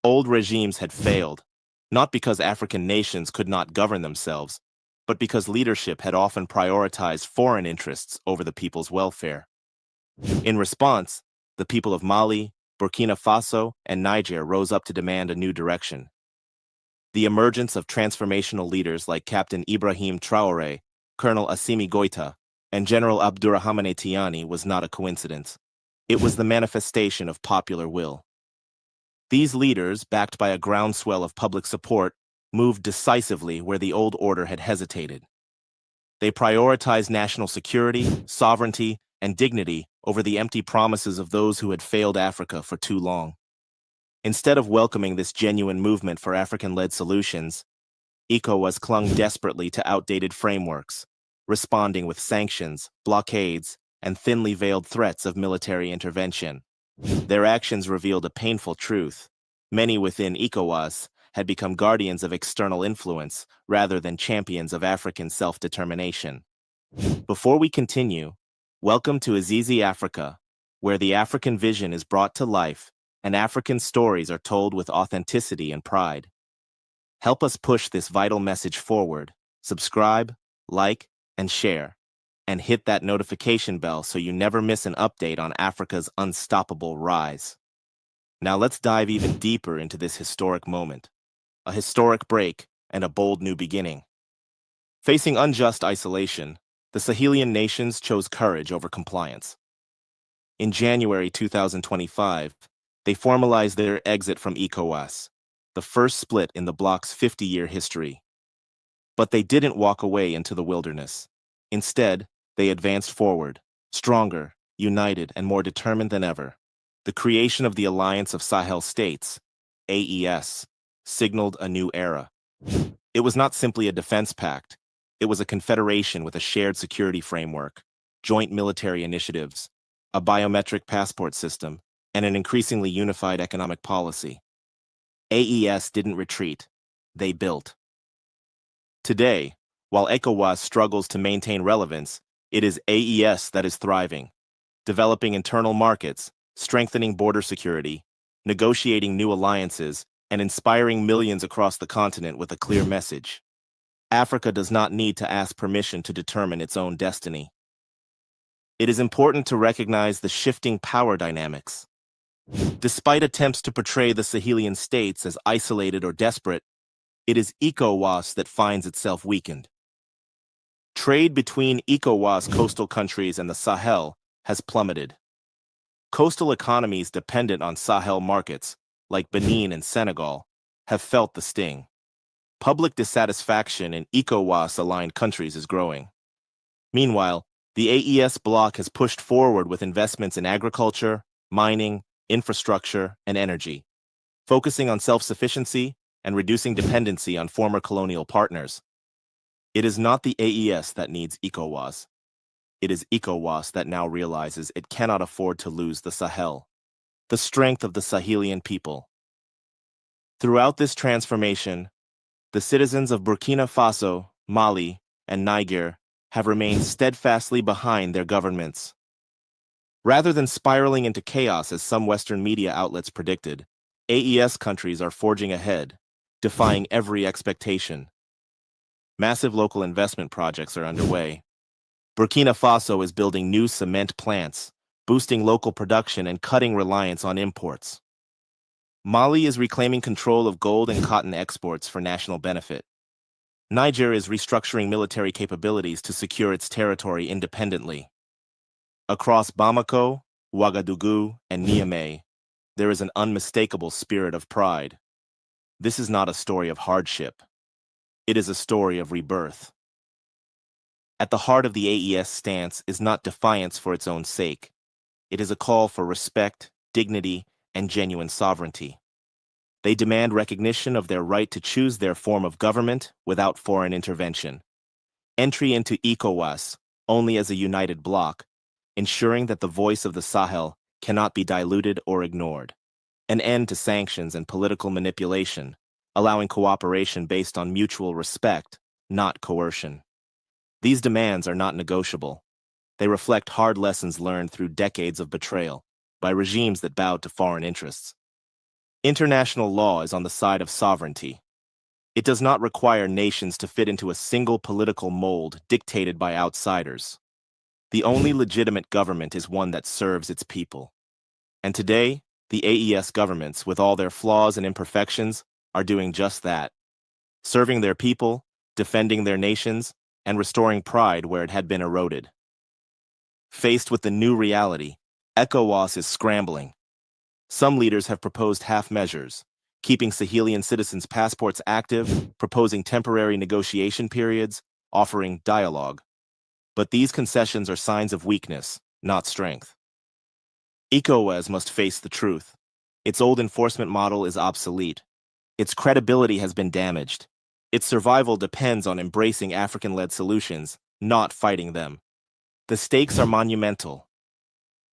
Old regimes had failed, not because African nations could not govern themselves, but because leadership had often prioritized foreign interests over the people's welfare. In response, the people of Mali, Burkina Faso, and Niger rose up to demand a new direction. The emergence of transformational leaders like Captain Ibrahim Traor'e, Colonel Assimi Goïta, and General Abdourahmane Tiani was not a coincidence. It was the manifestation of popular will. These leaders, backed by a groundswell of public support, moved decisively where the old order had hesitated. They prioritized national security, sovereignty, and dignity over the empty promises of those who had failed Africa for too long. Instead of welcoming this genuine movement for African-led solutions, ECOWAS clung desperately to outdated frameworks, responding with sanctions, blockades, and thinly veiled threats of military intervention. Their actions revealed a painful truth. Many within ECOWAS had become guardians of external influence rather than champions of African self-determination. Before we continue, welcome to Azizi Africa, where the African vision is brought to life and African stories are told with authenticity and pride. Help us push this vital message forward. Subscribe, like, and share, and hit that notification bell so you never miss an update on Africa's unstoppable rise. Now let's dive even deeper into this historic moment, a historic break and a bold new beginning. Facing unjust isolation, the Sahelian nations chose courage over compliance. In January 2025, they formalized their exit from ECOWAS, the first split in the bloc's 50-year history. But they didn't walk away into the wilderness. Instead, they advanced forward, stronger, united, and more determined than ever. The creation of the Alliance of Sahel States, AES, signaled a new era. It was not simply a defense pact. It was a confederation with a shared security framework, joint military initiatives, a biometric passport system, and an increasingly unified economic policy. AES didn't retreat. They built. Today, while ECOWAS struggles to maintain relevance, it is AES that is thriving, developing internal markets, strengthening border security, negotiating new alliances, and inspiring millions across the continent with a clear message. Africa does not need to ask permission to determine its own destiny. It is important to recognize the shifting power dynamics. Despite attempts to portray the Sahelian states as isolated or desperate, it is ECOWAS that finds itself weakened. Trade between ECOWAS coastal countries and the Sahel has plummeted. Coastal economies dependent on Sahel markets, like Benin and Senegal, have felt the sting. Public dissatisfaction in ECOWAS-aligned countries is growing. Meanwhile, the AES bloc has pushed forward with investments in agriculture, mining, infrastructure, and energy, focusing on self-sufficiency and reducing dependency on former colonial partners. It is not the AES that needs ECOWAS. It is ECOWAS that now realizes it cannot afford to lose the Sahel, the strength of the Sahelian people. Throughout this transformation, the citizens of Burkina Faso, Mali, and Niger have remained steadfastly behind their governments. Rather than spiraling into chaos as some Western media outlets predicted, AES countries are forging ahead, defying every expectation. Massive local investment projects are underway. Burkina Faso is building new cement plants, boosting local production and cutting reliance on imports. Mali is reclaiming control of gold and cotton exports for national benefit. Niger is restructuring military capabilities to secure its territory independently. Across Bamako, Ouagadougou, and Niamey, there is an unmistakable spirit of pride. This is not a story of hardship. It is a story of rebirth. At the heart of the AES stance is not defiance for its own sake. It is a call for respect, dignity, and genuine sovereignty. They demand recognition of their right to choose their form of government without foreign intervention. Entry into ECOWAS only as a united bloc, ensuring that the voice of the Sahel cannot be diluted or ignored. An end to sanctions and political manipulation, allowing cooperation based on mutual respect, not coercion. These demands are not negotiable. They reflect hard lessons learned through decades of betrayal by regimes that bowed to foreign interests. International law is on the side of sovereignty. It does not require nations to fit into a single political mold dictated by outsiders. The only legitimate government is one that serves its people. And today, the AES governments, with all their flaws and imperfections, are doing just that, serving their people, defending their nations, and restoring pride where it had been eroded. Faced with the new reality, ECOWAS is scrambling. Some leaders have proposed half measures, keeping Sahelian citizens' passports active, proposing temporary negotiation periods, offering dialogue. But these concessions are signs of weakness, not strength. ECOWAS must face the truth. Its old enforcement model is obsolete. Its credibility has been damaged. Its survival depends on embracing African-led solutions, not fighting them. The stakes are monumental.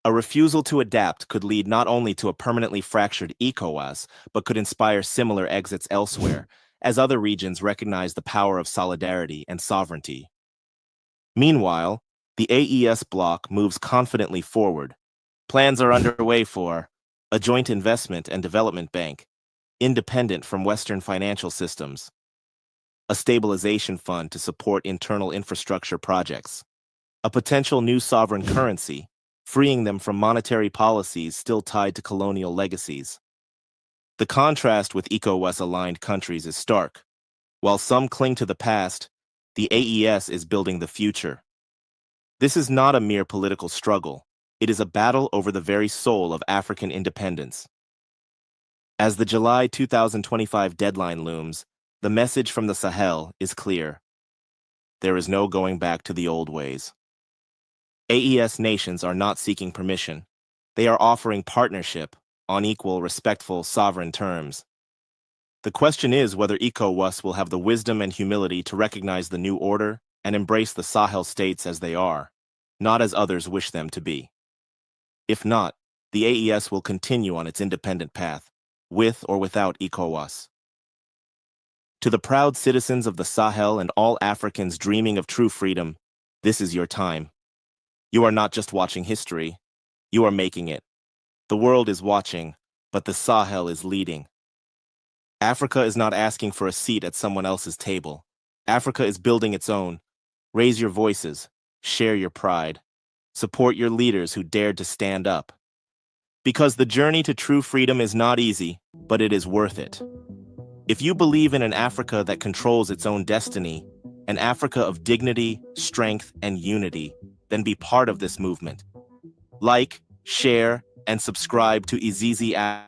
A refusal to adapt could lead not only to a permanently fractured ECOWAS, but could inspire similar exits elsewhere, as other regions recognize the power of solidarity and sovereignty. Meanwhile, the AES bloc moves confidently forward. Plans are underway for a joint investment and development bank, independent from Western financial systems, a stabilization fund to support internal infrastructure projects, a potential new sovereign currency, freeing them from monetary policies still tied to colonial legacies. The contrast with ECOWAS-aligned countries is stark. While some cling to the past, the AES is building the future. This is not a mere political struggle. It is a battle over the very soul of African independence. As the July 2025 deadline looms, the message from the Sahel is clear. There is no going back to the old ways. AES nations are not seeking permission. They are offering partnership on equal, respectful, sovereign terms. The question is whether ECOWAS will have the wisdom and humility to recognize the new order and embrace the Sahel states as they are, not as others wish them to be. If not, the AES will continue on its independent path, with or without ECOWAS. To the proud citizens of the Sahel and all Africans dreaming of true freedom, this is your time. You are not just watching history, you are making it. The world is watching, but the Sahel is leading. Africa is not asking for a seat at someone else's table. Africa is building its own. Raise your voices, share your pride. Support your leaders who dared to stand up. Because the journey to true freedom is not easy, but it is worth it. If you believe in an Africa that controls its own destiny, an Africa of dignity, strength, and unity, then be part of this movement. Like, share, and subscribe to Izizi Africa.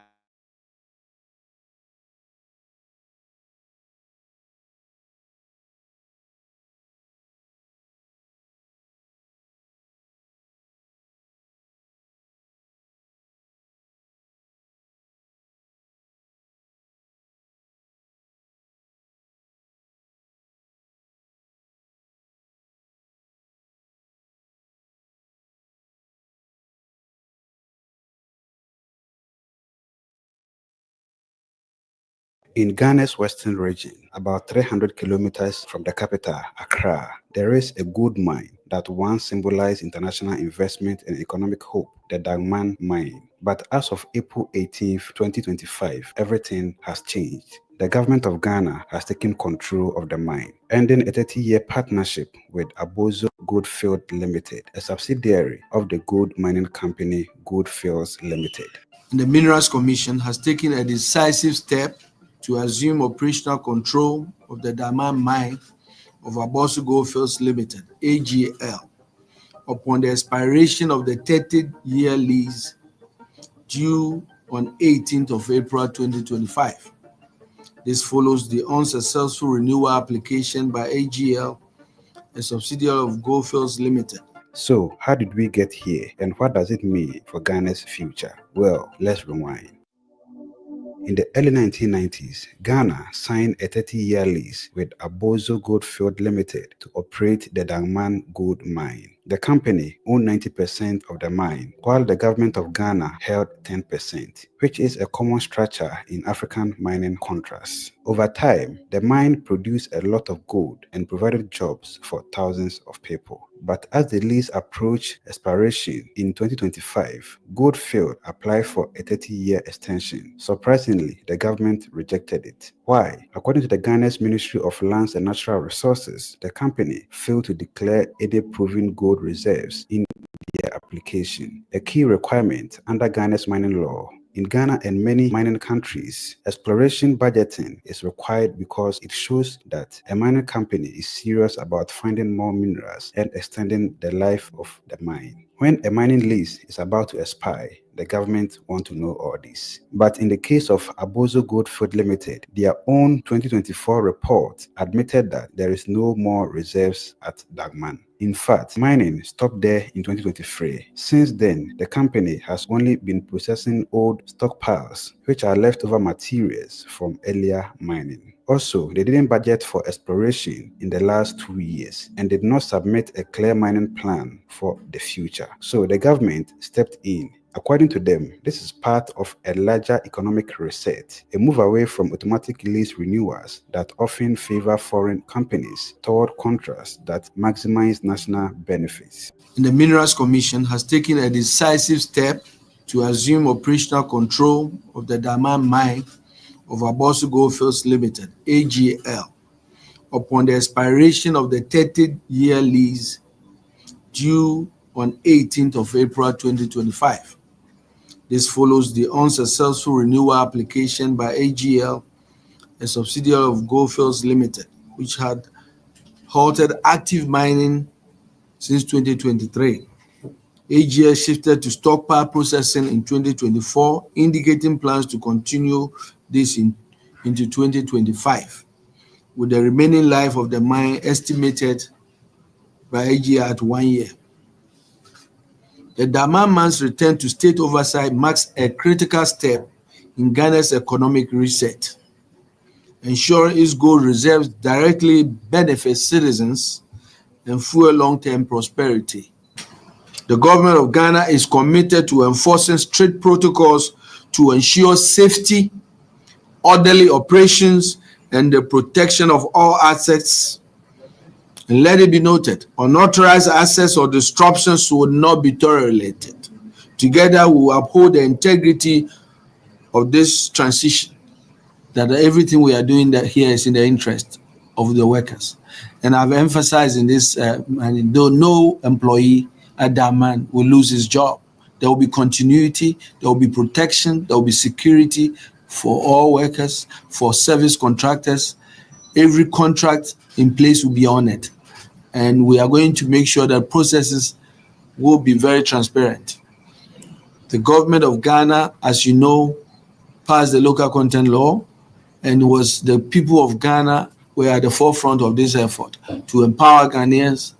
In Ghana's western region, about 300 kilometers from the capital, Accra, there is a gold mine that once symbolized international investment and economic hope, the Dagman mine. But as of April 18, 2025, everything has changed. The government of Ghana has taken control of the mine, ending a 30-year partnership with Abozo Goldfield Limited, a subsidiary of the gold mining company Goldfields Limited. The Minerals Commission has taken a decisive step to assume operational control of the Dagman mine of Abozo Goldfields Limited, AGL, upon the expiration of the 30-year lease due on 18th of April 2025. This follows the unsuccessful renewal application by AGL, a subsidiary of Goldfields Limited. So, how did we get here, and what does it mean for Ghana's future? Well, let's rewind. In the early 1990s, Ghana signed a 30-year lease with Abozo Goldfield Limited to operate the Dagman gold mine. The company owned 90% of the mine, while the government of Ghana held 10%, which is a common structure in African mining contracts. Over time, the mine produced a lot of gold and provided jobs for thousands of people. But as the lease approached expiration in 2025, Goldfield applied for a 30-year extension. Surprisingly, the government rejected it. Why? According to the Ghana's Ministry of Lands and Natural Resources, the company failed to declare any proven gold reserves in their application, a key requirement under Ghana's mining law. In Ghana and many mining countries, exploration budgeting is required because it shows that a mining company is serious about finding more minerals and extending the life of the mine. When a mining lease is about to expire, the government want to know all this. But in the case of Abozo Goldfield Limited, their own 2024 report admitted that there is no more reserves at Dagman. In fact, mining stopped there in 2023. Since then, the company has only been processing old stockpiles, which are leftover materials from earlier mining. Also, they didn't budget for exploration in the last 2 years and did not submit a clear mining plan for the future. So the government stepped in. According to them, this is part of a larger economic reset, a move away from automatic lease renewals that often favor foreign companies toward contracts that maximize national benefits. The Minerals Commission has taken a decisive step to assume operational control of the diamond mine of Abosu Goldfields Limited, AGL, upon the expiration of the 30-year lease due on 18th of April 2025. This follows the unsuccessful renewal application by AGL, a subsidiary of Goldfields Limited, which had halted active mining since 2023. AGL shifted to stockpile processing in 2024, indicating plans to continue this into 2025, with the remaining life of the mine estimated by AGL at 1 year. The diamond mine's return to state oversight marks a critical step in Ghana's economic reset, ensuring its gold reserves directly benefit citizens and fuel long-term prosperity. The government of Ghana is committed to enforcing strict protocols to ensure safety, orderly operations, and the protection of all assets. And let it be noted, unauthorized access or disruptions will not be tolerated. Together, we will uphold the integrity of this transition, that everything we are doing that here is in the interest of the workers. And I've emphasized in this, and though no employee at Daman will lose his job, there will be continuity, there will be protection, there will be security for all workers, for service contractors. Every contract in place will be honored. And we are going to make sure that processes will be very transparent. The government of Ghana, as you know, passed the local content law, and it was the people of Ghana who were at the forefront of this effort to empower Ghanaians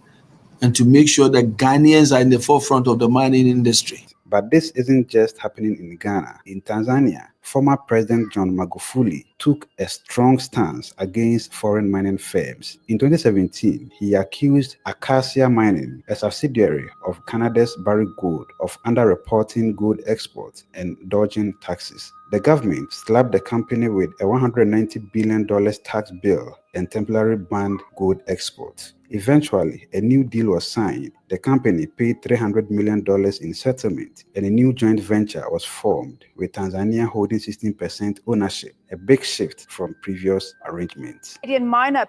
and to make sure that Ghanaians are in the forefront of the mining industry. But this isn't just happening in Ghana. In Tanzania, former President John Magufuli took a strong stance against foreign mining firms. In 2017, he accused Acacia Mining, a subsidiary of Canada's Barrick Gold, of underreporting gold exports and dodging taxes. The government slapped the company with a $190 billion tax bill and temporarily banned gold exports. Eventually, a new deal was signed. The company paid $300 million in settlement, and a new joint venture was formed, with Tanzania holding 16% ownership, a big shift from previous arrangements. Canadian miner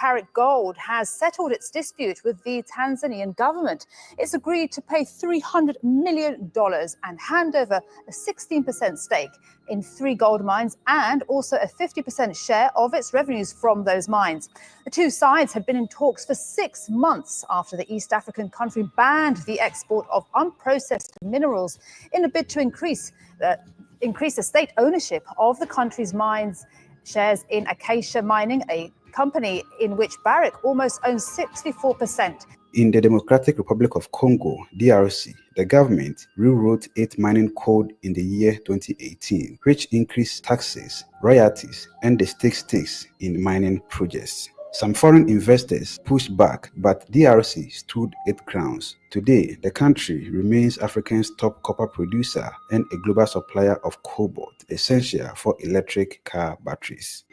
Barrick Gold has settled its dispute with the Tanzanian government. It's agreed to pay $300 million and hand over a 16% stake in 3 gold mines and also a 50% share of its revenues from those mines. The two sides had been in talks for 6 months after the East African country banned the export of unprocessed minerals in a bid to increase the state ownership of the country's mines shares in Acacia Mining, a company in which Barrick almost owns 64%. In the Democratic Republic of Congo, DRC, the government rewrote its mining code in the year 2018, which increased taxes, royalties, and the stakes in mining projects. Some foreign investors pushed back, but DRC stood its grounds. Today, the country remains Africa's top copper producer and a global supplier of cobalt, essential for electric car batteries.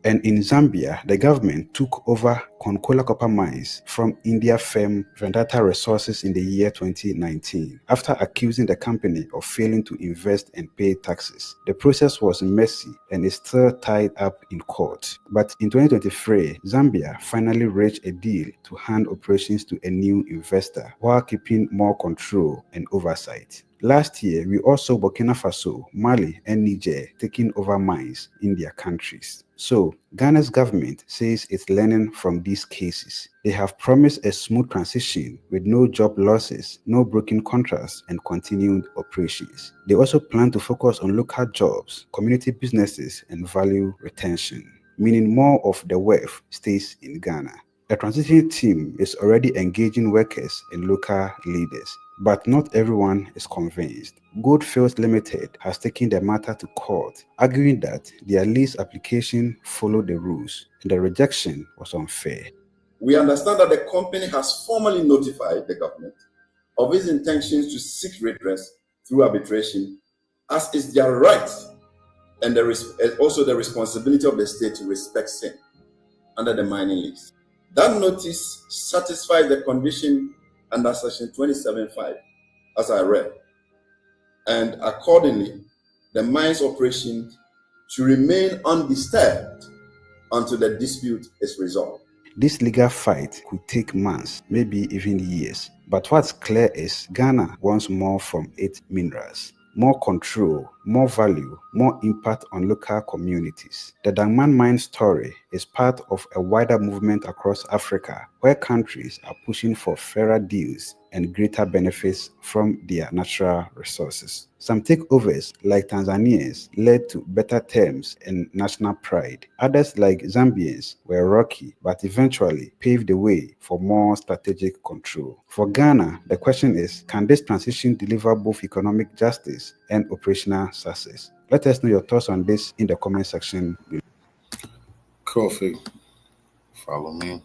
And in Zambia, the government took over Konkola copper mines from India firm Vedanta Resources in the year 2019, after accusing the company of failing to invest and pay taxes. The process was messy and is still tied up in court. But in 2023, Zambia finally reached a deal to hand operations to a new investor while keeping more control and oversight. Last year, we also saw Burkina Faso, Mali, and Niger taking over mines in their countries. So, Ghana's government says it's learning from these cases. They have promised a smooth transition with no job losses, no broken contracts, and continued operations. They also plan to focus on local jobs, community businesses, and value retention, meaning more of the wealth stays in Ghana. A transition team is already engaging workers and local leaders, but not everyone is convinced. Goldfields Limited has taken the matter to court, arguing that their lease application followed the rules and the rejection was unfair. We understand that the company has formally notified the government of its intentions to seek redress through arbitration, as is their right and also the responsibility of the state to respect same under the mining lease. That notice satisfies the condition under Section 27.5 as I read. And accordingly, the mine's operation should remain undisturbed until the dispute is resolved. This legal fight could take months, maybe even years. But what's clear is Ghana wants more from its minerals. More control, more value, more impact on local communities. The Dangman mine story is part of a wider movement across Africa where countries are pushing for fairer deals and greater benefits from their natural resources. Some takeovers, like Tanzania's, led to better terms and national pride. Others, like Zambians, were rocky, but eventually paved the way for more strategic control. For Ghana, the question is, can this transition deliver both economic justice and operational success? Let us know your thoughts on this in the comment section below. Kofi, follow me.